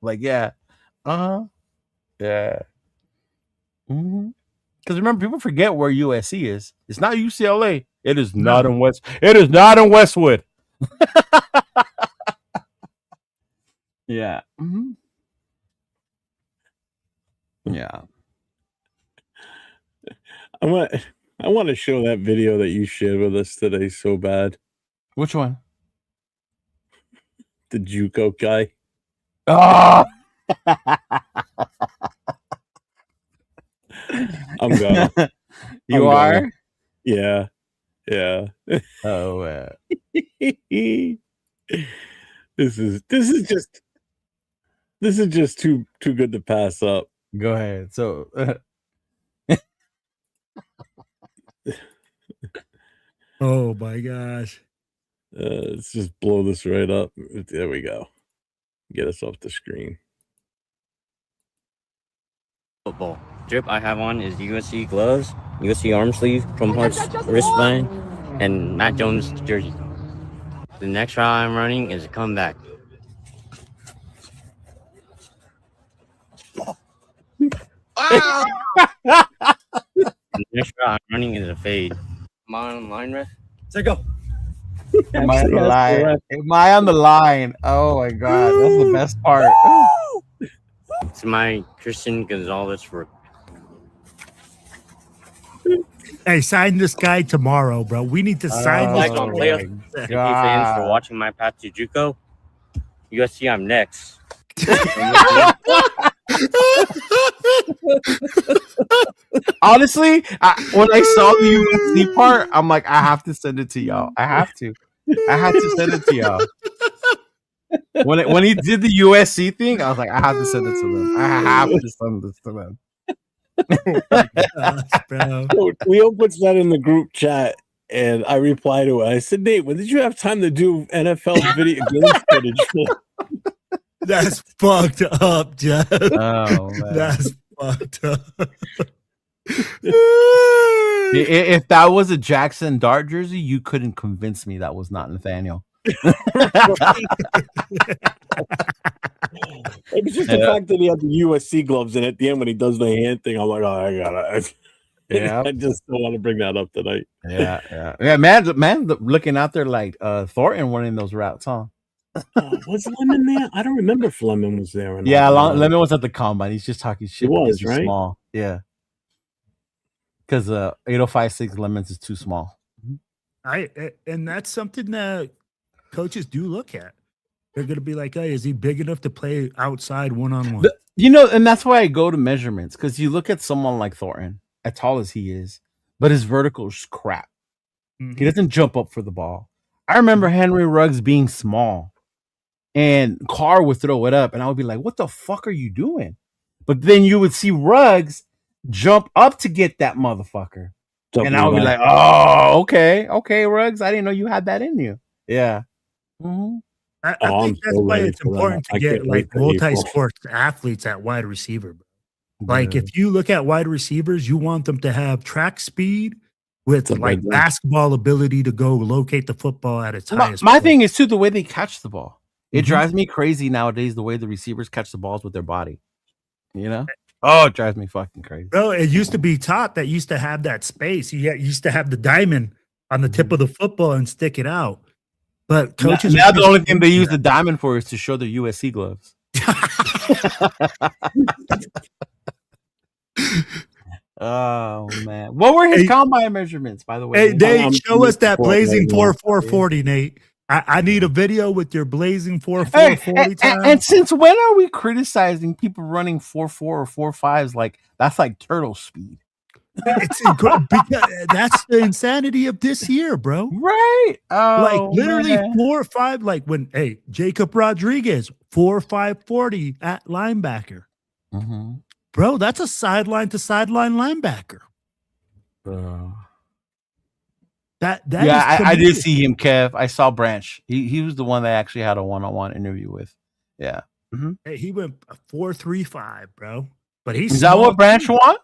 Like, yeah. Yeah. Because remember, people forget where USC is. It's not UCLA. It is not in West. It is not in Westwood. Yeah. Yeah. I want to show that video that you shared with us today so bad. Which one? The JUCO guy. Oh. I'm gonna. You I'm are? gonna. Yeah. Yeah. Oh, This is just too good to pass up. go ahead. So, Oh my gosh. Let's just blow this right up. There we go. Get us off the screen. Football drip I have on is USC gloves, USC arm sleeve, Chrome Hearts wristband, and Matt Jones jersey. The next route I'm running is a comeback. The next route I'm running is a fade. Am I on the line, ref? Say go. am I on the line? Am I on the line? Oh my god, that's the best part. It's my Christian Gonzalez work. Hey, sign this guy tomorrow, bro. We need to sign Like this on guy. playoff. Thank you fans for watching my path to JUCO. USC, I'm next. Honestly, when I saw the USC part, I'm like, I have to send it to y'all. I have to send it to y'all. When he did the USC thing, I was like, I have to send it to them. I have to send this to them. Bro. Leo puts that in the group chat, and I reply to it. I said, Nate, when did you have time to do NFL video game footage? That's fucked up, Jeff. Oh man. That's fucked up. If that was a Jackson Dart jersey, you couldn't convince me that was not Nathaniel. It was just the fact that he had the USC gloves, and at the end when he does the hand thing, I'm like, oh, I gotta. Yeah, I just don't want to bring that up tonight. Yeah. Man, looking out there like Thornton running those routes, huh? Was Lemon there? I don't remember if Lemon was there. Or not. Yeah, Lemon was at the combine. He's just talking shit. He was, because he's right? small. Yeah, because 8056 Lemons is too small. And that's something that coaches do look at. They're gonna be like, hey, is he big enough to play outside one-on-one? You know, and that's why I go to measurements, because you look at someone like Thornton, as tall as he is, but his vertical is crap. Mhm. He doesn't jump up for the ball. I remember Henry Ruggs being small, and Carr would throw it up, and I would be like, what the fuck are you doing? But then you would see Ruggs jump up to get that motherfucker. And I would be like, oh, okay, Ruggs. I didn't know you had that in you. Yeah. Mm-hmm. I think that's why it's important to get like multi-sports athletes at wide receiver. Bro. Like if you look at wide receivers, you want them to have track speed with like basketball ability to go locate the football at its highest. My thing is too the way they catch the ball. It drives me crazy nowadays the way the receivers catch the balls with their body. You know? Oh, it drives me fucking crazy. Bro, it used to be taught that used to have that space. You used to have the diamond on the tip of the football and stick it out. But coaches now the only thing they use the diamond for is to show their USC gloves. Oh man, what were his combine measurements, by the way? Hey, Nate, show us that blazing 4.40, Nate. I need a video with your blazing 4.40 time. And since when are we criticizing people running 4.4 or 4.5s like that's like turtle speed? It's incredible because that's the insanity of this year, bro. Right? Like literally 4.5. Like when Jacob Rodriguez 4.540 at linebacker, bro. That's a sideline to sideline linebacker. I did see him, Kev. I saw Branch. He was the one that actually had a one-on-one interview with. Yeah. Hey, he went 4.35, bro. But he's is that what Branch won?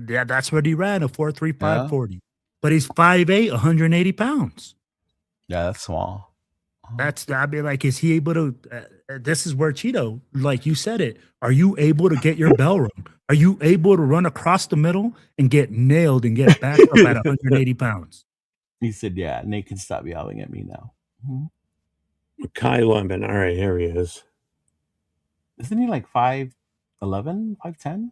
Yeah, that's what he ran, a 4.35 40. But he's 5'8", 180 pounds. Yeah, that's small. I'd be like, is he able to? This is where Cheeto, like you said it. Are you able to get your bell rung? Are you able to run across the middle and get nailed and get back up at 180 pounds? He said, yeah, Nate can stop yelling at me now. Kai Lemon. All right, here he is. Isn't he like 5'11", 5'10"?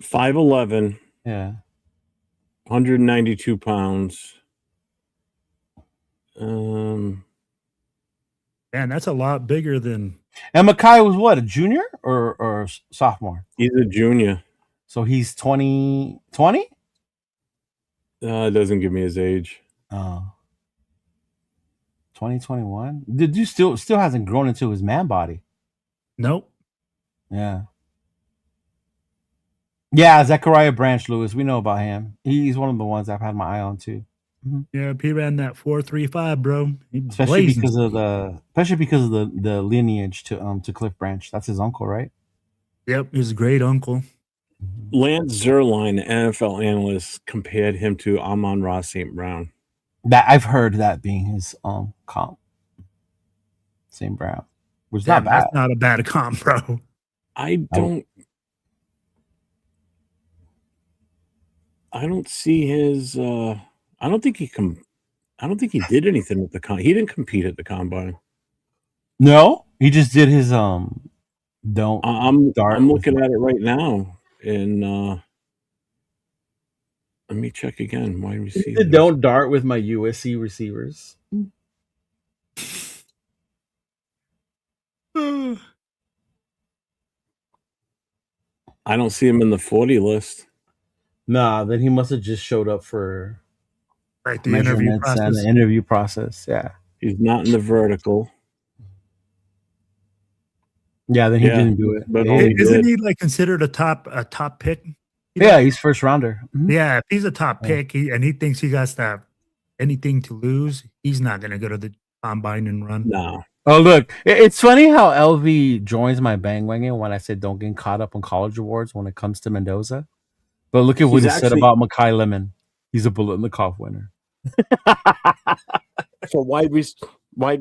5'11", Yeah. 192 pounds. Man, that's a lot bigger than. And Mackay was what, a junior or sophomore? He's a junior. So he's 20? It doesn't give me his age. 2021. The dude still hasn't grown into his man body. Nope. Yeah. Yeah, Zechariah Branch Lewis. We know about him. He's one of the ones I've had my eye on too. Mm-hmm. Yeah, he ran that 4.35, bro. Especially because of the lineage to Cliff Branch. That's his uncle, right? Yep, his great uncle. Lance Zierlein, NFL analyst, compared him to Amon-Ra St. Brown. That I've heard that being his comp. St. Brown. Which is not bad. That's not a bad comp, bro. I don't see his I don't think he did anything with the he didn't compete at the combine. No, he just did his I'm looking at it right now, and let me check again. Wide receiver. Don't dart with my USC receivers. I don't see him in the 40 list. Nah, then he must have just showed up for the interview process. And the interview process. Yeah, he's not in the vertical. Yeah, then he didn't do it. But isn't he like considered a top pick? Yeah, he's first rounder. Mm-hmm. Yeah, if he's a top pick and he thinks he has to have anything to lose, he's not going to go to the combine and run. No. Oh, look, it's funny how LV joins my bandwagon when I said don't get caught up on college awards when it comes to Mendoza. But look at what he said about Mackay Lemon. He's a bullet in the cough winner. For wide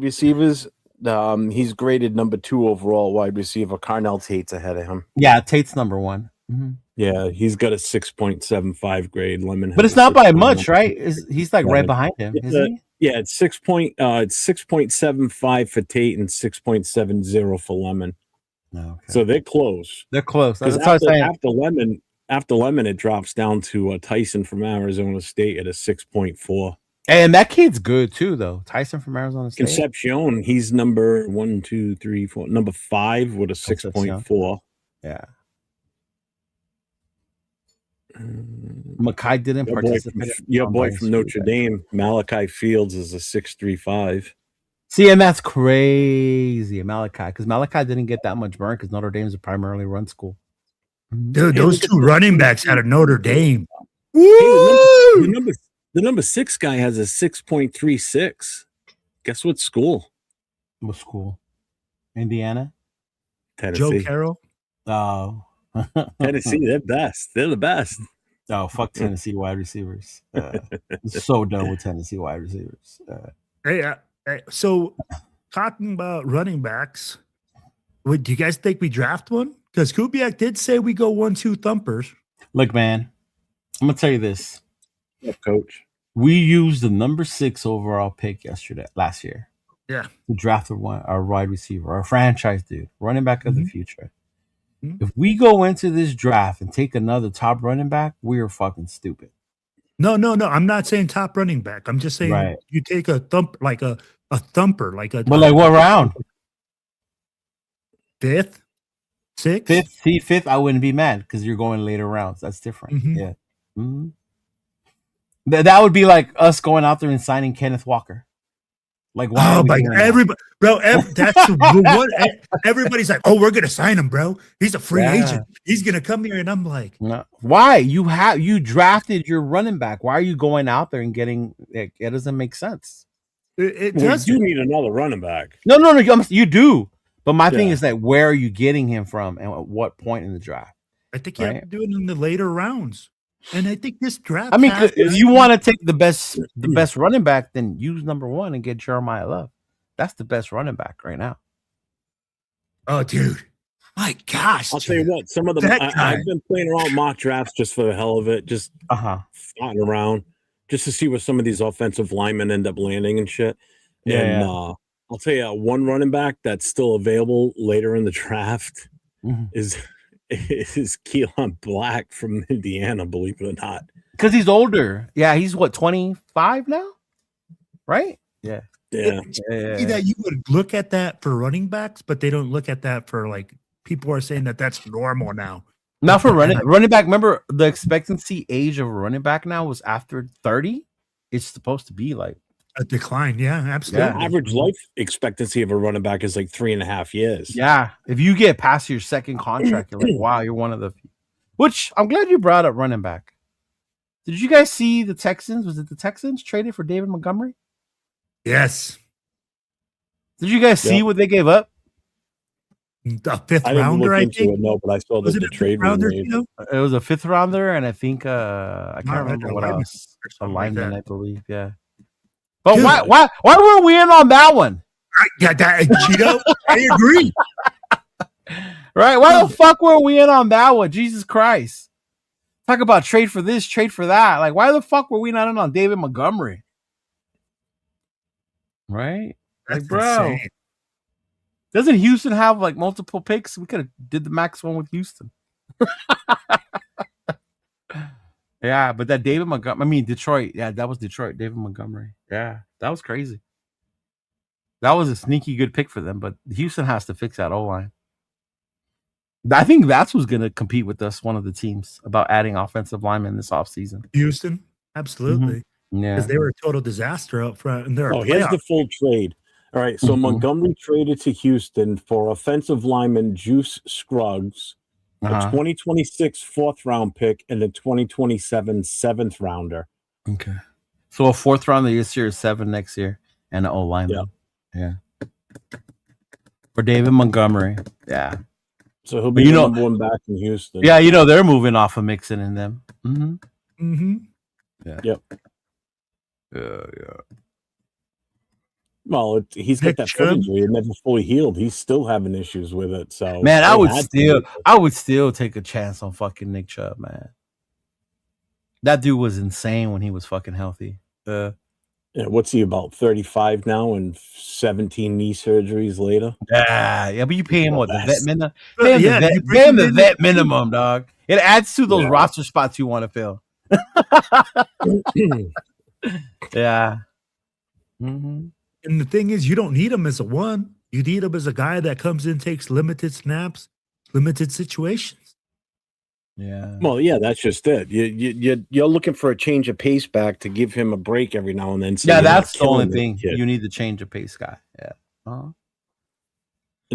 receivers, he's graded number 2 overall wide receiver. Carnell Tate's ahead of him. Yeah, Tate's number 1. Mm-hmm. Yeah, he's got a 6.75 grade. Lemon, but it's not by much, right? He's like right behind him, isn't he? Yeah, it's 6.75 for Tate and 6.70 for Lemon. Okay. So they're close. They're close. That's what I was saying. After Lemon, it drops down to Tyson from Arizona State at a 6.4. And that kid's good too, though. Tyson from Arizona State. Concepcion, he's number 1, 2, 3, 4, number 5 with a 6.4. Yeah. Mackay didn't participate. Your boy from Notre Dame, Malachi Fields, is a 6.35. See, and that's crazy, Malachi, because Malachi didn't get that much burn because Notre Dame is a primarily run school. Dude, those 2 running backs out of Notre Dame. Hey, the number 6 guy has a 6.36. Guess what school? What school? Indiana? Tennessee. Joe Carroll? Oh. Tennessee, they're best. They're the best. Oh, fuck Tennessee wide receivers. So done with Tennessee wide receivers. Hey, so talking about running backs, do you guys think we draft one? Because Kubiak did say we go 1-2 thumpers. Look, man, I'm gonna tell you this. Yeah, coach. We used the number 6 overall pick last year. Yeah. We drafted our wide receiver, our franchise dude, running back of the future. Mm-hmm. If we go into this draft and take another top running back, we are fucking stupid. No. I'm not saying top running back. I'm just saying you take a thumper, like a thumper, like a. But like what round? 5th, 6th. 5th. I wouldn't be mad because you're going later rounds. That's different. Mm-hmm. Yeah. Mm-hmm. That would be like us going out there and signing Kenneth Walker. Like, oh my God, everybody, bro, that's what everybody's like. Oh, we're gonna sign him, bro. He's a free agent. He's gonna come here, and I'm like, no. Why? You drafted your running back. Why are you going out there and getting? It doesn't make sense. It does. You need another running back. No, you do. But my thing is that where are you getting him from, and at what point in the draft? I think you have to do it in the later rounds. And I think this draft. I mean, if you want to take the best running back, then use number 1 and get Jeremiah Love. That's the best running back right now. Oh, dude. My gosh. I'll tell you what, some of them I've been playing around mock drafts just for the hell of it, just floating around, just to see where some of these offensive linemen end up landing and shit. And I'll tell you, one running back that's still available later in the draft is is Keelan Black from Indiana, believe it or not. Because he's older. Yeah, he's what, 25 now? Right? Yeah. Yeah. That you would look at that for running backs, but they don't look at that for like people are saying that that's normal now. Not for running back. Remember, the expectancy age of a running back now was after 30. It's supposed to be like a decline. Yeah, absolutely. The average life expectancy of a running back is like 3.5 years. Yeah. If you get past your second contract, you're like, wow, you're one of the few. Which I'm glad you brought up running back. Did you guys see the Texans? Was it the Texans traded for David Montgomery? Yes. Did you guys see what they gave up? The fifth rounder, I think. No, but I saw that the trade was made. It was a fifth rounder, and I think I can't remember what else. A lineman, I believe. Yeah. But dude, why were we in on that one? Yeah, Cheeto, I agree. Right? Why the fuck were we in on that one? Jesus Christ! Talk about trade for this, trade for that. Like, why the fuck were we not in on David Montgomery? Right? That's like, bro. Insane. Doesn't Houston have like multiple picks? We could have did the max one with Houston. Yeah, but that David Montgomery, I mean Detroit. Yeah, that was Detroit. David Montgomery. Yeah, that was crazy. That was a sneaky good pick for them, but Houston has to fix that O-line. I think that's who's going to compete with us, one of the teams, about adding offensive linemen this offseason. Houston, absolutely. Mm-hmm. Yeah, because they were a total disaster up front. And they're here's the full trade. All right, so Montgomery traded to Houston for offensive lineman Juice Scruggs, a 2026 4th-round pick, and a 2027 7th-rounder. Okay. So a 4th rounder this year, 7 next year, and an O-lineman. Yeah. For David Montgomery. Yeah. So he'll be the number one back in Houston. Yeah, they're moving off of Mixon and them. Mm-hmm. Mm-hmm. Yeah. Yep. Yeah. Well, he's got that foot injury. It never fully healed. He's still having issues with it. So, man, I would still take a chance on fucking Nick Chubb, man. That dude was insane when he was fucking healthy. What's he about 35 now and 17 knee surgeries later? Yeah, but you pay him the vet minimum. Pay him the vet minimum, dog. It adds to those roster spots you want to fill. Yeah. Mm-hmm. And the thing is, you don't need him as a 1. You need him as a guy that comes in, takes limited snaps, limited situations. Yeah. Well, yeah, that's just it. You're looking for a change of pace back to give him a break every now and then. So that's the only thing. You need the change of pace guy. Yeah.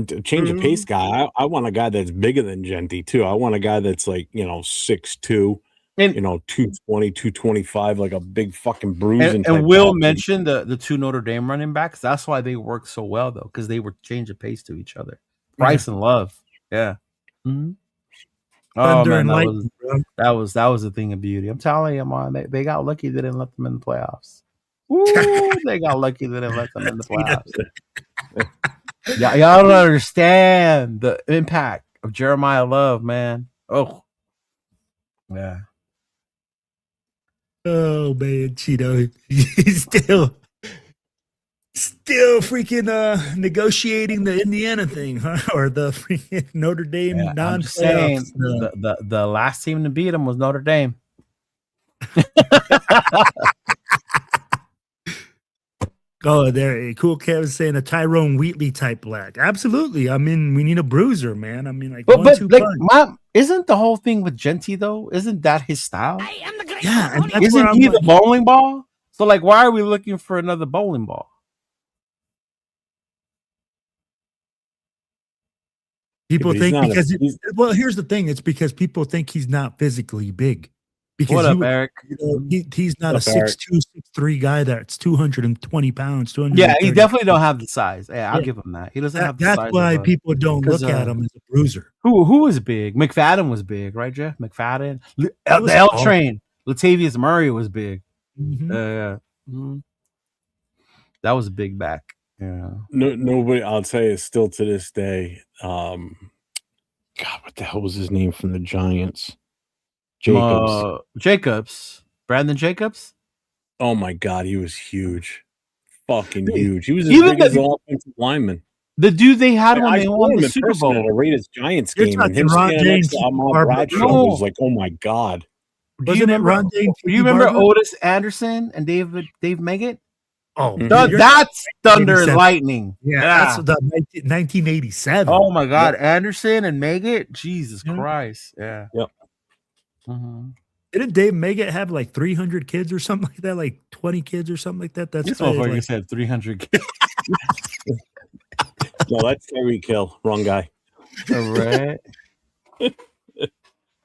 To change of pace guy, I want a guy that's bigger than Genty, too. I want a guy that's like, 6'2", and 220, 225, like a big fucking bruising. And Will mentioned the 2 Notre Dame running backs. That's why they work so well, though, because they were change of pace to each other. Price and Love. Yeah. Mm-hmm. Oh man, that was a thing of beauty. I'm telling you, man, they got lucky they didn't let them in the playoffs. Ooh, they got lucky they didn't let them in the playoffs. Y'all don't understand the impact of Jeremiah Love, man. Oh, yeah. Oh man, Cheeto, he's still freaking negotiating the Indiana thing, huh? Or the freaking Notre Dame non-playoffs. The last team to beat him was Notre Dame. Oh, there, cool. Kevin's saying a Tyrone Wheatley type black. Absolutely. I mean, we need a bruiser, man. I mean, like, but isn't the whole thing with Genty though? Isn't that his style? Yeah, and isn't he the bowling ball? So, like, why are we looking for another bowling ball? People think because well, here's the thing. It's because people think he's not physically big. Because what up, Eric? He's not a 6'2", 6'3" guy that's 220 pounds. Yeah, he definitely don't have the size. Yeah, I'll give him that. He doesn't have the size. That's why people don't look at him as a bruiser. Who was big? McFadden was big, right, Jeff? McFadden. The L Train. Latavius Murray was big. Mm-hmm. Mm-hmm. That was a big back. Yeah. Nobody, I'll tell you, still to this day. God, what the hell was his name from the Giants? Jacobs. Brandon Jacobs? Oh my God, he was huge. Fucking huge. He was as big as an offensive lineman. The dude they had when I they saw won him the in Super person Bowl. at a Raiders Giants You're game, and talking him Ron standing next Dane, to Ahmad Barber. Bradshaw No. was like, oh my god. Wasn't it Ron Dane? Do you remember Otis Anderson and Dave Meggett? Oh, Mhm. That's Thunder and 87. Lightning. Yeah, that's the 1987. Oh my God, Anderson and Meggett. Jesus Christ. Yeah. Yep. Mm-hmm. Didn't Dave Meggett have like 300 kids or something like that? Like 20 kids or something like that? That's This probably motherfucker like, said 300 kids. No, that's Tyreek Hill. Wrong guy. All right.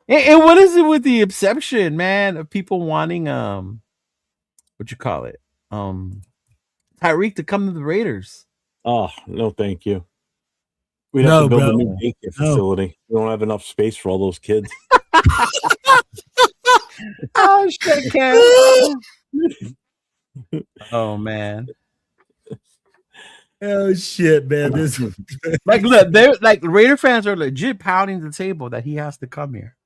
And what is it with the exception, man, of people wanting what you call it? Tyreek to come to the Raiders. Oh, no, thank you. We'd have to build a new daycare facility. We don't have enough space for all those kids. Oh shit, Ken. Oh man. oh shit, man. This Like look, they're like Raider fans are legit pounding the table that he has to come here.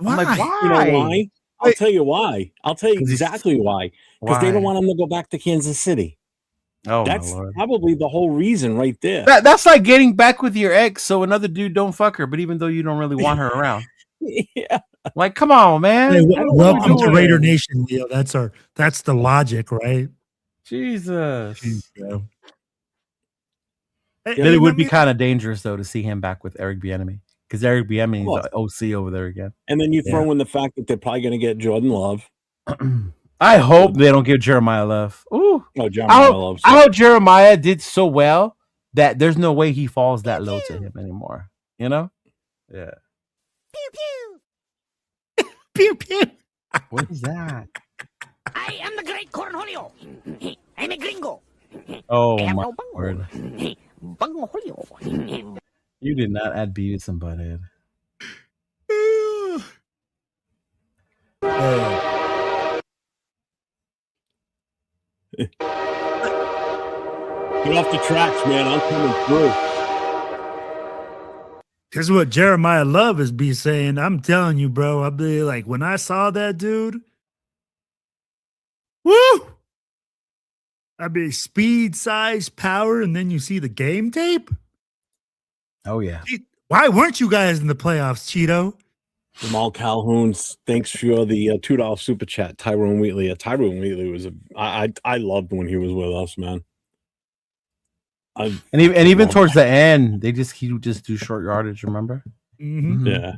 I'm like, why? You know why? I'll tell you why. I'll tell you exactly why. Because they don't want him to go back to Kansas City. Oh, that's my Lord. probably the whole reason right there. That's like getting back with your ex so another dude don't fuck her, but even though you don't really want her around. Yeah. Like, come on, man. Hey, welcome to Raider Nation, Leo. That's the logic, right? Jesus. Yeah. Then it would be kind of dangerous though to see him back with Eric Bieniemy. Because Eric Bieniemy is the OC over there again. And then you throw in the fact that they're probably going to get Jordan Love. I hope they don't give Jeremiah Love. Ooh. Oh, Jeremiah Love. I hope Jeremiah did so well that there's no way he falls that low to him anymore. You know? Yeah. Pew pew. Pew pew. What is that? I am the great Cornholio. I'm a gringo. Oh my word. Bungo Julio. You did not add Beavis and Butthead. Get off the tracks, man. I'm coming through. This is what Jeremiah Love is be saying. I'm telling you, bro. I'll be like, when I saw that dude, woo! I mean, speed, size, power, and then you see the game tape. Oh yeah. Why weren't you guys in the playoffs, Cheeto? Jamal Calhoun, thanks for the $2 super chat. Tyrone Wheatley. Tyrone Wheatley was I loved when he was with us, man. And even towards the end, he would just do short yardage. Remember? Mm-hmm. Yeah.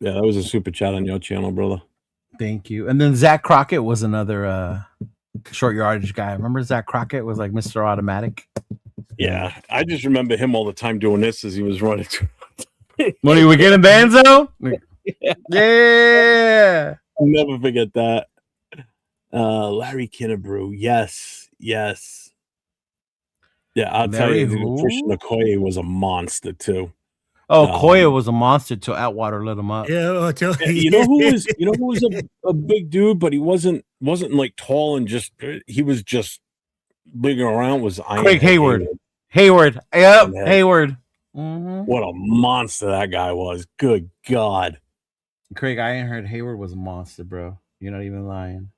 That was a super chat on your channel, brother. Thank you. And then Zach Crockett was another short yardage guy. Remember Zach Crockett was like Mr. Automatic. Yeah, I just remember him all the time doing this as he was running. When he would get in the end zone? Yeah. I'll never forget that. Larry Kinnebrew. Yes. Yeah, I'll tell you, Christian Okoye was a monster too. Oh, Koya was a monster till Atwater let him up. Yeah, you know who was a big dude, but he wasn't like tall and he was just bigger around. Was Craig Hayward. Yep, Hayward. Mm-hmm. What a monster that guy was. Good God. Craig, I ain't heard Hayward was a monster, bro. You're not even lying.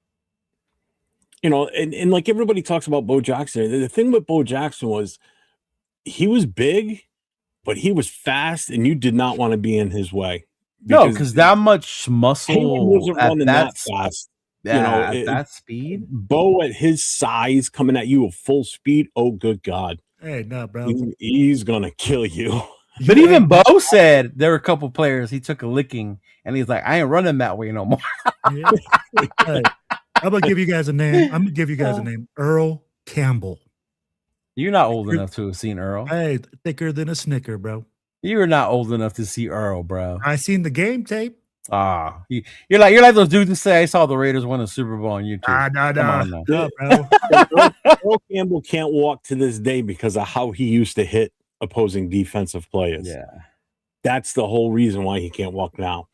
You know, and like everybody talks about Bo Jackson. The thing with Bo Jackson was he was big, but he was fast, and you did not want to be in his way. Because that much muscle wasn't running that fast. Yeah, at that speed. Bo at his size coming at you at full speed. Oh, good God. Hey, no, bro. He's going to kill you. But even Bo said there were a couple players he took a licking, and he's like, I ain't running that way no more. Yeah. Hey, I'm going to give you guys a name. Earl Campbell. You're not old enough to have seen Earl. Hey, thicker than a Snicker, bro. You're not old enough to see Earl, bro. I seen the game tape. You're like those dudes who say I saw the Raiders win a Super Bowl on YouTube. No, bro. Earl Campbell can't walk to this day because of how he used to hit opposing defensive players. Yeah. That's the whole reason why he can't walk now.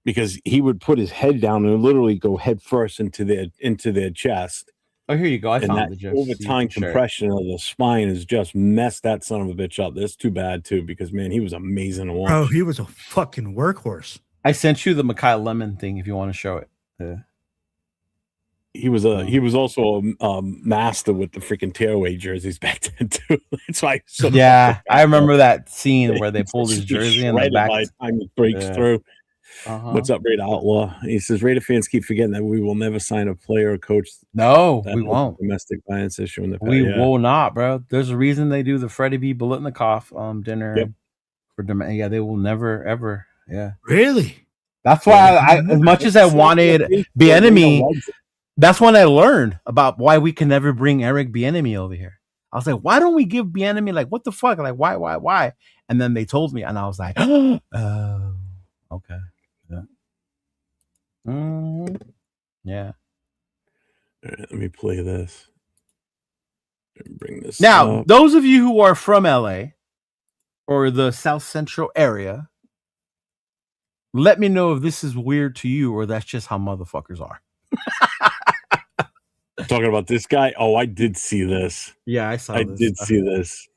Because he would put his head down and literally go head first into their chest. Oh, here you go. I found that the joke. overtime compression of the spine has just messed that son of a bitch up. That's too bad too, because man, he was amazing to watch. Oh, he was a fucking workhorse. I sent you the Mekhi Lemon thing if you want to show it. he was also a master with the freaking tearaway jerseys back then too. That's why. I remember that scene where they pulled his jersey in the back. By the time he breaks through. What's up, Raider Outlaw? He says Raider fans keep forgetting that we will never sign a player or coach. No, we won't. Domestic violence issue in the past. We will not, bro. There's a reason they do the Freddie B. Bolitnikoff dinner for they will never ever. Yeah, really. That's why I as much as I wanted Bieniemy, that's when I learned about why we can never bring Eric Bieniemy over here. I was like, why don't we give Bieniemy, like, what the fuck? Like, why? And then they told me, and I was like, oh, okay. Yeah. All right, let me play this. Bring this now. up. Those of you who are from LA or the South Central area, let me know if this is weird to you or that's just how motherfuckers are. Talking about this guy. Oh, I did see this. Yeah, I saw. I did see this.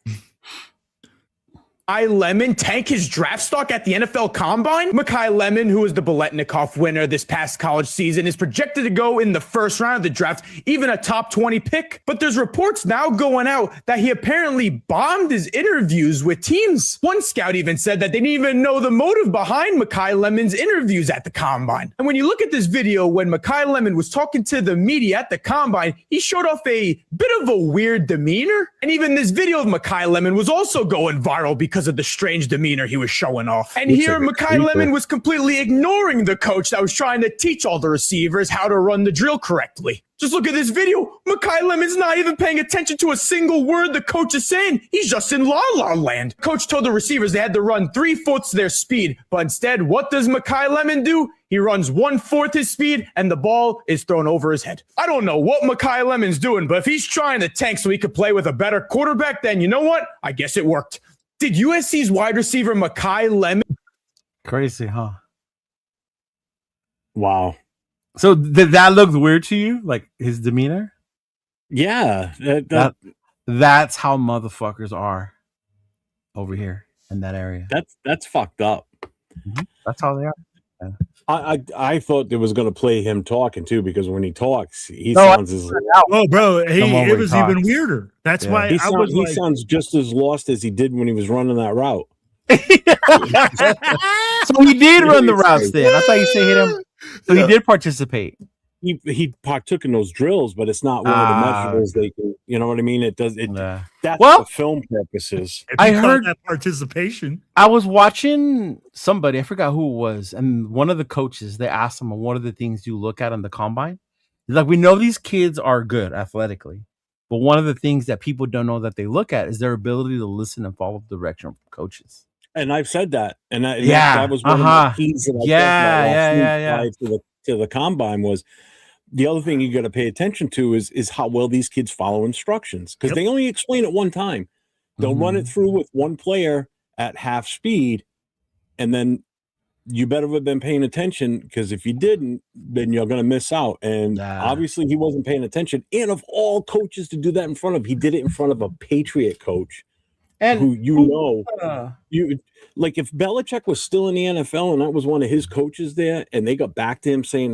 Mekhi Lemon tank his draft stock at the NFL Combine? Mekhi Lemon, who was the Bolitnikoff winner this past college season, is projected to go in the first round of the draft, even a top 20 pick. But there's reports now going out that he apparently bombed his interviews with teams. One scout even said that they didn't even know the motive behind Mekhi Lemon's interviews at the Combine. And when you look at this video, when Mekhi Lemon was talking to the media at the Combine, he showed off a bit of a weird demeanor. And even this video of Mekhi Lemon was also going viral because of the strange demeanor he was showing off. And here, Mekhi Lemon was completely ignoring the coach that was trying to teach all the receivers how to run the drill correctly. Just look at this video. Mekhi Lemon's not even paying attention to a single word the coach is saying. He's just in la-la land. Coach told the receivers they had to run 3/4 their speed, but instead, what does Mekhi Lemon do? He runs 1/4 his speed, and the ball is thrown over his head. I don't know what Mekhi Lemon's doing, but if he's trying to tank so he could play with a better quarterback, then you know what? I guess it worked. Did USC's wide receiver Mekhi Lemon? Crazy, huh? Wow. So did that look weird to you? Like his demeanor? Yeah. That's how motherfuckers are over here in that area. That's fucked up. Mm-hmm. That's how they are. Yeah. I thought it was going to play him talking too, because when he talks, he sounds as oh, bro, it was even weirder. That's why he sounds just as lost as he did when he was running that route. So he did run the routes then. That's how you say hit him. So he did participate. He partook in those drills, but it's not one of the measurables they can. You know what I mean? It does. That's for film purposes. I heard that participation. I was watching somebody. I forgot who it was, and one of the coaches. They asked him, "What are the things you look at on the combine?" He's like, "We know these kids are good athletically, but one of the things that people don't know that they look at is their ability to listen and follow the direction of coaches." And I've said that, and that was one of the keys that I to the combine was. The other thing you got to pay attention to is how well these kids follow instructions, because they only explain it one time. They'll run it through with one player at half speed, and then you better have been paying attention, because if you didn't, then you're going to miss out. And obviously he wasn't paying attention. And of all coaches to do that in front of, he did it in front of a Patriot coach. And who like if Belichick was still in the NFL and that was one of his coaches there, and they got back to him saying,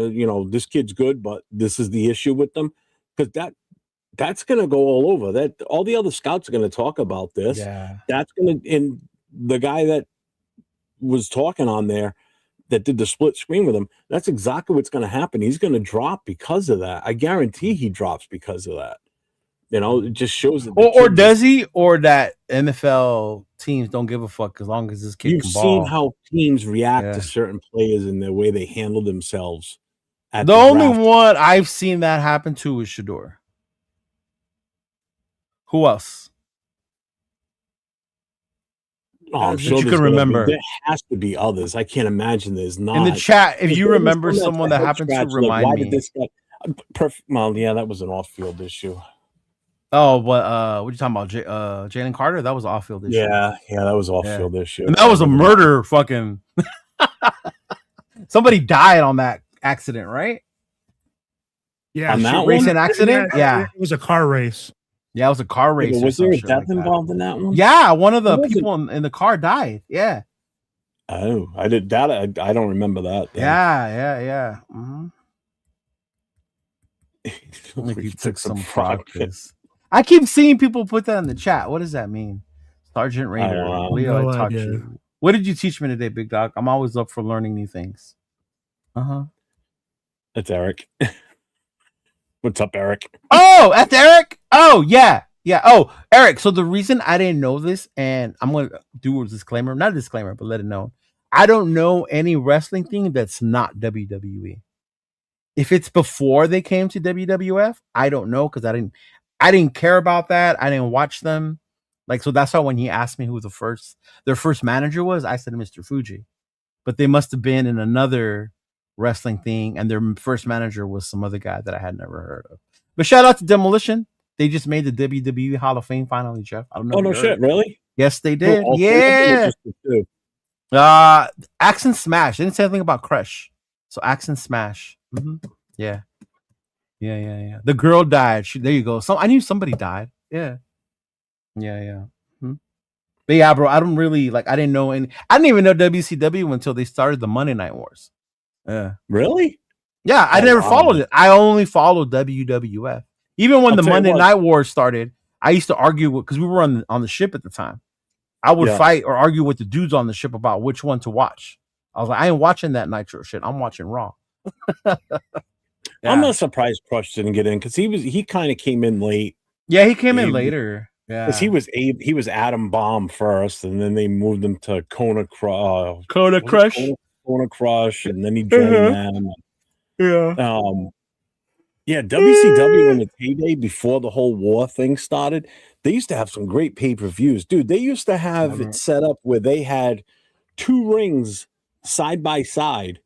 this kid's good, but this is the issue with them, because that's going to go all over. That all the other scouts are going to talk about this. Yeah, that's going to, and the guy that was talking on there that did the split screen with him, that's exactly what's going to happen. He's going to drop because of that. I guarantee he drops because of that. It just shows that. Or does he? Or that NFL teams don't give a fuck as long as this kid can ball. You've seen how teams react to certain players and the way they handle themselves. The only one I've seen that happen to is Shador. Who else? Oh, I'm sure you can remember. There has to be others. I can't imagine there's not. In the chat, if you remember someone that happened to remind me. Well, yeah, that was an off-field issue. Oh, what are you talking about? Jalen Carter? That was off-field issue. Yeah, that was off-field issue. And that was a murder fucking... Somebody died on that accident, right? Yeah. On that racing accident? Yeah. It was a car race. Yeah, it was a car race. Was there a death involved in that one? Yeah, one of the people in the car died. Yeah. Oh, I did that. I don't remember that. Yeah. Mm-hmm. Like He you took some progress. practice. I keep seeing people put that in the chat. What does that mean? Sergeant Raider. Leo, No I taught idea. you. What did you teach me today, Big Dog? I'm always up for learning new things. That's Eric. What's up, Eric? Oh, that's Eric. Oh, yeah. Yeah. Oh, Eric. So the reason I didn't know this, and I'm going to do a disclaimer, not a disclaimer, but let it know. I don't know any wrestling thing that's not WWE. If it's before they came to WWF, I don't know because I didn't care about that. I didn't watch them. Like, so that's why when he asked me who their first manager was, I said Mr. Fuji. But they must have been in another wrestling thing, and their first manager was some other guy that I had never heard of. But shout out to Demolition. They just made the WWE Hall of Fame finally, Jeff. I don't know. Oh, no shit, really? Yes, they did. Oh, yeah. Two? Axe and Smash. They didn't say anything about Crush. So Axe and Smash. Yeah. The girl died. There you go. So I knew somebody died. Yeah. But yeah, bro, I don't really like. I didn't know any. I didn't even know WCW until they started the Monday Night Wars. Yeah. Really? Yeah, I never followed it. I only followed WWF. Even when the Monday Night Wars started, I used to argue because we were on the ship at the time. I would fight or argue with the dudes on the ship about which one to watch. I was like, I ain't watching that Nitro shit. I'm watching Raw. I'm not surprised Crush didn't get in because he kind of came in late. Yeah, he came in later. Yeah, because he was Atom Bomb first, and then they moved him to Kona Crush, and then he joined them. Yeah, WCW in its heyday before the whole war thing started, they used to have some great pay-per-views, dude. They used to have it set up where they had 2 rings side by side.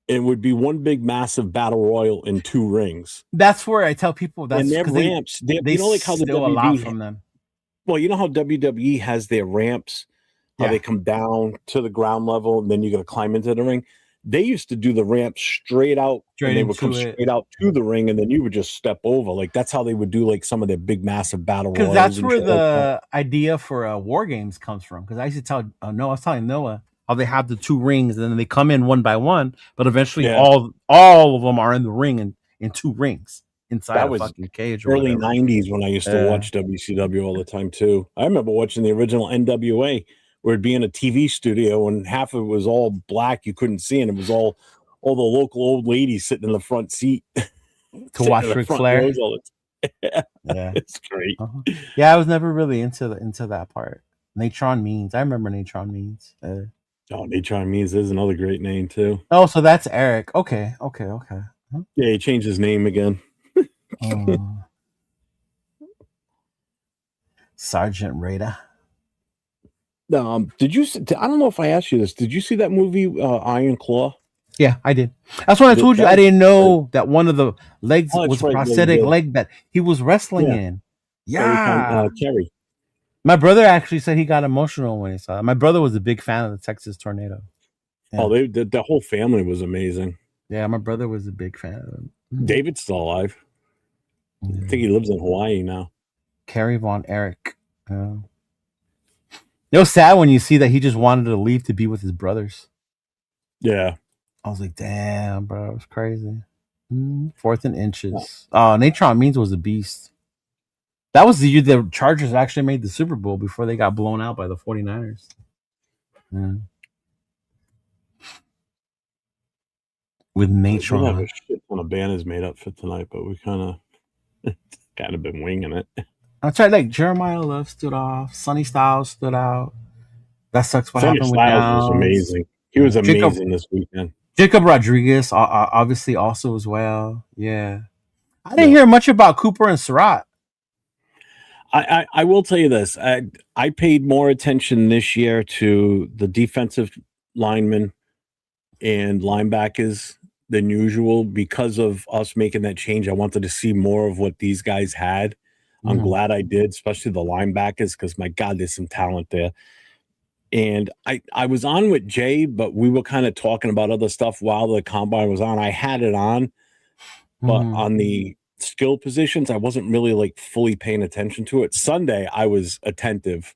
It would be one big massive battle royal in 2 rings. That's where I tell people that's and their ramps. They you know, like how the steal a lot from them. Well, you know how WWE has their ramps, how they come down to the ground level, and then you got to climb into the ring. They used to do the ramp straight out, and they would come straight out to the ring, and then you would just step over. Like that's how they would do like some of their big, massive battle royals. Because that's where the idea for War Games comes from. Because I used to tell Noah, I was telling Noah how they have the 2 rings, and then they come in one by one, but eventually all of them are in the ring and in 2 rings inside a fucking cage. Early 90s when I used to watch WCW all the time too. I remember watching the original NWA. Where it'd be in a TV studio and half of it was all black, you couldn't see, and it was all the local old ladies sitting in the front seat to watch Ric Flair. Yeah, it's great. Yeah, I was never really into that part. Natron Means, I remember Natron Means. Natron Means is another great name too. Oh, so that's Eric. Okay. Yeah, he changed his name again. Sergeant Raider. Did you? I don't know if I asked you this. Did you see that movie Iron Claw? Yeah, I did. That's what I told you. I didn't know that one of the legs was a prosthetic leg that he was wrestling in. Yeah, Kerry. My brother actually said he got emotional when he saw it. My brother was a big fan of the Texas Tornado. Yeah. Oh, the whole family was amazing. Yeah, my brother was a big fan of him. David's still alive. I think he lives in Hawaii now. Kerry Von Erich. It was sad when you see that he just wanted to leave to be with his brothers. Yeah. I was like, damn, bro, it was crazy. 4th and Inches. Oh, Natron Means was a beast. That was the year the Chargers actually made the Super Bowl before they got blown out by the 49ers. Yeah. With Natron. We have a shit ton of banners made up for tonight, but we kind of been winging it. I tried like Jeremiah Love stood off, Sonny Styles stood out. That sucks. What Sonny happened Styles with was amazing. He was amazing this weekend. Jacob Rodriguez, obviously, also as well. Yeah, I didn't hear much about Cooper and Surratt. I will tell you this: I paid more attention this year to the defensive linemen and linebackers than usual because of us making that change. I wanted to see more of what these guys had. I'm glad I did, especially the linebackers, because my God, there's some talent there. And I was on with Jay, but we were kind of talking about other stuff while the combine was on. I had it on, but on the skill positions, I wasn't really like fully paying attention to it. Sunday, I was attentive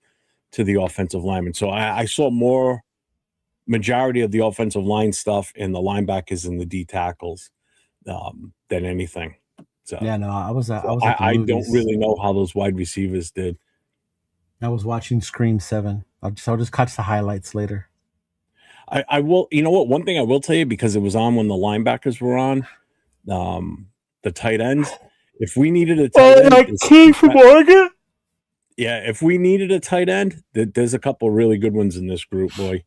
to the offensive linemen. So I saw more majority of the offensive line stuff and the linebackers and the D tackles than anything. So Yeah, no, I was at the I don't movies. really know how those wide receivers did. I was watching Scream 7. I'll just catch the highlights later. I will. You know what? One thing I will tell you, because it was on when the linebackers were on, the tight ends. If we needed a tight end, King from Oregon. Yeah, if we needed a tight end, there's a couple really good ones in this group, boy.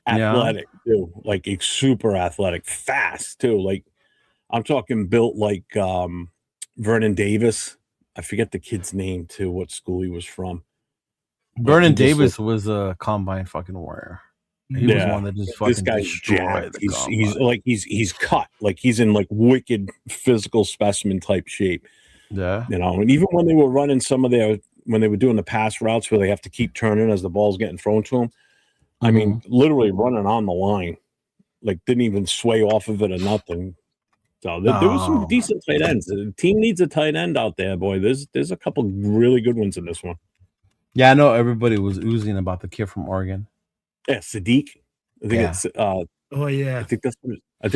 Athletic too, like a super athletic, fast too. Like I'm talking built like Vernon Davis. I forget the kid's name too. What school he was from? Vernon Davis was a combine fucking warrior. He was one that just fucking this guy's destroyed jacked. the He's cut, like he's in like wicked physical specimen type shape. Yeah, you know. And even when they were running when they were doing the pass routes where they have to keep turning as the ball's getting thrown to them, I mean, literally running on the line, like didn't even sway off of it or nothing. So there was some decent tight ends. The team needs a tight end out there, boy. There's a couple really good ones in this one. Yeah, I know everybody was oozing about the kid from Oregon. Yeah, Sadiq. I think it's oh yeah. I think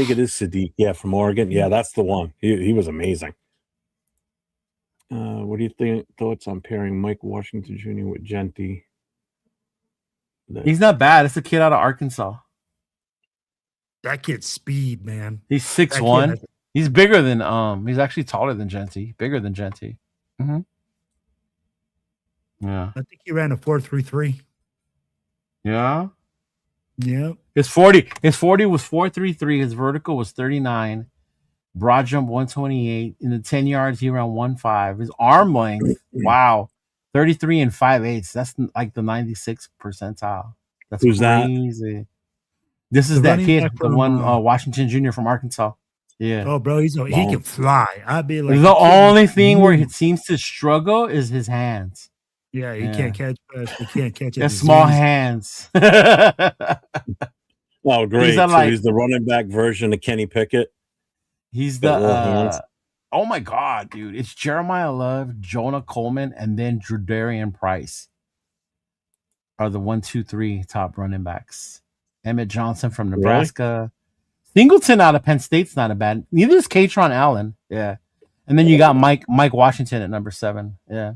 it is Sadiq. Yeah, from Oregon. Yeah, that's the one. He was amazing. What do you think? Thoughts on pairing Mike Washington Jr. with Genty? He's not bad. It's a kid out of Arkansas. That kid's speed, man. He's 6'1". He's bigger than he's actually taller than Genty. Bigger than Genty. Mm-hmm. Yeah. I think he ran a 4.33. Yeah. Yeah. His 40 was 4.33. His vertical was 39. Broad jump 128. In the 10 yards, he ran 1.5. His arm length, wow, 33 and 5/8. That's like the 96th percentile. That's Who's crazy. That? This is that kid, the one Washington Jr. from Arkansas. Yeah. Oh, bro, he can fly. I'd be like the only thing where he seems to struggle is his hands. Yeah, he can't catch us. He can't catch it. Small hands. Oh, great. He's the running back version of Kenny Pickett. He's the oh my god, dude. It's Jeremiah Love, Jonah Coleman, and then Darian Price are the 1, 2, 3 top running backs. Emmett Johnson from Nebraska. Really? Singleton out of Penn State's not a bad. Neither is Katron Allen. Yeah. And then you got Mike Washington at number 7. Yeah.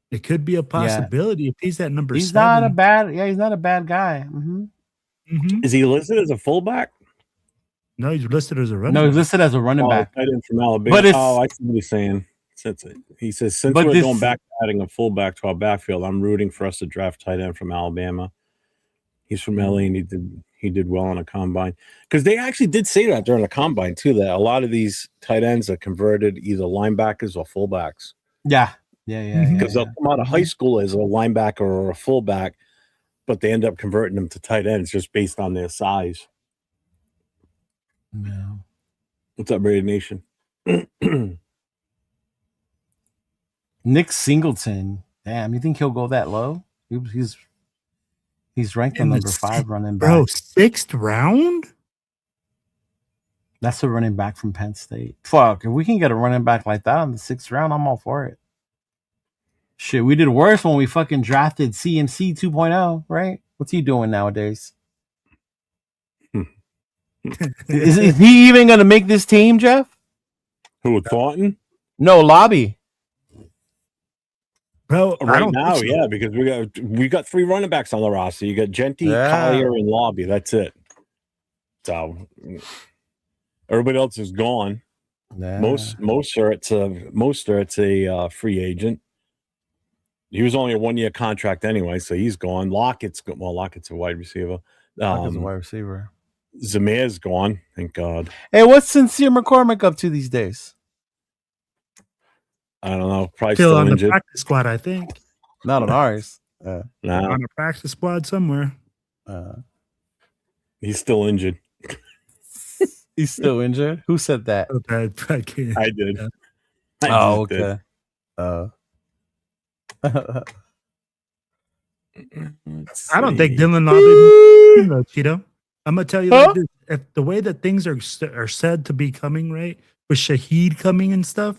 It could be a possibility if he's at number 7. He's not a bad guy. Mm-hmm. Mm-hmm. Is he listed as a fullback? No, he's listed as a running back. No, he's listed as a running back. Tight end from Alabama. But I see what he's saying. He says, since we're going back to adding a fullback to our backfield, I'm rooting for us to draft tight end from Alabama. He's from LA and he did well on a combine. Because they actually did say that during the combine too, that a lot of these tight ends are converted either linebackers or fullbacks. Yeah. Because they'll come out of high school as a linebacker or a fullback, but they end up converting them to tight ends just based on their size. No. What's up, Brady Nation? Nick Singleton. Damn, you think he'll go that low? He's ranked on number 5 running back. Bro, 6th round? That's a running back from Penn State. Fuck, if we can get a running back like that on the 6th round, I'm all for it. Shit, we did worse when we fucking drafted CMC 2.0, right? What's he doing nowadays? Is he even going to make this team, Jeff? Who, Thornton? No, Lobby. Bro, right now, yeah, because we got 3 running backs on the roster. You got Genty, Collier, and Lobby. That's it. So everybody else is gone. Yeah. Most are it's a free agent. He was only a 1-year contract anyway, so he's gone. Lockett's a wide receiver. Lockett's a wide receiver. Zamir's gone. Thank God. Hey, what's Sincere McCormick up to these days? I don't know. Probably still on injured. The practice squad, I think. Not on ours. No. On a practice squad somewhere. He's still injured. He's still injured? Who said that? Okay, I did. Yeah. Okay. I don't think Dylan Lobby, Cheeto. I'm gonna tell you like this, if the way that things are said to be coming, right, with Shaheed coming and stuff.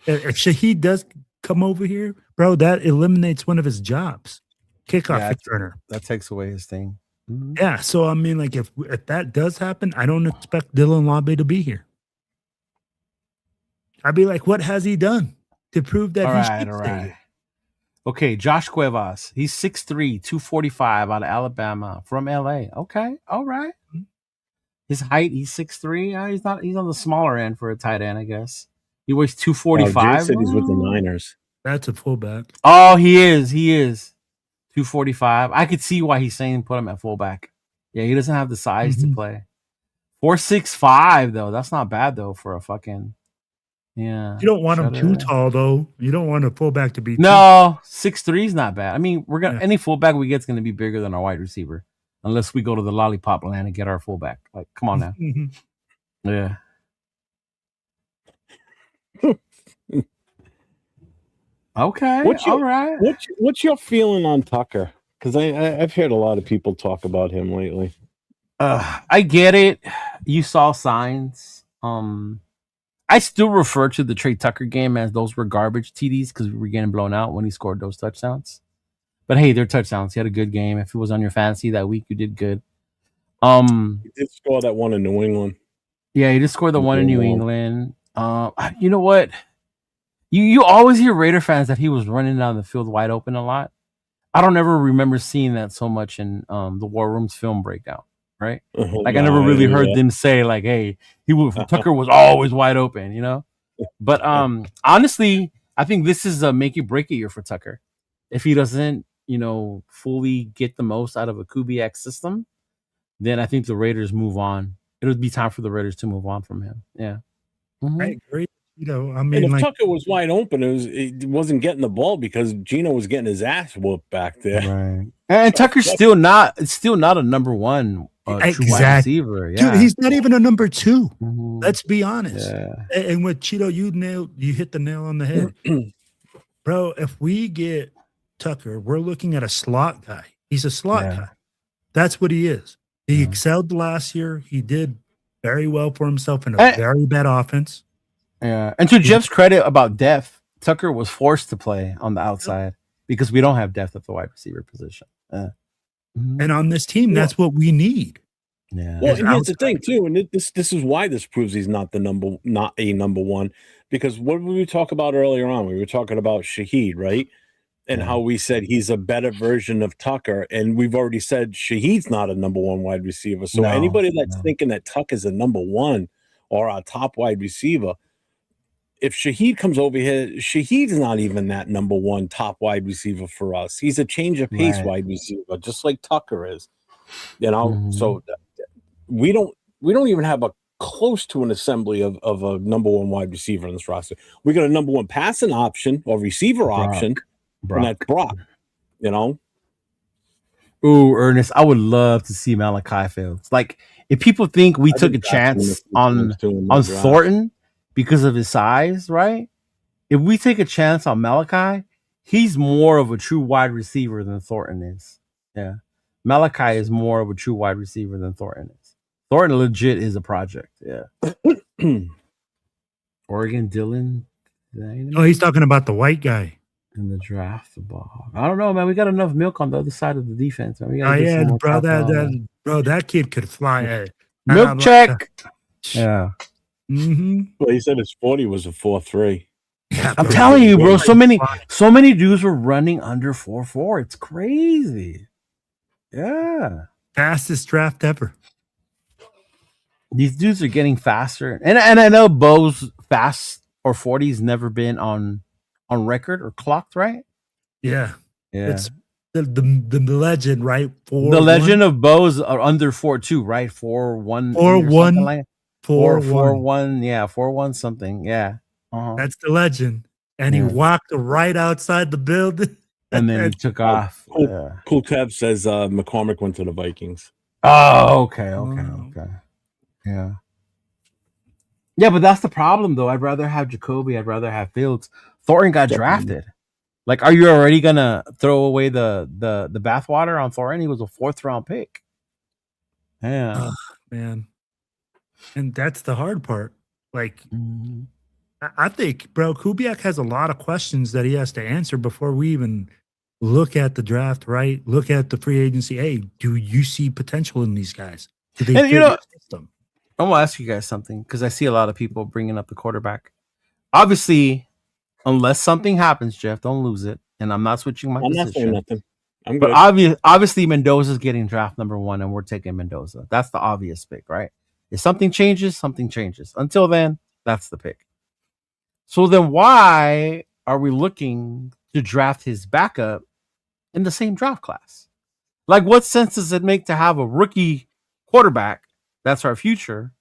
If Shaheed does come over here, bro, that eliminates one of his jobs, kickoff returner. That takes away his thing. Mm-hmm. Yeah, so I mean, like if that does happen, I don't expect Dylan Lobby to be here. I'd be like, what has he done to prove that All he right, should all stay right. here? Okay, Josh Cuevas. He's 6'3", 245 out of Alabama from LA. Okay, all right. His height, he's 6'3". He's not. He's on the smaller end for a tight end, I guess. He weighs Jay 245. said he's with the Niners. That's a fullback. Oh, he is. He is 245. I could see why he's saying put him at fullback. Yeah, he doesn't have the size to play. 4'6'5" though. That's not bad though for a fucking. Yeah. You don't want him too tall, though. You don't want a fullback to be No, 6'3" is not bad. I mean, we're gonna Yeah. any fullback we get is gonna be bigger than our wide receiver, unless we go to the lollipop land and get our fullback. Like, come on now. Yeah. Okay. All right. What's your feeling on Tucker? Because I've heard a lot of people talk about him lately. I get it. You saw signs. I still refer to the Trey Tucker game as those were garbage TDs because we were getting blown out when he scored those touchdowns. But hey, they're touchdowns. He had a good game. If it was on your fantasy that week, you did good. He did score that one in New England. Yeah, he just scored the one in New England. You know what? You always hear Raider fans that he was running down the field wide open a lot. I don't ever remember seeing that so much in the War Room's film breakdown. Right? Like I never really heard them say like, "Hey, Tucker was always wide open," you know. But honestly, I think this is a make it break it year for Tucker. If he doesn't, fully get the most out of a Kubiak system, then I think the Raiders move on. It'll be time for the Raiders to move on from him. Yeah, I agree. I And mean, if like, Tucker was wide open, he wasn't getting the ball because Gino was getting his ass whooped back there. Right. And Tucker's still not a number one. True wide receiver. Yeah. Dude, he's not even a number 2. Let's be honest. Yeah. And with Chido, you hit the nail on the head. Bro, if we get Tucker, we're looking at a slot guy. He's a slot guy. That's what he is. He excelled last year. He did very well for himself in a very bad offense. Yeah. And to Jeff's credit about depth, Tucker was forced to play on the outside because we don't have depth at the wide receiver position. And on this team, that's what we need. Yeah. Well, and here's the thing too, and this is why this proves he's not a number one. Because what did we talk about earlier on? We were talking about Shaheed, right? And how we said he's a better version of Tucker, and we've already said Shaheed's not a number 1 wide receiver. So anybody that's thinking that Tucker's a number 1 or our top wide receiver, if Shaheed comes over here, Shaheed's not even that number 1 top wide receiver for us. He's a change of pace wide receiver, just like Tucker is. So we don't even have a close to an assembly of a number 1 wide receiver in this roster. We got a number 1 passing option or receiver option, and that's Brock. Ooh, Ernest, I would love to see Malachi Fields. Like, if people think we took a chance on Thornton because of his size, right? If we take a chance on Malachi, he's more of a true wide receiver than Thornton is. Yeah. Malachi is more of a true wide receiver than Thornton is. Thornton legit is a project. Yeah. Oregon Dylan. Oh, he's talking about the white guy. In the draft ball. I don't know, man. We got enough milk on the other side of the defense. Man. We bro. That kid could fly. Milk check. Yeah. Well, he said his 40 was a 4.3. Yeah, I'm telling you, bro. So many dudes were running under 4.4. It's crazy. Yeah. Fastest draft ever. These dudes are getting faster. And I know Bo's fast or 40's never been on record or clocked, right? Yeah. It's the legend, right? The legend of Bo's are under 4.2, right? 4.1. 4.1. 4.1. Yeah, 4.1 something. Yeah. That's the legend. And he walked right outside the building. And then he took off. Cool Tab says McCormick went to the Vikings. Oh, okay. Yeah. Yeah, but that's the problem, though. I'd rather have Jacoby. I'd rather have Fields. Thornton got drafted. Like, are you already gonna throw away the bathwater on Thornton? He was a 4th round pick. Yeah, man. And that's the hard part. Like, I think, bro, Kubiak has a lot of questions that he has to answer before we even look at the draft, right? Look at the free agency. Hey, do you see potential in these guys? Do they and fit your system? I'm gonna ask you guys something because I see a lot of people bringing up the quarterback. Obviously, unless something happens, Jeff, don't lose it. And I'm not switching my I'm not saying position. nothing. I'm But good. obviously, Mendoza's getting draft number 1, and we're taking Mendoza. That's the obvious pick, right? If something changes, something changes. Until then, that's the pick. So then why are we looking to draft his backup in the same draft class? Like, what sense does it make to have a rookie quarterback, that's our future,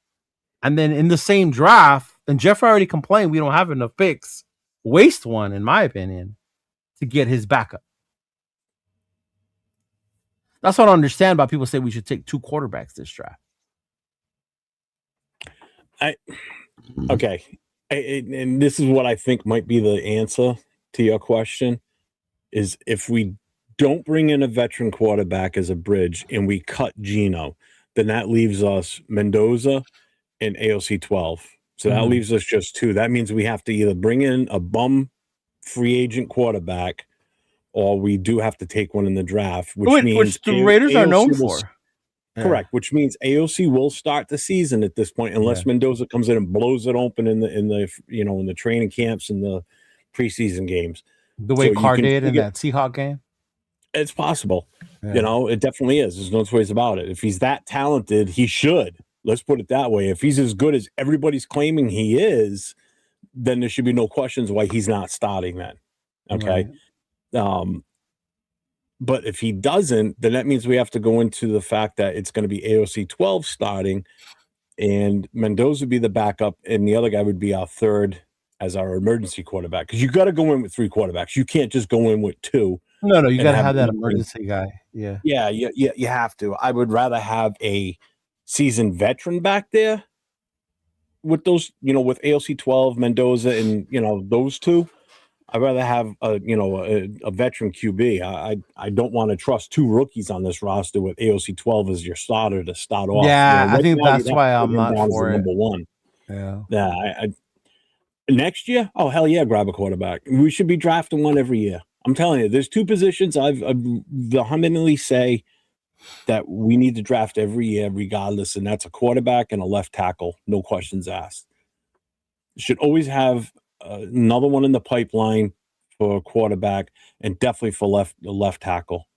and then in the same draft, and Jeff already complained we don't have enough picks, waste one, in my opinion, to get his backup? That's what I don't understand about people say we should take 2 quarterbacks this draft. Okay. And this is what I think might be the answer to your question, is if we don't bring in a veteran quarterback as a bridge and we cut Gino, then that leaves us Mendoza and AOC 12. So that leaves us just 2. That means we have to either bring in a bum free agent quarterback, or we do have to take one in the draft, which means the Raiders are known AOC will for. Correct, which means AOC will start the season at this point, unless Mendoza comes in and blows it open in the training camps and the preseason games. The way Carr did in that Seahawk game. It's possible. Yeah. It definitely is. There's no two ways about it. If he's that talented, he should. Let's put it that way. If he's as good as everybody's claiming he is, then there should be no questions why he's not starting then. Okay. Right. But if he doesn't, then that means we have to go into the fact that it's going to be AOC 12 starting, and Mendoza would be the backup, and the other guy would be our third as our emergency quarterback. Because you got to go in with 3 quarterbacks. You can't just go in with 2. No, you got to have that emergency guy. Yeah, you have to. I would rather have a seasoned veteran back there with those, with AOC 12, Mendoza, and those 2. I'd rather have a veteran QB. I don't want to trust 2 rookies on this roster with AOC 12 as your starter to start off. Yeah, I think that's why I'm not for it. Number 1. Yeah. Next year, oh hell yeah, grab a quarterback. We should be drafting one every year. I'm telling you, there's 2 positions I've vehemently say that we need to draft every year, regardless, and that's a quarterback and a left tackle. No questions asked. Should always have another one in the pipeline for a quarterback, and definitely for the left tackle.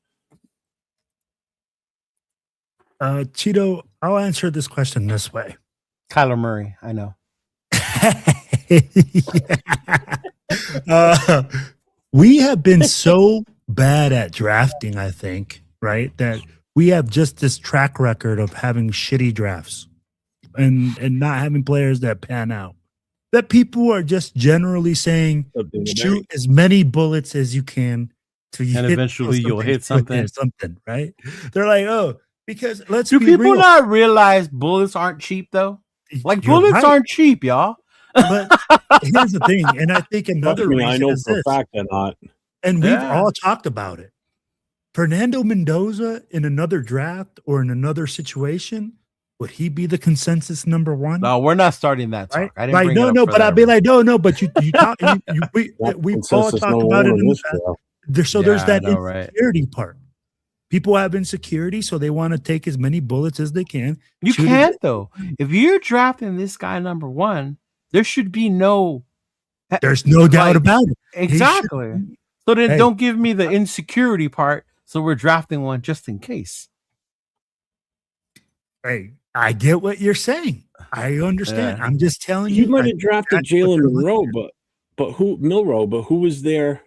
Chido, I'll answer this question this way. Kyler Murray, I know. We have been so bad at drafting, I think, right? That we have just this track record of having shitty drafts and not having players that pan out. That people are just generally saying, shoot as many bullets as you can and eventually you'll hit something, right? They're like, oh, because do people not realize bullets aren't cheap though? Like bullets aren't cheap, y'all. But here's the thing, and I think another reason I know is for a fact they're not. And we've all talked about it. Fernando Mendoza in another draft or in another situation, would he be the consensus number 1? No, we're not starting that talk. Right? I didn't bring it up but I'd be like, no, but you talk, we all talked about it in the past. So there's that insecurity part. People have insecurity, so they want to take as many bullets as they can. You can't though. If you're drafting this guy number 1, there should be there's no doubt about it. Exactly. So then don't give me the insecurity part. So we're drafting one just in case. Hey, I get what you're saying. I understand. I'm just telling you. You might have drafted Jalen Monroe, but who was there?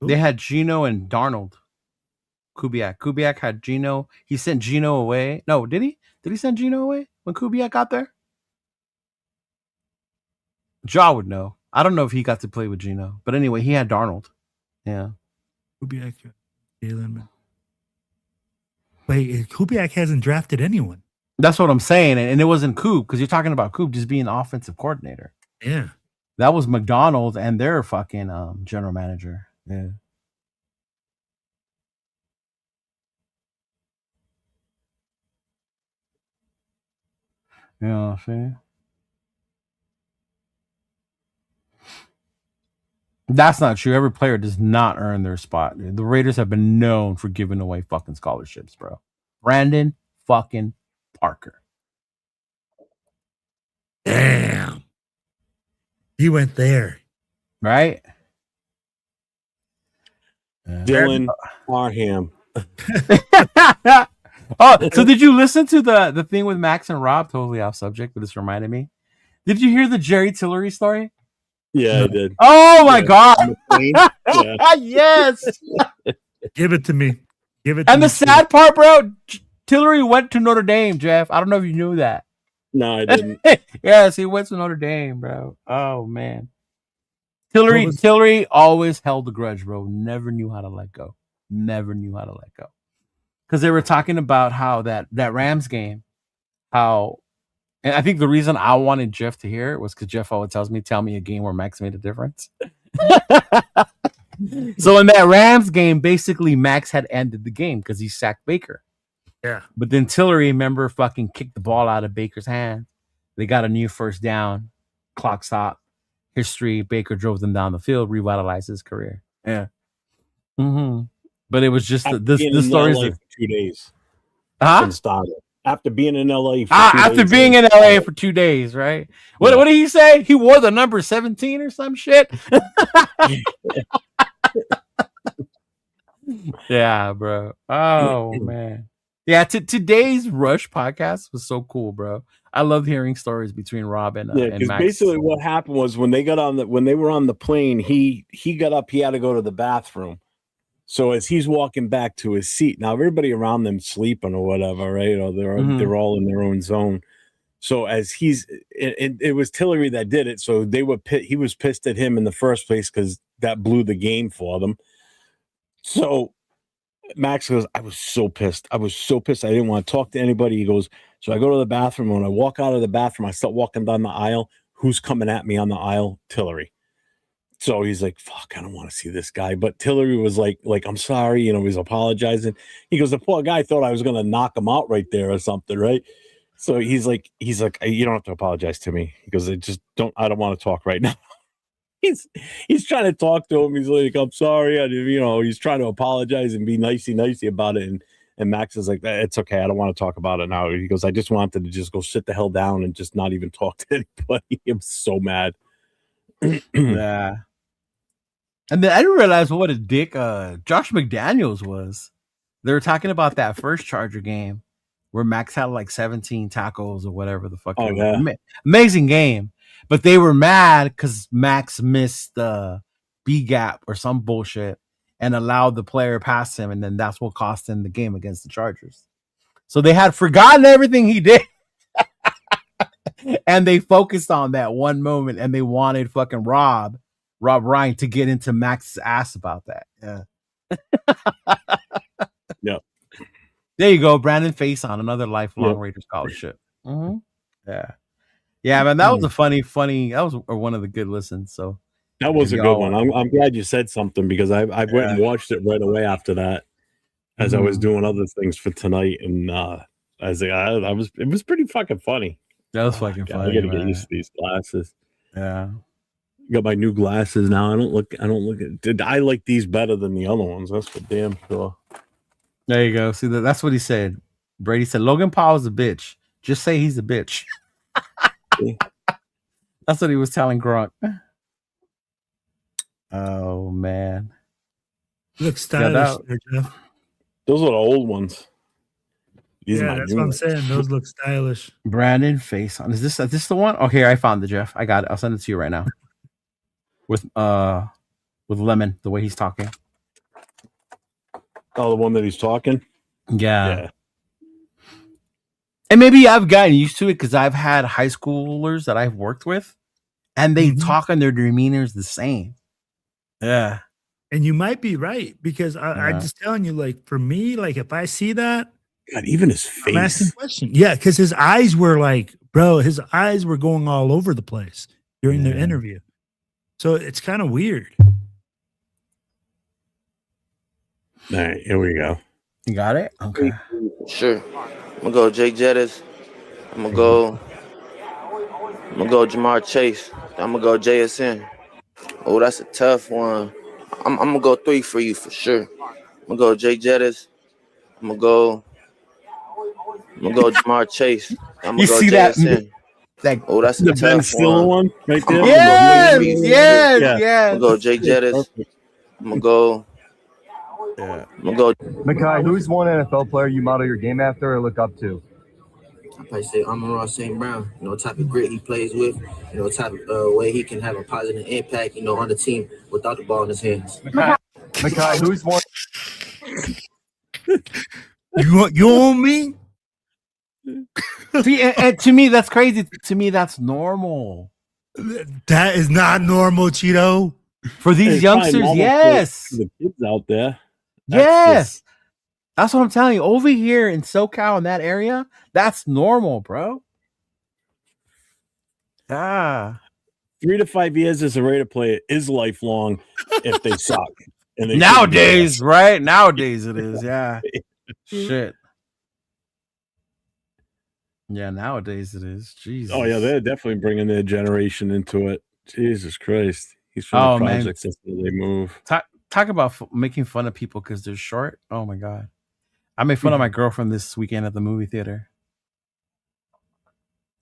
They had Gino and Darnold. Kubiak had Gino. He sent Gino away. No, did he? Did he send Gino away when Kubiak got there? Ja would know. I don't know if he got to play with Gino. But anyway, he had Darnold. Yeah. Kubiak, Jalen. Wait, Kubiak hasn't drafted anyone. That's what I'm saying. And it wasn't Coop, because you're talking about Coop just being offensive coordinator. Yeah. That was McDonald and their fucking general manager. Yeah. Yeah, see? That's not true. Every player does not earn their spot. The Raiders have been known for giving away fucking scholarships, bro. Brandon fucking Parker. Damn. He went there. Right? Dylan Parham. Oh, so did you listen to the thing with Max and Rob? Totally off subject, but this reminded me. Did you hear the Jerry Tillery story? Yeah, I did. Oh my God. Yeah. Yes. Give it to me. Give it to And me. the sad part, bro, Tillery went to Notre Dame, Jeff. I don't know if you knew that. No, I didn't. Yes, he went to Notre Dame, bro. Oh man. Tillery always held a grudge, bro. Never knew how to let go. Never knew how to let go. Because they were talking about how that Rams game, and I think the reason I wanted Jeff to hear it was because Jeff always tells me, tell me a game where Max made a difference. So in that Rams game, basically Max had ended the game because he sacked Baker. Yeah. But then Tillery, remember, fucking kicked the ball out of Baker's hand. They got a new first down. Clock stop. History. Baker drove them down the field, revitalized his career. Yeah. Mm-hmm. But it was just this story for 2 days. Huh? After being in LA after being in LA for 2 days, right? What did he say? He wore the number 17 or some shit. Yeah, bro. Oh man. Yeah, today's Rush podcast was so cool, bro. I love hearing stories between Rob and because Max. basically what happened was when they were on the plane, he got up, he had to go to the bathroom. So as he's walking back to his seat, now everybody around them sleeping or whatever, right? Or they're all in their own zone. So as it was Tillery that did it. So he was pissed at him in the first place because that blew the game for them. So Max goes, I was so pissed. I didn't want to talk to anybody. He goes, so I go to the bathroom. When I walk out of the bathroom, I start walking down the aisle. Who's coming at me on the aisle? Tillery. So he's like, fuck, I don't want to see this guy. But Tillery was like, I'm sorry. He's apologizing. He goes, the poor guy thought I was going to knock him out right there or something, right? So he's like, you don't have to apologize to me. He goes, I don't want to talk right now. He's trying to talk to him. He's like, I'm sorry. He's trying to apologize and be nicey about it. And Max is like, it's okay. I don't want to talk about it now. He goes, I just wanted to just go sit the hell down and just not even talk to anybody. I'm so mad. Yeah. And then I didn't realize what a dick Josh McDaniels was. They were talking about that first Charger game where Max had like 17 tackles or whatever the fuck. Oh, yeah. Amazing game. But they were mad because Max missed the B gap or some bullshit and allowed the player past him. And then that's what cost him the game against the Chargers. So they had forgotten everything he did. And they focused on that one moment and they wanted fucking Rob Ryan to get into Max's ass about that. Yeah. Yep. There you go. Brandon Faison, another lifelong Raiders scholarship. Mm-hmm. Yeah. Yeah, man, that was a funny, that was one of the good listens. So that was a good one. I'm glad you said something because I went and watched it right away after that as I was doing other things for tonight. And it was pretty fucking funny. That was fucking funny. I gotta get used to these glasses. Yeah. Got my new glasses now. I don't look at I like these better than the other ones. That's for damn sure. There you go. See, that's what he said. Brady said, Logan Paul's a bitch. Just say he's a bitch. That's what he was telling Gronk. Oh, man. Look stylish there, Jeff. Those are the old ones. That's what I'm saying. Those look stylish. Brandon Faison. Is this the one? Okay, I found it, Jeff. I got it. I'll send it to you right now. With Lemon, the way he's talking. Oh, the one that he's talking? Yeah. And maybe I've gotten used to it because I've had high schoolers that I've worked with, and they talk and their demeanor is the same. Yeah. And you might be right because I'm just telling you, like, for me, like, if I see that, God, even his face. I'm asking questions. Yeah, because his eyes were like, bro, his eyes were going all over the place during the interview. So it's kind of weird. All right, here we go. You got it? Okay. Sure. I'm gonna go Jake Jettis. I'm gonna go Jamar Chase. I'm gonna go JSN. Oh, that's a tough one. I'm gonna go 3 for you for sure. I'm gonna go Jake Jettis. I'm gonna go Jamar Chase. I'm gonna go JSN. Like, Oh, that's a The Ben tough Stiller one. one right there. yes, yes, Yeah. yes. I'm gonna go Jake Jettis. I'm gonna go. Yeah. I'm gonna go. Makai, who's one NFL player you model your game after or look up to? I probably say Amon-Ra St. Brown. You know, type of grit he plays with. You know, type of way he can have a positive impact. You know, on the team without the ball in his hands. Makai, who's one? You on me? See, and to me, that's crazy. To me, that's normal. That is not normal, Cheeto. For these It's probably youngsters, normal yes. for the kids out there. Yes. That's what I'm telling you. Over here in SoCal, in that area, that's normal, bro. Ah. 3 to 5 years as a Raider player is lifelong if they suck. And they Nowadays, right? Nowadays it is, yeah. Shit. Yeah, nowadays it is. Jesus. Oh yeah, they're definitely bringing their generation into it. Jesus Christ, he's from Oh, the man. projects. That's where they move. Talk about making fun of people because they're short. Oh my god, I made fun of my girlfriend this weekend at the movie theater.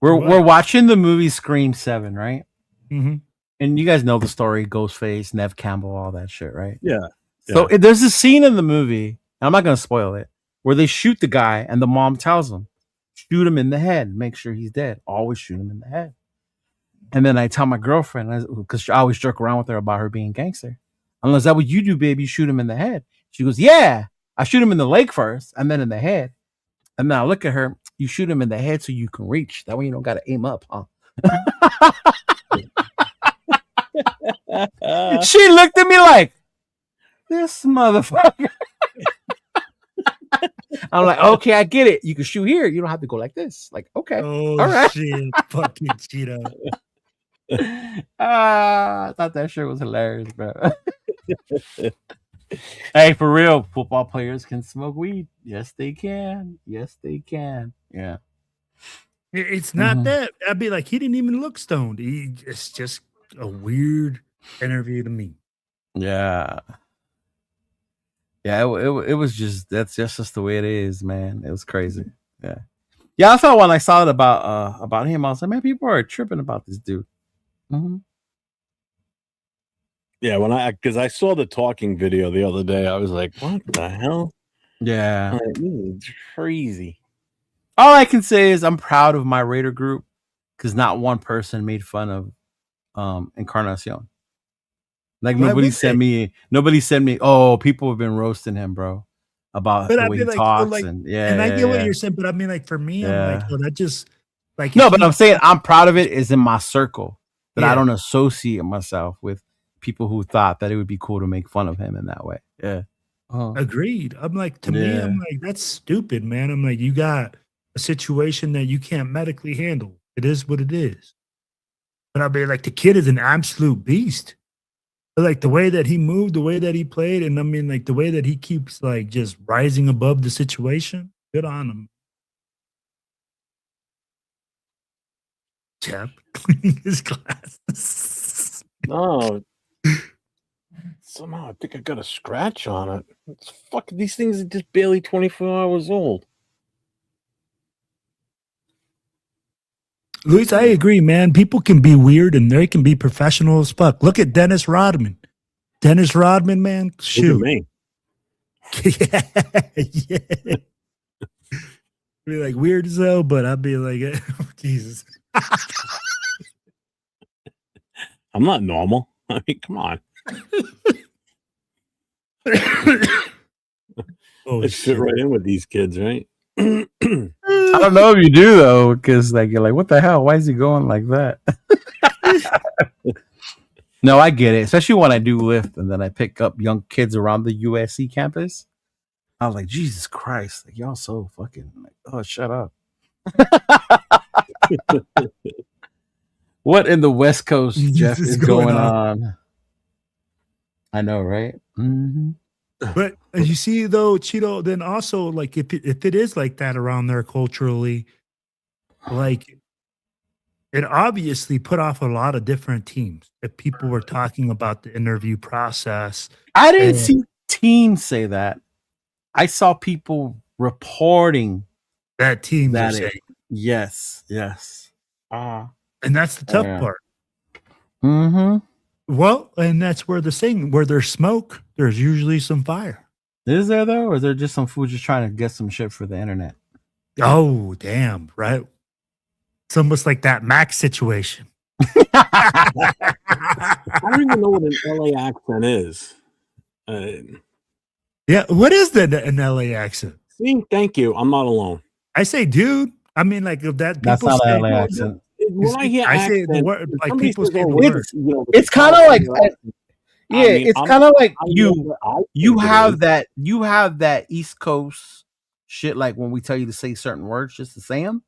We're watching the movie Scream 7, right? Mm-hmm. And you guys know the story: Ghostface, Nev Campbell, all that shit, right? Yeah. So there's a scene in the movie, and I'm not going to spoil it, where they shoot the guy, and the mom tells him, shoot him in the head, make sure he's dead. Always shoot him in the head. And then I tell my girlfriend, because I always joke around with her about her being gangster. I'm like, is that what you do, baby? You shoot him in the head. She goes, yeah. I shoot him in the leg first, and then in the head. And then I look at her, you shoot him in the head so you can reach. That way you don't got to aim up, huh? She looked at me like, this motherfucker. I'm like, okay, I get it. You can shoot here. You don't have to go like this. Like, okay. Oh, all right. shit. Fucking Cheeto. I thought that shit was hilarious, bro. Hey, for real, football players can smoke weed. Yes, they can. Yes, they can. Yeah. It's not that. I'd be like, he didn't even look stoned. It's just a weird interview to me. Yeah. Yeah, it was just that's just the way it is, man. It was crazy. Yeah. Yeah, I thought when I saw it about him, I was like, man, people are tripping about this dude. Mm-hmm. Yeah, because I saw the talking video the other day, I was like, what the hell? Yeah. Like, this is crazy. All I can say is I'm proud of my Raider group because not one person made fun of Encarnacion. Like nobody sent me, oh, people have been roasting him, bro, about the way he talks. And I get what you're saying, but I mean, like, for me, I'm like, oh, that just like no, but I'm saying I'm proud of it is in my circle that I don't associate myself with people who thought that it would be cool to make fun of him in that way. Yeah. Agreed. I'm like, to me, I'm like, that's stupid, man. I'm like, you got a situation that you can't medically handle. It is what it is. But I mean, like, the kid is an absolute beast. But like the way that he moved, the way that he played, and I mean, like the way that he keeps like just rising above the situation. Good on him. Chap cleaning his glasses. No. Somehow I think I got a scratch on it. These things are just barely 24 hours old. Luis, I agree, man. People can be weird and they can be professional as fuck. Look at Dennis Rodman. Dennis Rodman, man. Shoot. Look at me. Yeah. Be like weird as hell, but I'd be like, Jesus. I'm not normal. I mean, come on. Let's fit right in with these kids, right? I don't know if you do though, because like you're like, what the hell? Why is he going like that? No, I get it, especially when I do lift and then I pick up young kids around the USC campus. I was like, Jesus Christ, like y'all so fucking like, oh, shut up. What in the West Coast, Jeff, is going on? I know, right? Mm-hmm. But as you see, though, Cheeto, then also like if it is like that around there culturally, like it obviously put off a lot of different teams. If people were talking about the interview process, I didn't see teams say that. I saw people reporting that team. Yes. And that's the tough part. Mm-hmm. Well, and that's where where there's smoke, there's usually some fire. Is there though, or is there just some food just trying to get some shit for the internet? Oh, damn! Right. It's almost like that Max situation. I don't even know what an LA accent is. Yeah, what is an LA accent? See, thank you. I'm not alone. I say, dude. I mean, like if that. That's people not say, an LA accent. When I hear I say the accent, word, like somebody people says, say "Oh, the it's, word. you know, It's kind of like, I mean, it's kind of like you have that East Coast shit. Like when we tell you to say certain words, just to say them.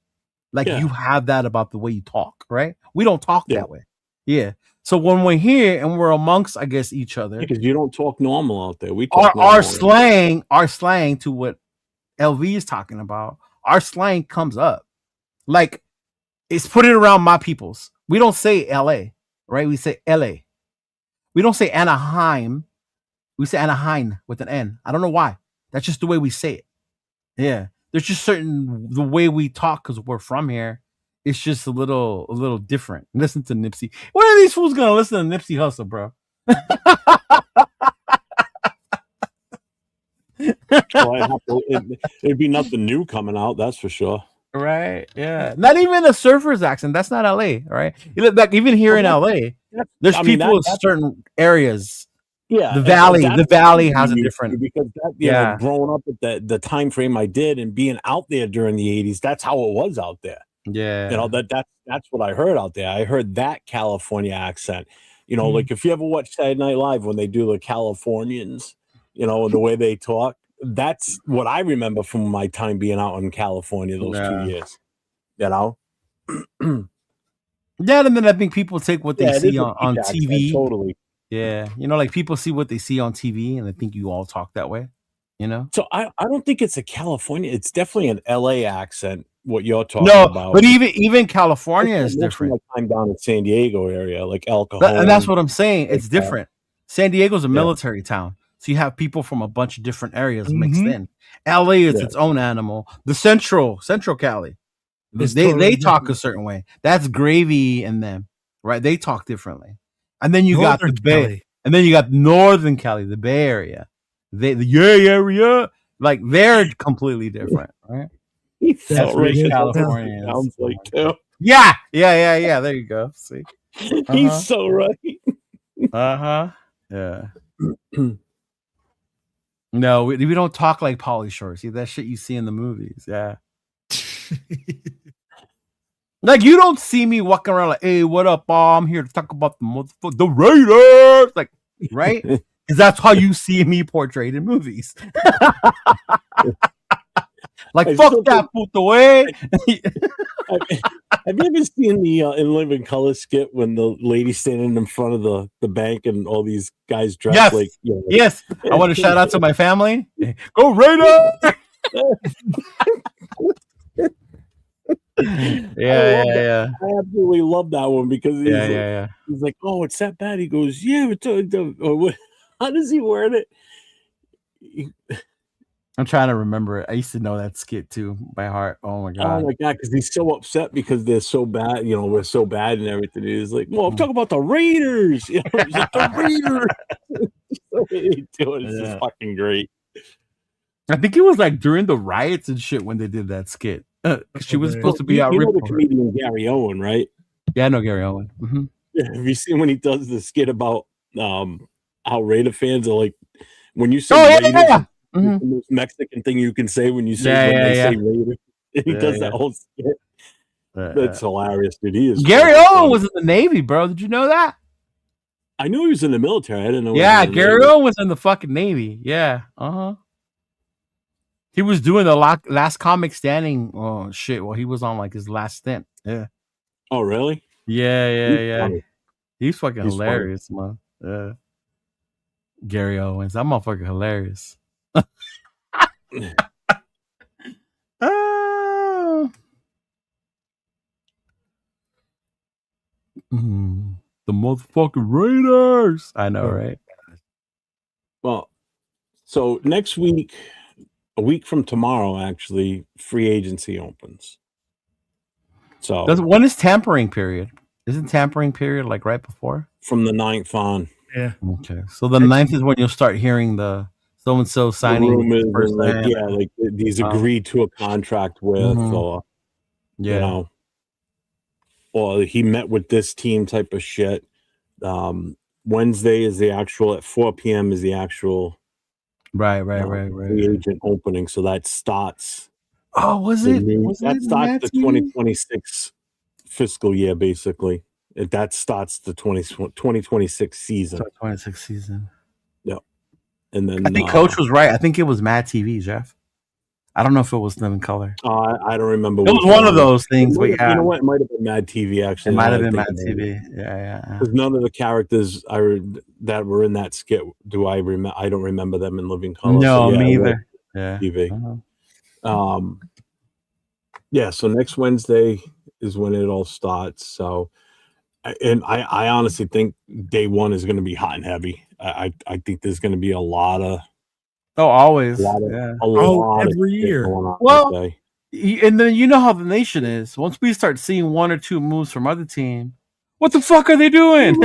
Like you have that about the way you talk, right? We don't talk that way. Yeah. So when we're here and we're amongst, I guess, each other, because you don't talk normal out there. We talk our slang to what LV is talking about. Our slang comes up, like it's put it around my peoples. We don't say LA, right? We say LA. We don't say Anaheim. We say Anaheim with an N. I don't know why. That's just the way we say it. Yeah. There's just the way we talk because we're from here. It's just a little different. Listen to Nipsey. When are these fools gonna listen to Nipsey Hussle, bro? It'd be nothing new coming out, that's for sure. Right? Yeah. Not even a surfer's accent. That's not LA, right? Like even here in LA, there's people in certain areas. Yeah, the valley has a different because you know, growing up at the time frame I did and being out there during the 80s, that's how it was out there. Yeah, you know, that's what I heard out there. I heard that California accent. You know, like if you ever watch Saturday Night Live when they do the Californians, you know, the way they talk, that's what I remember from my time being out in California those 2 years. You know. Yeah, and then I think people take what they see on TV. Totally. Yeah, you know, like people see what they see on TV, and they think you all talk that way. You know. So I don't think it's a California. It's definitely an LA accent. What you're talking about? But even California is different. I'm down in San Diego area, like El Cajon, and that's what I'm saying. It's different. San Diego's a military town, so you have people from a bunch of different areas mixed in. LA is its own animal. The Central Cali, they talk a certain way. That's Gravy in them, right? They talk differently. And then you got the Bay, and then you got Northern Cali, the Bay Area. The area, like they're completely different, right? That's what California sounds like too. Yeah. There you go. See, he's so right. Yeah. No, we don't talk like Pauly Shore. See that shit you see in the movies. Yeah. Like you don't see me walking around like, hey, what up, I'm here to talk about the Raiders, like, right? Because that's how you see me portrayed in movies. Like, fuck that put away. Have you ever seen the In Living Color skit when the lady's standing in front of the bank and all these guys dressed like, you know, yes. I want to shout out to my family. Go Raiders! Yeah. I absolutely love that one because he's like, oh, it's that bad. He goes, yeah, but how does he word it? I'm trying to remember it. I used to know that skit too by heart. Oh my god! Because he's so upset because they're so bad. You know, we're so bad and everything. He's like, well, I'm talking about the Raiders. You know, like, the Raiders. It's just fucking great. I think it was like during the riots and shit when they did that skit. She was supposed to be out. You know the comedian Gary Owen, right? Yeah, I know Gary Owen. Mm-hmm. Yeah, have you seen when he does the skit about how Raider fans are like when you say Raiders? The most Mexican thing you can say when you say say Raider. He does that whole skit. That's hilarious, dude. He is. Gary Owen was in the Navy, bro. Did you know that? I knew he was in the military. I didn't know. Yeah, Gary Owen was in the fucking Navy. Yeah. He was doing the last comic standing shit while he was on like his last stint. Yeah. Oh, really? Yeah. He's fucking hilarious, man. Yeah. Gary Owens. That motherfucker hilarious. The motherfucking Raiders. I know, right? Well, so next week, a week from tomorrow, actually, free agency opens. So when is tampering period? Isn't tampering period like right before? from the 9th on. Yeah. Okay. So the 9th is when you'll start hearing the so and so signing rumors first and like, name. yeah, like he's agreed to a contract with, or Yeah. you know, or he met with this team type of shit. Wednesday is the actual at 4 p.m. is the actual Right. free agent opening. So that starts. Oh, was the it? new- Was that it starts Matt the TV? 2026 fiscal year, basically. That starts the 2026 season. 2026 season. Yep. And then I think Coach was right. I think it was Mad TV, Jeff. I don't know if it was Living Color. I don't remember. It was one of those things, but yeah. You know what? It might have been Mad TV, actually. It might have now been I Mad think about it. TV. Yeah. Because none of the characters that were in that skit do I remember. I don't remember them in Living Color. No, so yeah, me it was either. Yeah. TV. Yeah. So next Wednesday is when it all starts. So, and I honestly think day one is going to be hot and heavy. I think there's going to be a lot of. Oh, always. A lot of every shit year. going on Well, that day. And then you know how the nation is. Once we start seeing one or two moves from other team, what the fuck are they doing?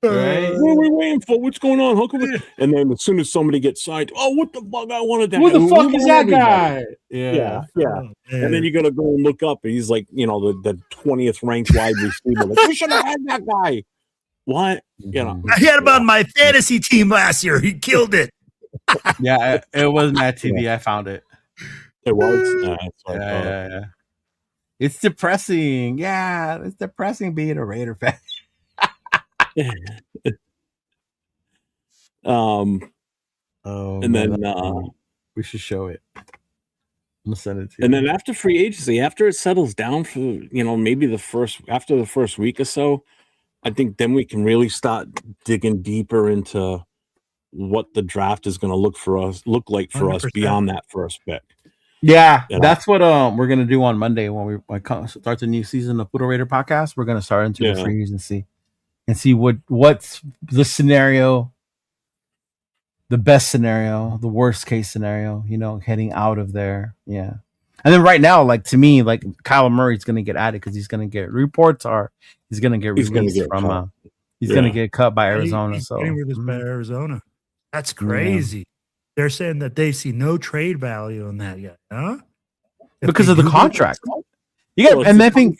Right? What are we waiting for? What's going on? How come and then as soon as somebody gets signed, oh, what the fuck? I wanted that. Who the guy. fuck We is want that everybody. guy? Yeah. Oh, And then you're gonna go and look up, and he's like, you know, the 20th ranked wide receiver. Like, we should have had that guy. What? You know, I had him on my fantasy team last year. He killed it. Yeah, it was Mad TV. I found it. it was. That's what I thought. Yeah. It's depressing. Yeah, it's depressing being a Raider fan. And then we should show it. I'm gonna send it to you. and then after free agency, after it settles down for, you know, maybe after the first week or so, I think then we can really start digging deeper into what the draft is going to look like for us 100%. beyond that first pick. Yeah, You know? that's what we're gonna do on Monday when we start the new season of Football Raider podcast. We're gonna start into the free agency and see what's the scenario, the best scenario, the worst case scenario. You know, heading out of there. Yeah, and then right now, like to me, like Kyler Murray's gonna get added because he's gonna get reports are he's gonna get released from he's gonna get cut by Arizona. He's So getting released by Arizona. That's crazy. They're saying that they see no trade value in that yet, huh? because of the contract. You got, and I think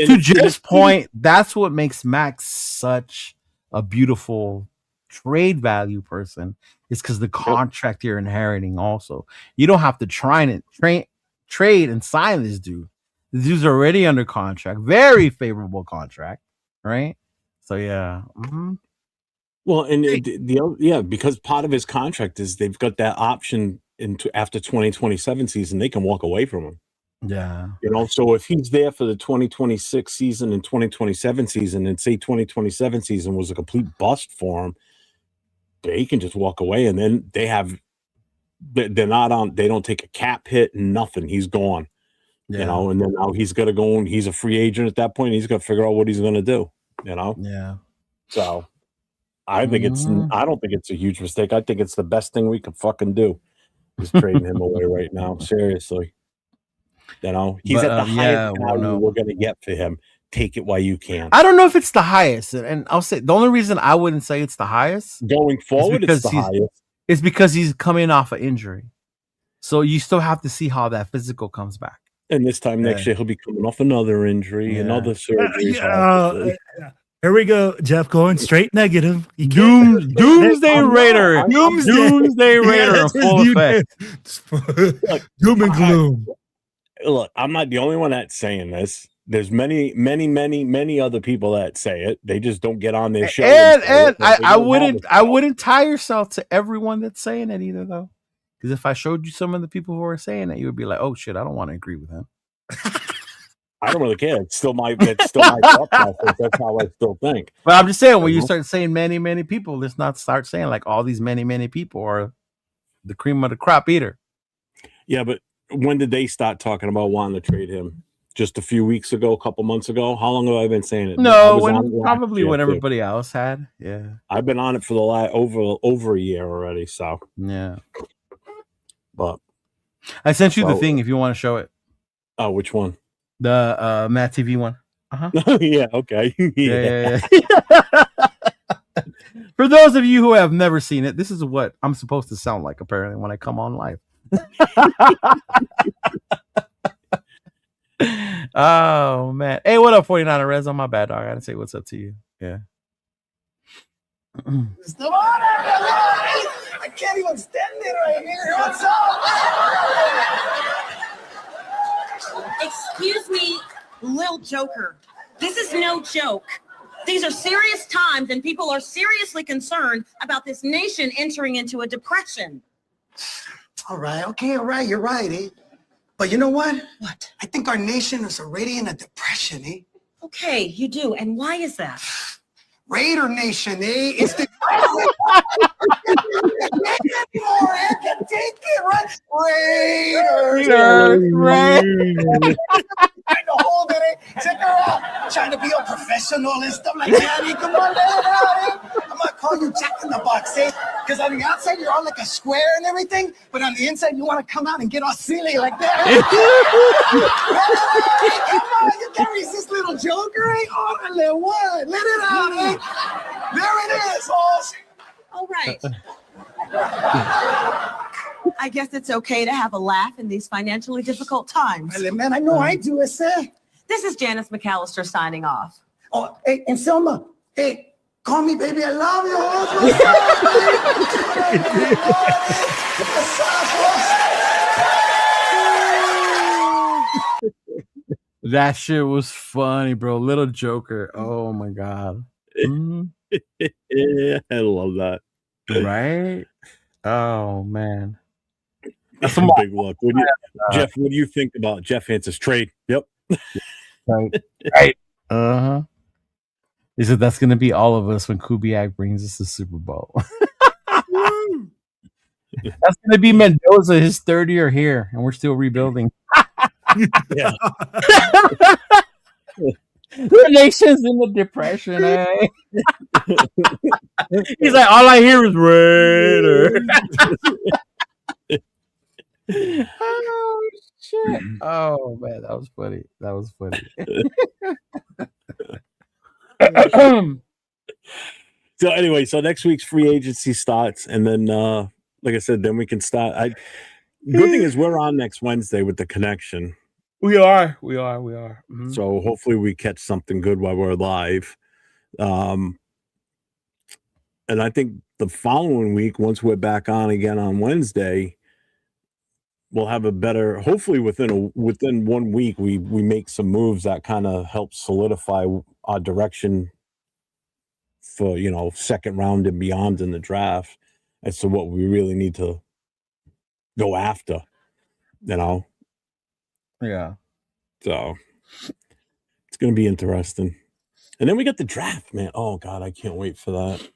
to Jeff's point, that's what makes Max such a beautiful trade value person. Is because the contract you're inheriting. Also, you don't have to try and trade and sign this dude. The dude's already under contract, very favorable contract, right? So yeah. Mm-hmm. Well, and because part of his contract is they've got that option after 2027 season, they can walk away from him. Yeah. You know, so if he's there for the 2026 season and 2027 season, and say 2027 season was a complete bust for him, they can just walk away, and then they're not on. They don't take a cap hit, nothing. He's gone. Yeah. You know, and then now he's got to go and he's a free agent at that point. He's got to figure out what he's going to do. You know. Yeah. So. I think I don't think it's a huge mistake. I think it's the best thing we could fucking do is trading him away right now. Seriously. You know, he's at the highest value we're going to get for him. Take it while you can. I don't know if it's the highest. And I'll say the only reason I wouldn't say it's the highest going forward, it's the highest. It's because he's coming off an injury. So you still have to see how that physical comes back. And this time next year, he'll be coming off another injury, another surgery. Here we go, Jeff, going straight negative. Doomsday Raider. Doomsday Raider in full effect. Doom and gloom. Look, I'm not the only one that's saying this. There's many other people that say it. They just don't get on their show. And I wouldn't tie yourself to everyone that's saying it either, though. Because if I showed you some of the people who are saying it, you would be like, "Oh shit, I don't want to agree with him." I don't really care. It's still my thought process. That's how I still think. But I'm just saying, when you start saying many people, let's not start saying like all these many people are the cream of the crop either. Yeah, but when did they start talking about wanting to trade him? Just a few weeks ago, a couple months ago? How long have I been saying it? No, when everybody else had. Yeah, I've been on it for the last over a year already. So yeah, but I sent you the thing if you want to show it. Oh, which one? The Matt TV one. Yeah. Okay. Yeah. For those of you who have never seen it, this is what I'm supposed to sound like apparently when I come on live. Oh man. Hey, what up, 49er Reds? On my bad, dog. I gotta say what's up to you. Yeah. I can't even stand it right here. What's up? Excuse me, Lil Joker. This is no joke. These are serious times, and people are seriously concerned about this nation entering into a depression. All right, you're right, eh? But you know what? What? I think our nation is already in a depression, eh? Okay, you do. And why is that? Raider Nation, eh? It's the anymore. I can take it, right? Raiders. Trying to hold it, eh? Check her out. Trying to be a professional and stuff like that. Eh? Come on, let it out, eh? I'm gonna call you Jack in the Box, eh? Because on the outside you're all like a square and everything, but on the inside you want to come out and get all silly like that. Come on, you can't resist little Joker, eh? Oh, what? Let it out, eh? There it is, Halls. All right. I guess it's okay to have a laugh in these financially difficult times. Man, I know I do, sir. This is Janice McAllister signing off. Oh, hey, and Selma, hey, call me, baby. I love you. That shit was funny, bro. Little Joker. Oh my god. Yeah, I love that. Right? Oh man. That's a big look. Jeff, what do you think about Jeff Hansen's trade? Yep. Right. He said that's gonna be all of us when Kubiak brings us the Super Bowl. That's gonna be Mendoza, his third year here, and we're still rebuilding. Yeah. The nation's in the depression, eh? He's like, all I hear is Raider. Oh shit! Oh man, that was funny. That was funny. So anyway, so next week's free agency starts, and then, like I said, then we can start. Good thing is we're on next Wednesday with the connection. We are. Mm-hmm. So hopefully we catch something good while we're live. And I think the following week, once we're back on again on Wednesday, we'll have a better. Hopefully within 1 week, we make some moves that kind of help solidify our direction for second round and beyond in the draft as to what we really need to go after. Yeah. So it's going to be interesting. And then we got the draft, man. Oh, God, I can't wait for that.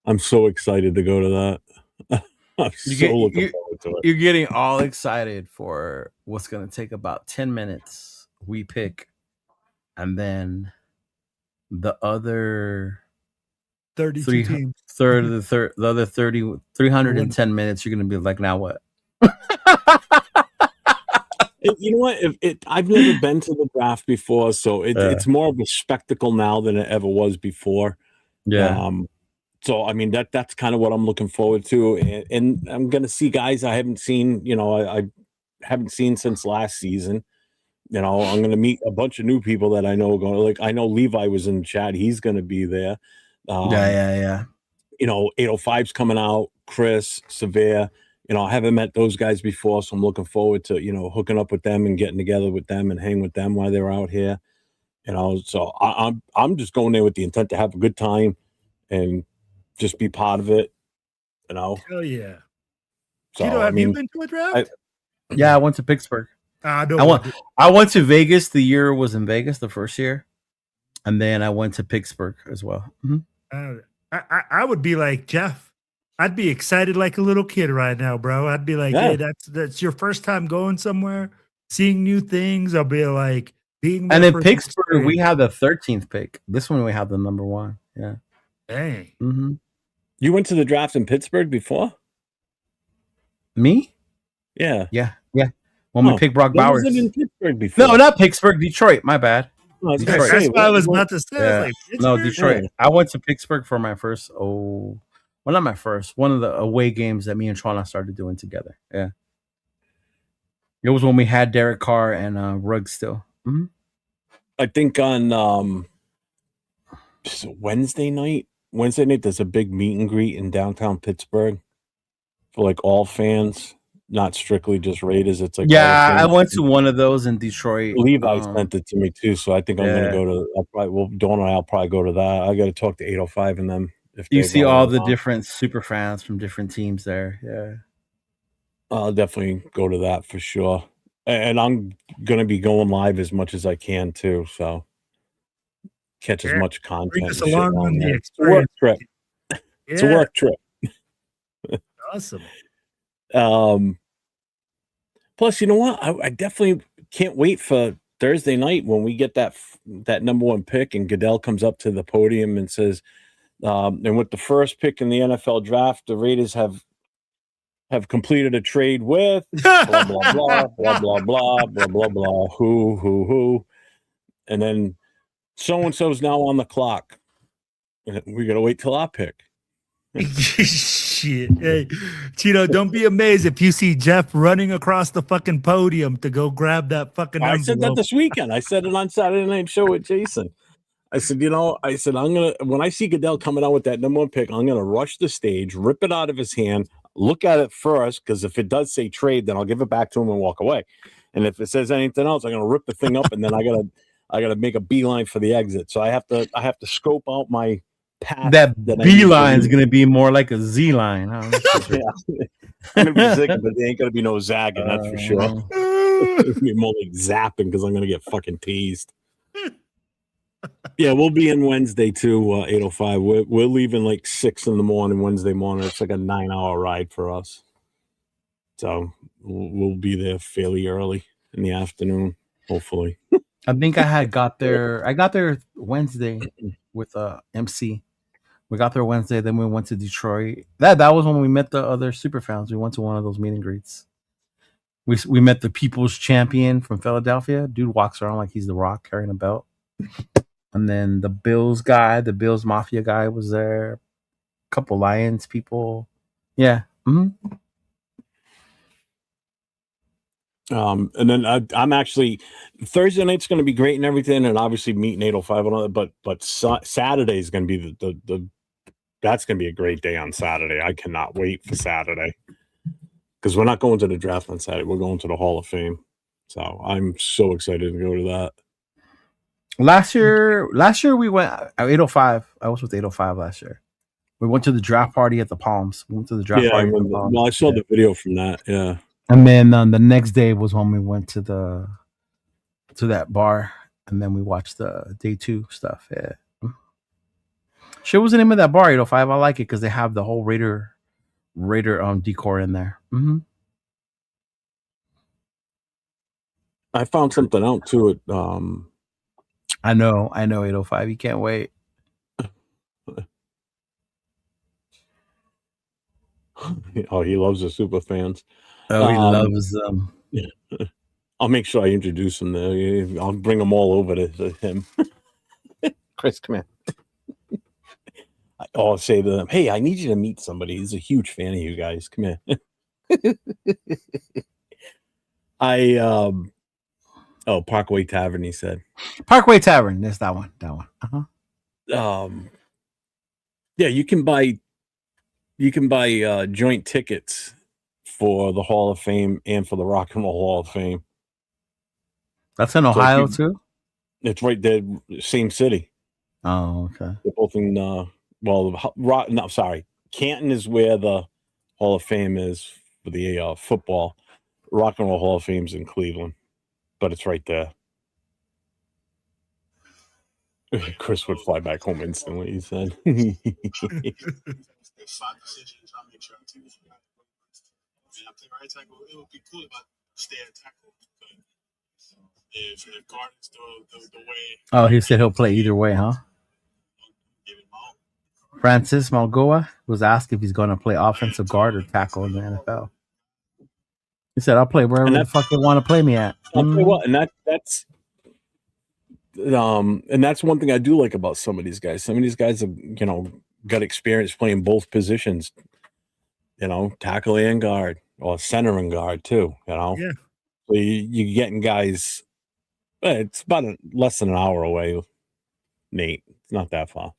I'm so excited to go to that. I'm looking forward to it. You're getting all excited for what's going to take about 10 minutes. We pick, and then the other 32 teams. The other 310 minutes, you're going to be like, now what? You know what? I've never been to the draft before, so it's more of a spectacle now than it ever was before. Yeah. So I mean that's kind of what I'm looking forward to, and I'm gonna see guys I haven't seen. I haven't seen since last season. I'm gonna meet a bunch of new people that I know. I know Levi was in the chat. He's gonna be there. Yeah. 805's coming out. Chris, Severe. I haven't met those guys before, so I'm looking forward to, hooking up with them and getting together with them and hang with them while they're out here. So I'm just going there with the intent to have a good time and just be part of it. Hell yeah. So Have you been to a draft? I went to Pittsburgh. I went to Vegas. The year was in Vegas, the first year, and then I went to Pittsburgh as well. Mm-hmm. I would be like Jeff. I'd be excited like a little kid right now, bro. I'd be like, hey, that's your first time going somewhere, seeing new things. I'll be like being. And in Pittsburgh, we have the 13th pick. This one we have the number 1. Yeah. Dang. Mm-hmm. You went to the draft in Pittsburgh before? Me? Yeah. Yeah. when we picked Brock Bowers. Was it in Pittsburgh before? No, not Pittsburgh, Detroit. My bad. No, Detroit. That's what I was about to say. Yeah. I was like, No, Detroit. I went to Pittsburgh for my first. Well, not my first. One of the away games that me and Trona started doing together. Yeah. It was when we had Derek Carr and Ruggs still. Mm-hmm. I think on Wednesday night, there's a big meet and greet in downtown Pittsburgh for like all fans, not strictly just Raiders. It's like I went to one of those in Detroit. Levi sent it to me too, so I think I'm gonna go to. Dawn and I'll probably go to that. I got to talk to 805 and them. If you see all the different super fans from different teams there, yeah. I'll definitely go to that for sure, and I'm gonna be going live as much as I can too. So catch as much content. Bring us along on the It's a work trip. Yeah. It's a work trip. Awesome. Plus, you know what? I definitely can't wait for Thursday night when we get that number one pick and Goodell comes up to the podium and says, and with the first pick in the NFL draft, the Raiders have completed a trade with blah blah blah blah blah blah blah blah blah who, and then so and so's now on the clock, and we gotta wait till our pick. Shit. Hey, Chido, don't be amazed if you see Jeff running across the fucking podium to go grab that fucking envelope. I said that this weekend. I said it on Saturday Night Show with Jason. I said, when I see Goodell coming out with that number one pick, I'm going to rush the stage, rip it out of his hand, look at it first, because if it does say trade, then I'll give it back to him and walk away. And if it says anything else, I'm going to rip the thing up, and then I got to make a beeline for the exit. So I have to scope out my path. That beeline is going to be more like a Z line. Huh? Yeah. I'm going to be zigging, but there ain't going to be no zagging, that's for sure. It's going to be more like zapping because I'm going to get fucking teased. Yeah, we'll be in Wednesday too, 805. We're leaving like 6 a.m. Wednesday morning. It's like a 9-hour ride for us. So we'll be there fairly early in the afternoon, hopefully. I think I got there Wednesday with MC. We got there Wednesday, then we went to Detroit. That was when we met the other super fans. We went to one of those meet and greets. We met the People's Champion from Philadelphia. Dude walks around like he's the Rock carrying a belt. And then the Bills guy, the Bills Mafia guy was there. A couple Lions people. Yeah. Mm-hmm. And then I'm actually Thursday night's going to be great and everything, and obviously meeting 805 and all that. But Saturday is going to be the that's going to be a great day on Saturday. I cannot wait for Saturday because we're not going to the draft on Saturday. We're going to the Hall of Fame. So I'm so excited to go to that. Last year we went at 805. I was with 805 last year. We went to the draft party at the Palms. We went to the draft party. Well, I saw the video from that. Yeah. And then the next day was when we went to that bar, and then we watched the day 2 stuff. Yeah. Shit, what's the name of that bar? 805. I like it because they have the whole Raider decor in there. Mm-hmm. I found something out too. I know 805. You can't wait. Oh, he loves the super fans. Oh, he loves them. I'll make sure I introduce him there. I'll bring them all over to him. Chris, come here. I'll say to them, hey, I need you to meet somebody. He's a huge fan of you guys. Come here. Parkway Tavern, he said. Parkway Tavern. There's that one. Uh-huh. Yeah, you can buy joint tickets for the Hall of Fame and for the Rock and Roll Hall of Fame. That's in Ohio too? It's right there, same city. Oh, okay. They're both in Canton is where the Hall of Fame is for the football. Rock and Roll Hall of Fame's in Cleveland, but it's right there. Chris would fly back home instantly, he said. Oh, he said he'll play either way, huh? Francis Malgoa was asked if he's going to play offensive guard or tackle in the NFL. He said, "I'll play wherever the fuck they want to play me at." I'll tell you what, and that's one thing I do like about some of these guys. Some of these guys have, got experience playing both positions, tackle and guard, or center and guard too, Yeah. So you're getting guys, it's about less than an hour away, Nate. It's not that far.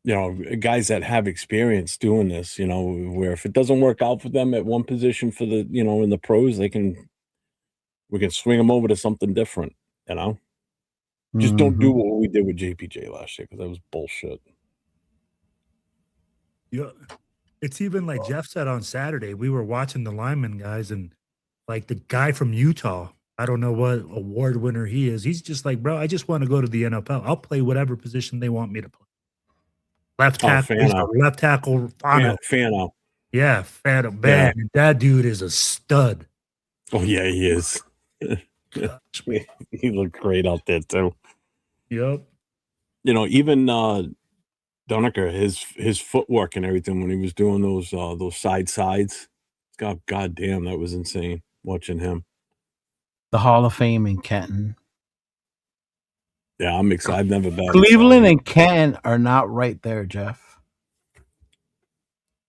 Guys that have experience doing this, where if it doesn't work out for them at one position for the, in the pros, we can swing them over to something different, Just don't do what we did with JPJ last year, because that was bullshit. Yeah. It's even like Jeff said on Saturday, we were watching the lineman guys, and like the guy from Utah, I don't know what award winner he is. He's just like, bro, I just want to go to the NFL. I'll play whatever position they want me to play. Left tackle, left tackle, Fano. Yeah, Fano. Man, that dude is a stud. Oh yeah, he is. He looked great out there too. Yep. Even Doneker, his footwork and everything when he was doing those sides. God damn, that was insane watching him. The Hall of Fame in Canton. Yeah, I'm excited. I've never been. Cleveland and Canton are not right there, Jeff.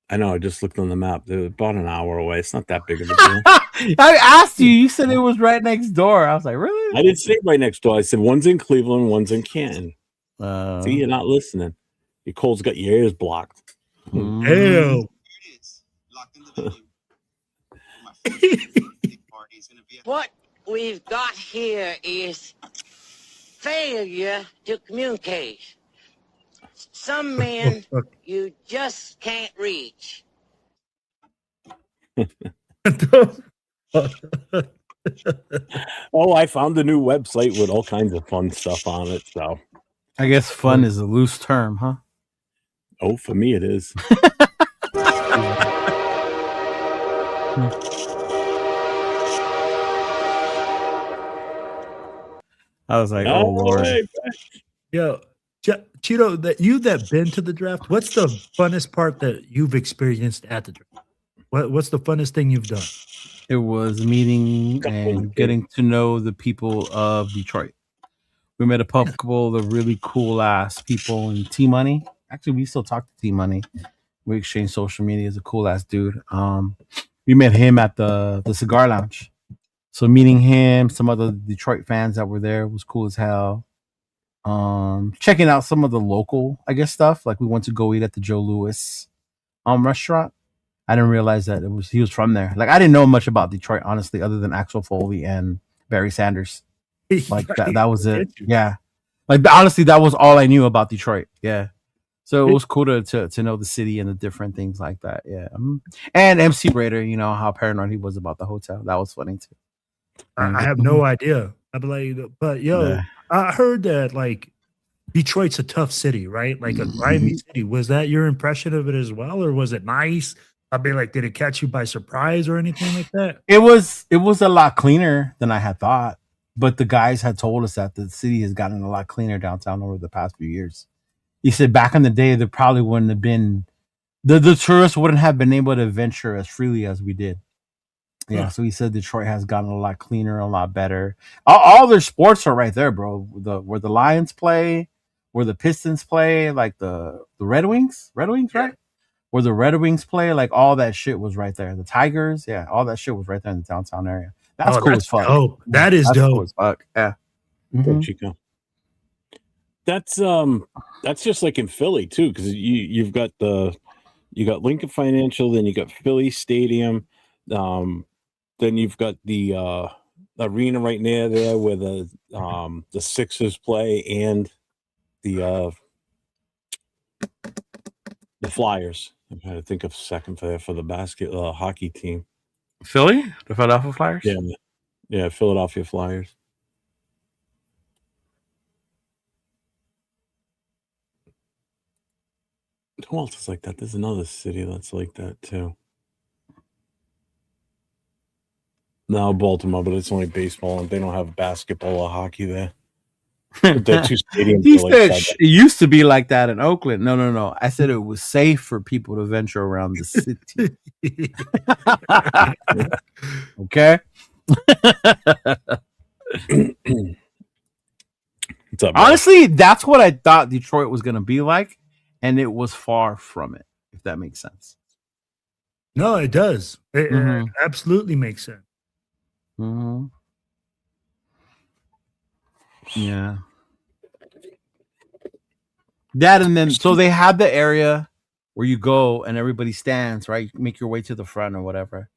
I know. I just looked on the map. They're about an hour away. It's not that big of a deal. I asked you. You said it was right next door. I was like, really? I didn't say right next door. I said one's in Cleveland, one's in Canton. See, you're not listening. Your Cole's got your ears blocked. Hell. What we've got here is failure to communicate. Some men you just can't reach. Oh, I found a new website with all kinds of fun stuff on it. So I guess fun is a loose term, huh? Oh, for me it is. I was like, oh Lord. Yo, Chido, that been to the draft, what's the funnest part that you've experienced at the draft? What's the funnest thing you've done? It was meeting and getting to know the people of Detroit. We met a couple of really cool ass people in T Money. Actually, we still talk to T Money. We exchange social media. He's a cool ass dude. We met him at the cigar lounge. So meeting him, some other Detroit fans that were there was cool as hell. Checking out some of the local, I guess, stuff. Like we went to go eat at the Joe Louis restaurant. I didn't realize that he was from there. Like I didn't know much about Detroit, honestly, other than Axel Foley and Barry Sanders. Like that was it. Yeah. Like honestly, that was all I knew about Detroit. Yeah. So it was cool to know the city and the different things like that. Yeah. And MC Raider, how paranoid he was about the hotel. That was funny too. I have no idea. I'd be like, but I heard that like Detroit's a tough city, right? Like a grimy city. Was that your impression of it as well, or was it nice? I'd be like, did it catch you by surprise or anything like that? It was a lot cleaner than I had thought, but the guys had told us that the city has gotten a lot cleaner downtown over the past few years. He said back in the day, there probably wouldn't have been the tourists wouldn't have been able to venture as freely as we did. Yeah, so he said Detroit has gotten a lot cleaner, a lot better. All their sports are right there, bro. Where the Lions play, where the Pistons play, like the Red Wings, right? Where the Red Wings play, like all that shit was right there. The Tigers, yeah, all that shit was right there in the downtown area. That's cool as fuck. Dope. That is dope. Cool as fuck. Yeah. Mm-hmm. Chico. That's just like in Philly too, because you got Lincoln Financial, then you got Philly Stadium, then you've got the arena right near there where the Sixers play and the Flyers. I'm trying to think of a second for the hockey team. Philly, the Philadelphia Flyers. Yeah, Philadelphia Flyers. Who else is like that? There's another city that's like that too. No, Baltimore, but it's only baseball and they don't have basketball or hockey there. The two stadiums. He are like said side it used to be like that in Oakland. No. I said it was safe for people to venture around the city. Okay. What's up, Honestly, that's what I thought Detroit was going to be like, and it was far from it, if that makes sense. No, it does. It absolutely makes sense. Mm-hmm. Yeah. That, and then so they had the area where you go and everybody stands, right? You make your way to the front or whatever.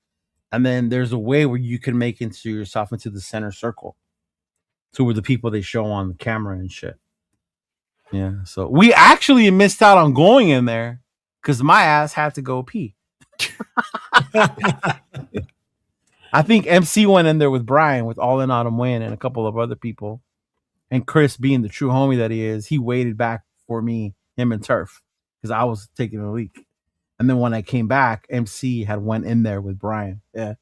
And then there's a way where you can make yourself into the center circle. To where the people they show on the camera and shit. Yeah. So we actually missed out on going in there because my ass had to go pee. I think MC went in there with Brian with All In Autumn Win and a couple of other people. And Chris, being the true homie that he is, he waited back for me, him and Turf, because I was taking a leak. And then when I came back, MC had went in there with Brian. Yeah.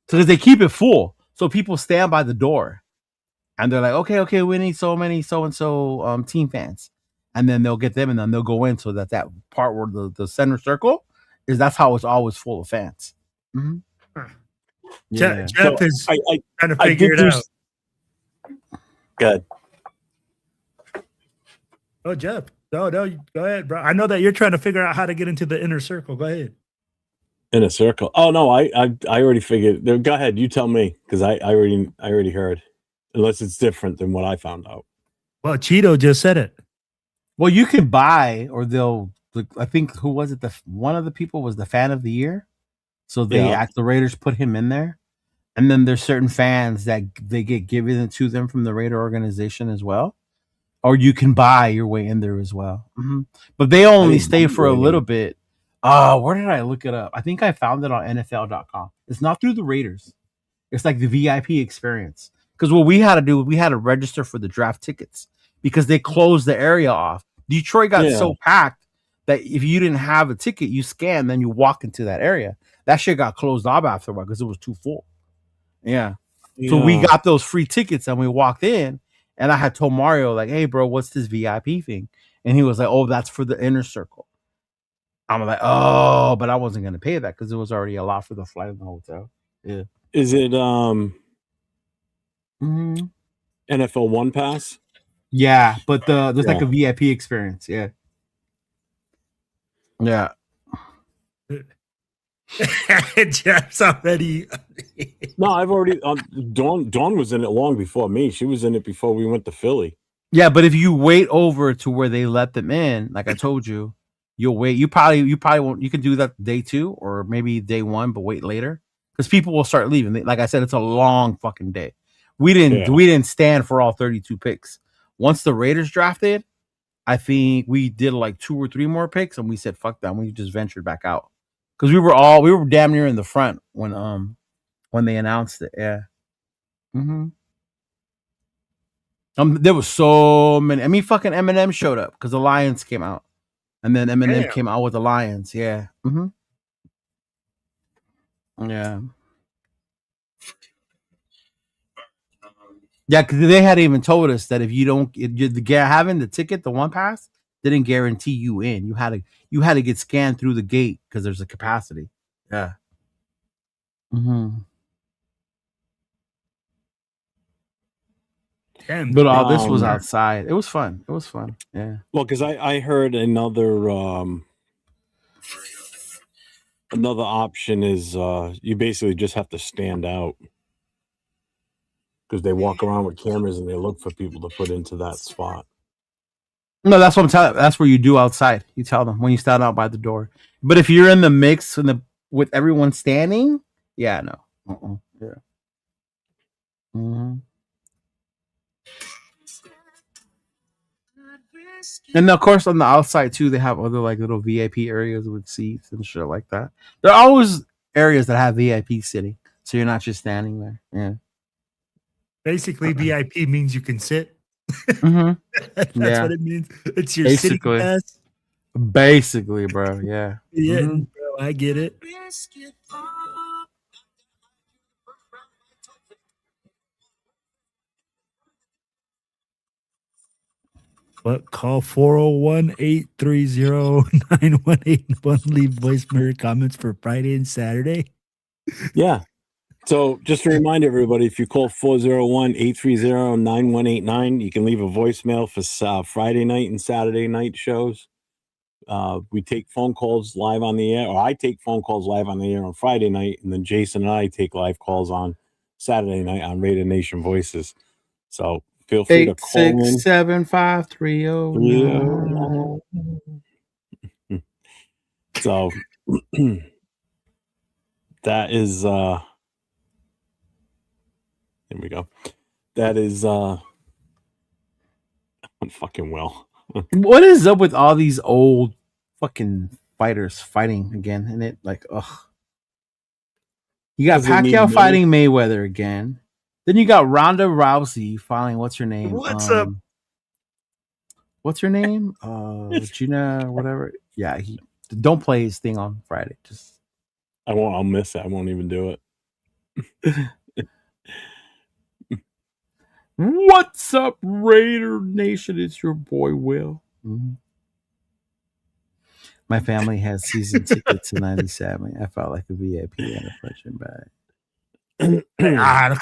So because they keep it full. So people stand by the door. And they're like, okay, we need so many so-and-so team fans. And then they'll get them and then they'll go in so that part where the center circle is, that's how it's always full of fans. Mm-hmm. Yeah. Jeff is trying to figure it out. Good. Oh, Jeff. No, go ahead, bro. I know that you're trying to figure out how to get into the inner circle. Go ahead. Inner circle. Oh no, I already figured. Go ahead, you tell me, because I already heard. Unless it's different than what I found out. Well, Cheeto just said it. Well, you can buy, or I think, who was it? One of the people was the fan of the year. So the Raiders put him in there. And then there's certain fans that they get given to them from the Raider organization as well. Or you can buy your way in there as well. Mm-hmm. But they only stay for a little bit. Where did I look it up? I think I found it on NFL.com. It's not through the Raiders. It's like the VIP experience. Because what we had to do, we had to register for the draft tickets because they closed the area off. Detroit got so packed that if you didn't have a ticket, you scan, then you walk into that area. That shit got closed off after a while because it was too full. Yeah. So we got those free tickets and we walked in, and I had told Mario, like, hey, bro, what's this VIP thing? And he was like, oh, that's for the inner circle. I'm like, oh, but I wasn't going to pay that because it was already a lot for the flight and the hotel. Yeah. Is it NFL One Pass? Yeah, but there's like a VIP experience. Yeah. Yeah. Jeff's already. No, I've already. Dawn was in it long before me. She was in it before we went to Philly. Yeah, but if you wait over to where they let them in, like I told you, you'll wait. You probably won't. You can do that day 2 or maybe day 1, but wait later because people will start leaving. Like I said, it's a long fucking day. We didn't stand for all 32 picks. Once the Raiders drafted, I think we did like 2 or 3 more picks, and we said fuck that. We just ventured back out because we were damn near in the front when they announced it. Yeah. Mm-hmm. There was so many. I mean, fucking Eminem showed up because the Lions came out, and then Eminem came out with the Lions. Yeah. Mm-hmm. Yeah. Yeah, because they had even told us that if you don't having the ticket, the one pass didn't guarantee you in. You had to get scanned through the gate because there's a capacity. Yeah. Mm-hmm. Damn, but all this was outside. It was fun. Yeah. Well, because I heard another option is you basically just have to stand out. Because they walk around with cameras and they look for people to put into that spot. No, that's what I'm telling. That's where you do outside. You tell them when you stand out by the door. But if you're in the mix with everyone standing, yeah, no, yeah. Mm-hmm. And of course, on the outside too, they have other like little VIP areas with seats and shit like that. There are always areas that have VIP sitting, so you're not just standing there. Yeah. Basically, VIP means you can sit. Mm-hmm. That's what it means. It's your basically, sitting pass. Basically, bro. Yeah. Yeah, mm-hmm. Bro, I get it. Call 401-830-9181. Leave voicemail comments for Friday and Saturday. Yeah. So just to remind everybody, if you call 401-830-9189, you can leave a voicemail for Friday night and Saturday night shows. We take phone calls live on the air, or I take phone calls live on the air on Friday night, and then Jason and I take live calls on Saturday night on Raider Nation Voices. So feel free to call in. 8675309. So that is here we go. That is fucking well. What is up with all these old fucking fighters fighting again? And it like, ugh. You got Pacquiao fighting Mayweather again. Then you got Ronda Rousey fighting, what's her name? What's up? What's her name? Gina, whatever. Yeah, don't play his thing on Friday. Just I'll miss it. I won't even do it. What's up, Raider Nation? It's your boy Will. Mm-hmm. My family has season tickets to 97. I felt like a VIP and a punching bag.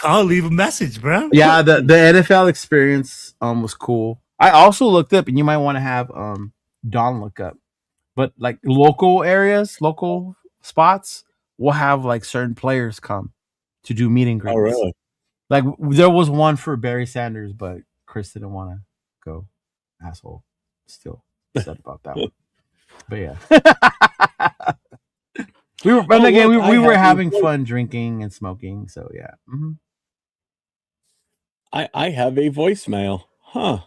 I'll leave a message, bro. Yeah, the NFL experience was cool. I also looked up, and you might want to have Don look up, but like local areas, local spots will have like certain players come to do meet and greets. Oh, really? Like there was one for Barry Sanders, but Chris didn't want to go. Asshole. Still upset about that one. But yeah. we were having fun drinking and smoking, so yeah. Mm-hmm. I have a voicemail. Huh.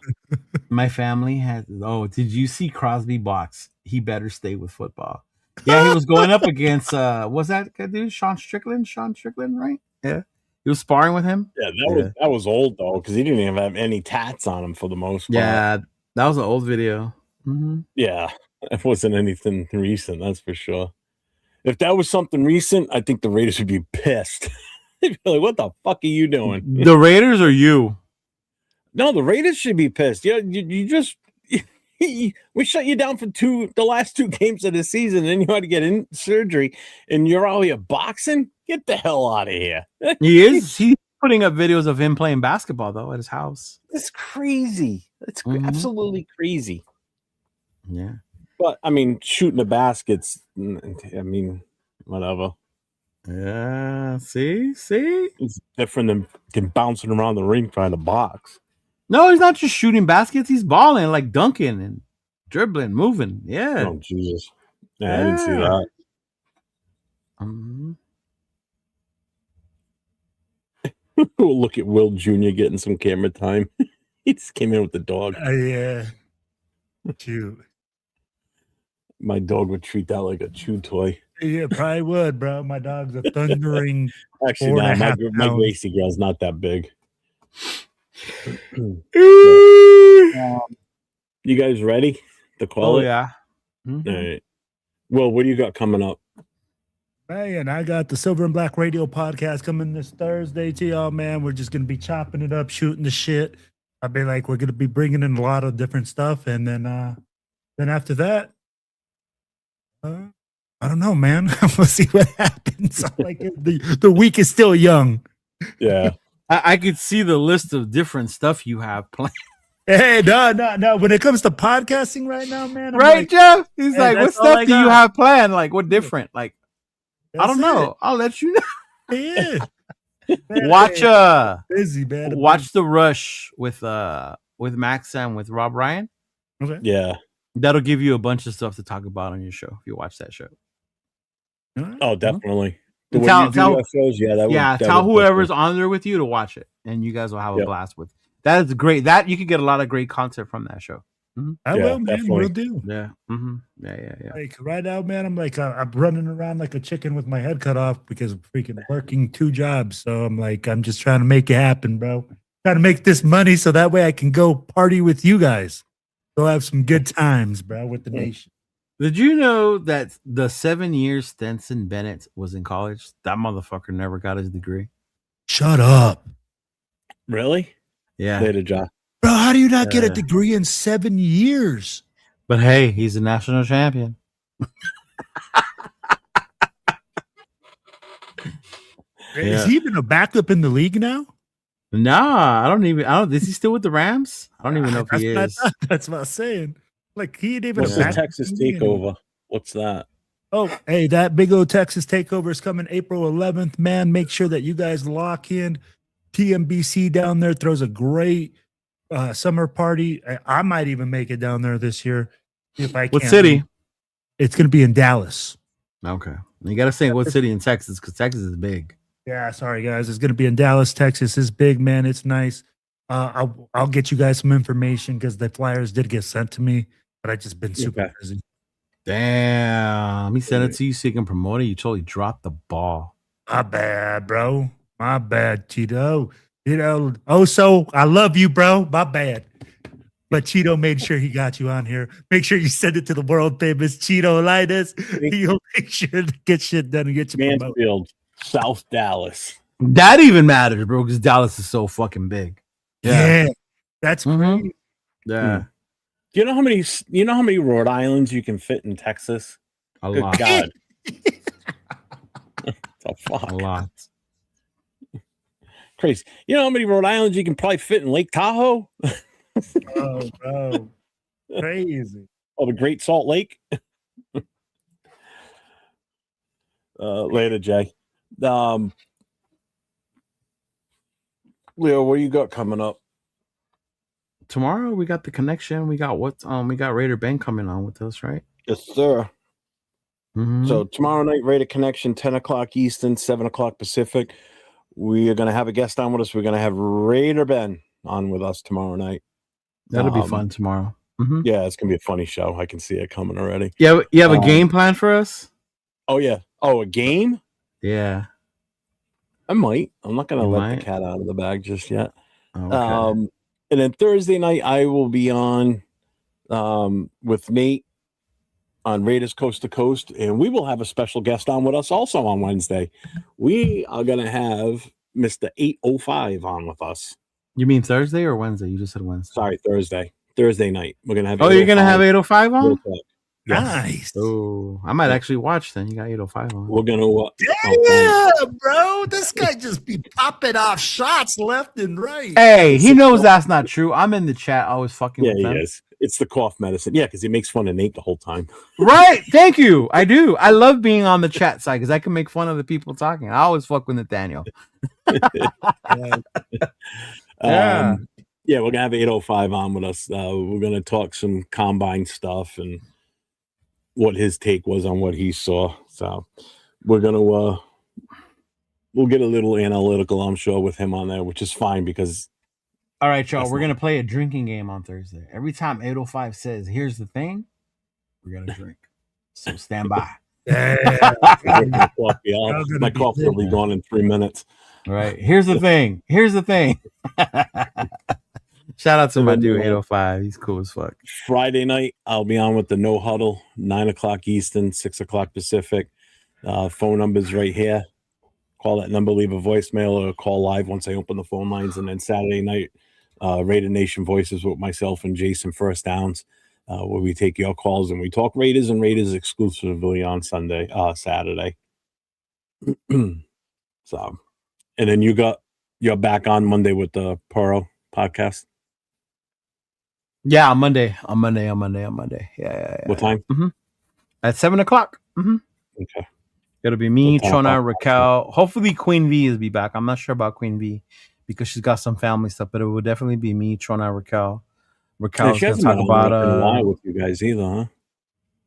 My family has. Oh, did you see Crosby box? He better stay with football. Yeah, he was going up against was that dude Sean Strickland, right? Yeah. He was sparring with him. Yeah, that was old though, because he didn't even have any tats on him for the most part. Yeah, that was an old video. Mm-hmm. Yeah, it wasn't anything recent, that's for sure. If that was something recent, I think the Raiders would be pissed. They'd be like, "What the fuck are you doing?" The Raiders or you? No, the Raiders should be pissed. Yeah, you just we shut you down for the last 2 games of the season, and then you had to get in surgery, and you're out here boxing. Get the hell out of here. He's putting up videos of him playing basketball though at his house. It's crazy. It's absolutely crazy. Yeah. But I mean, shooting the baskets, I mean, whatever. Yeah. See? It's different than bouncing around the ring trying to box. No, he's not just shooting baskets, he's balling, like dunking and dribbling, moving. Yeah. Oh Jesus. Yeah. I didn't see that. Mm-hmm. Look at Will Jr. getting some camera time. He just came in with the dog. Yeah. Cute. My dog would treat that like a chew toy. Yeah, probably would, bro. My dog's a thundering. Actually, no, my Gracie girl's not that big. You guys ready to call it? Yeah. Mm-hmm. All right. Well, what do you got coming up? Man, I got the Silver and Black Radio podcast coming this Thursday to y'all, man. We're just going to be chopping it up, shooting the shit. I'll be like, we're going to be bringing in a lot of different stuff. And then after that, I don't know, man. We'll see what happens. Like the week is still young. Yeah. I could see the list of different stuff you have planned. Hey, no. When it comes to podcasting right now, man. I'm right, like, Jeff? He's hey, like, what stuff do you have planned? Like, what different? Like, I don't know. It. I'll let you know. Yeah. Man, watch busy, man. Watch The Rush with Max and with Rob Ryan. Okay. Yeah. That'll give you a bunch of stuff to talk about on your show if you watch that show. Oh, definitely. Tell whoever's definitely. on there with you to watch it, and you guys will have a blast with. That is great. That you could get a lot of great content from that show. Mm-hmm. I will, man. Definitely. Will do. Yeah. Mm-hmm. Yeah. Like right now, man, I'm like I'm running around like a chicken with my head cut off because I'm freaking working 2 jobs. So I'm like, I'm just trying to make it happen, bro. Trying to make this money so that way I can go party with you guys. Go have some good times, bro, with the nation. Did you know that the 7 years Stetson Bennett was in college, that motherfucker never got his degree? Shut up. Really? Yeah. Later, John. Bro, how do you not get a degree in 7 years? But hey, he's a national champion. Is he even a backup in the league now? Nah, I don't. Is he still with the Rams? I don't even know if he is. That's what I'm saying. Like, he ain't even What's a the backup. Texas takeover? What's that? Oh, hey, that big old Texas takeover is coming April 11th. Man, make sure that you guys lock in. TMBC down there throws a great summer party. I might even make it down there this year if I can. What city? It's going to be in Dallas. Okay. You got to say what city in Texas, because Texas is big. Yeah, sorry, guys. It's going to be in Dallas, Texas. It's big, man. It's nice. I'll get you guys some information because the flyers did get sent to me, but I just been super busy. Damn. Let me send it to you so you can promote it. You totally dropped the ball. My bad, bro. My bad, Cheeto. You know, so I love you, bro. My bad. But Cheeto made sure he got you on here. Make sure you send it to the world famous Chidolinus. He'll make sure to get shit done and get you promoted. Mansfield, South Dallas. That even matters, bro, because Dallas is so fucking big. Yeah. That's crazy. Yeah. Do you know how many Rhode Islands you can fit in Texas? A Good lot. God. Fuck. A lot. Crazy. You know how many Rhode Islands you can probably fit in Lake Tahoe? Oh, bro. Crazy. Oh, the Great Salt Lake? Later, Jay. Leo, what you got coming up? Tomorrow we got the connection. We got we got Raider Ben coming on with us, right? Yes, sir. Mm-hmm. So tomorrow night, Raider Connection, 10 o'clock Eastern, 7 o'clock Pacific. We are going to have a guest on with us. We're going to have Raider Ben on with us tomorrow night. That'll be fun tomorrow. Mm-hmm. Yeah, it's going to be a funny show. I can see it coming already. Yeah, you have a game plan for us? Oh, yeah. Oh, a game? Yeah. I might. I'm not going to let the cat out of the bag just yet. Okay. And then Thursday night, I will be on with Nate on Raiders Coast to Coast, and we will have a special guest on with us also on Wednesday. We are going to have Mr. 805 on with us. You mean Thursday or Wednesday? You just said Wednesday. Sorry, Thursday. Thursday night. We're going to have. Oh, you're going to have 805 on? Yes. Nice. Oh, I might actually watch then. You got 805 on. We're going to. Yeah, bro. This guy just be popping off shots left and right. Hey, he knows that's not true. I'm in the chat always fucking with him. Yeah, he is. It's the cough medicine. Yeah, because he makes fun of Nate the whole time. Right. Thank you. I do. I love being on the chat side because I can make fun of the people talking. I always fuck with Nathaniel. Yeah, we're gonna have 805 on with us. We're gonna talk some combine stuff and what his take was on what he saw. So we're gonna we'll get a little analytical, I'm sure, with him on there, which is fine because. All right, y'all. We're gonna play a drinking game on Thursday. Every time 805 says, "Here's the thing," we're gonna drink. So stand by. My coffee will be gone in 3 minutes. All right. Here's the thing. Here's the thing. Shout out to my dude 805. He's cool as fuck. Friday night, I'll be on with the No Huddle, 9 o'clock Eastern, 6 o'clock Pacific. Phone number's right here. Call that number, leave a voicemail, or call live once I open the phone lines. And then Saturday night, Raider Nation Voices with myself and Jason First Downs, where we take your calls and we talk Raiders and Raiders exclusively on Saturday. So, and then you're back on Monday with the Poro podcast. Yeah, on Monday. Yeah. What time? Mm-hmm. At 7 o'clock. Mm-hmm. Okay. It'll be me, Chona, Raquel. Hopefully Queen V is be back. I'm not sure about Queen V because she's got some family stuff, but it will definitely be me, Chona, Raquel. Raquel's going to talk about with you guys either, huh?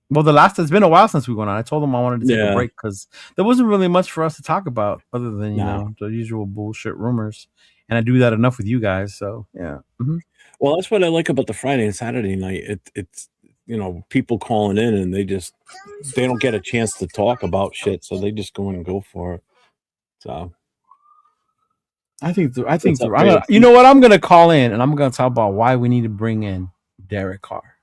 Well, it's been a while since we went on. I told them I wanted to take a break because there wasn't really much for us to talk about other than, you know, the usual bullshit rumors. And I do that enough with you guys. So, yeah. Mm-hmm. Well, that's what I like about the Friday and Saturday night. It's you know, people calling in and they don't get a chance to talk about shit. So they just go in and go for it. So you know what? I'm going to call in and I'm going to talk about why we need to bring in Derek Carr.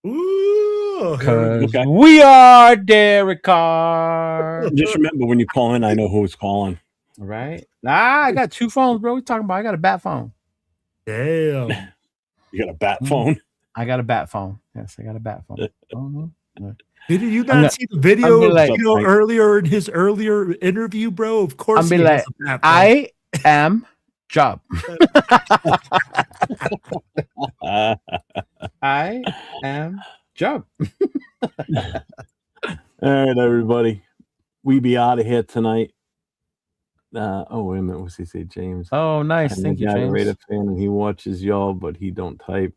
Ooh, because we are Derek Carr. Just remember when you call in, I know who's calling. All right. I got 2 phones, bro. What are you talking about? I got a bat phone. Damn. You got a bat phone? I got a bat phone. Yes, I got a bat phone. Did you not see the video of Chido earlier in his earlier interview, bro? Of course, I'm be like, I am Job. I am Job. All right, everybody. We be out of here tonight. Oh, wait a minute. What's he say, James? Oh, nice. Thank you, James. Raider fan, and he watches y'all, but he don't type.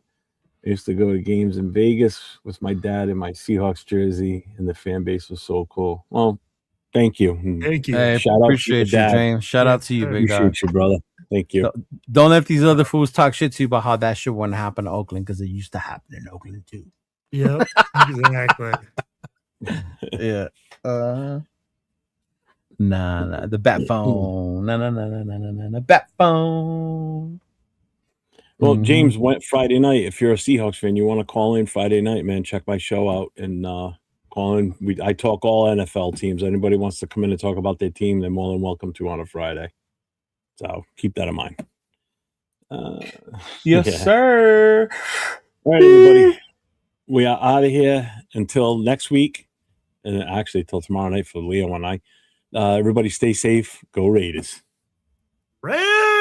I used to go to games in Vegas with my dad in my Seahawks jersey, and the fan base was so cool. Well, thank you. Thank you. Hey, appreciate you, James. Shout out to you, big dog. Appreciate you, brother. Thank you. Don't let these other fools talk shit to you about how that shit wouldn't happen in Oakland, because it used to happen in Oakland too. Yep, exactly. Yeah. Nah, the bat phone. Nah, bat phone. Well, James went Friday night. If you're a Seahawks fan, you want to call in Friday night, man. Check my show out and call in. I talk all NFL teams. Anybody wants to come in and talk about their team, they're more than welcome to on a Friday. So keep that in mind. Yes, sir. All right, everybody. We are out of here until next week, and actually till tomorrow night for Leo and I. Everybody stay safe. Go Raiders. Raiders!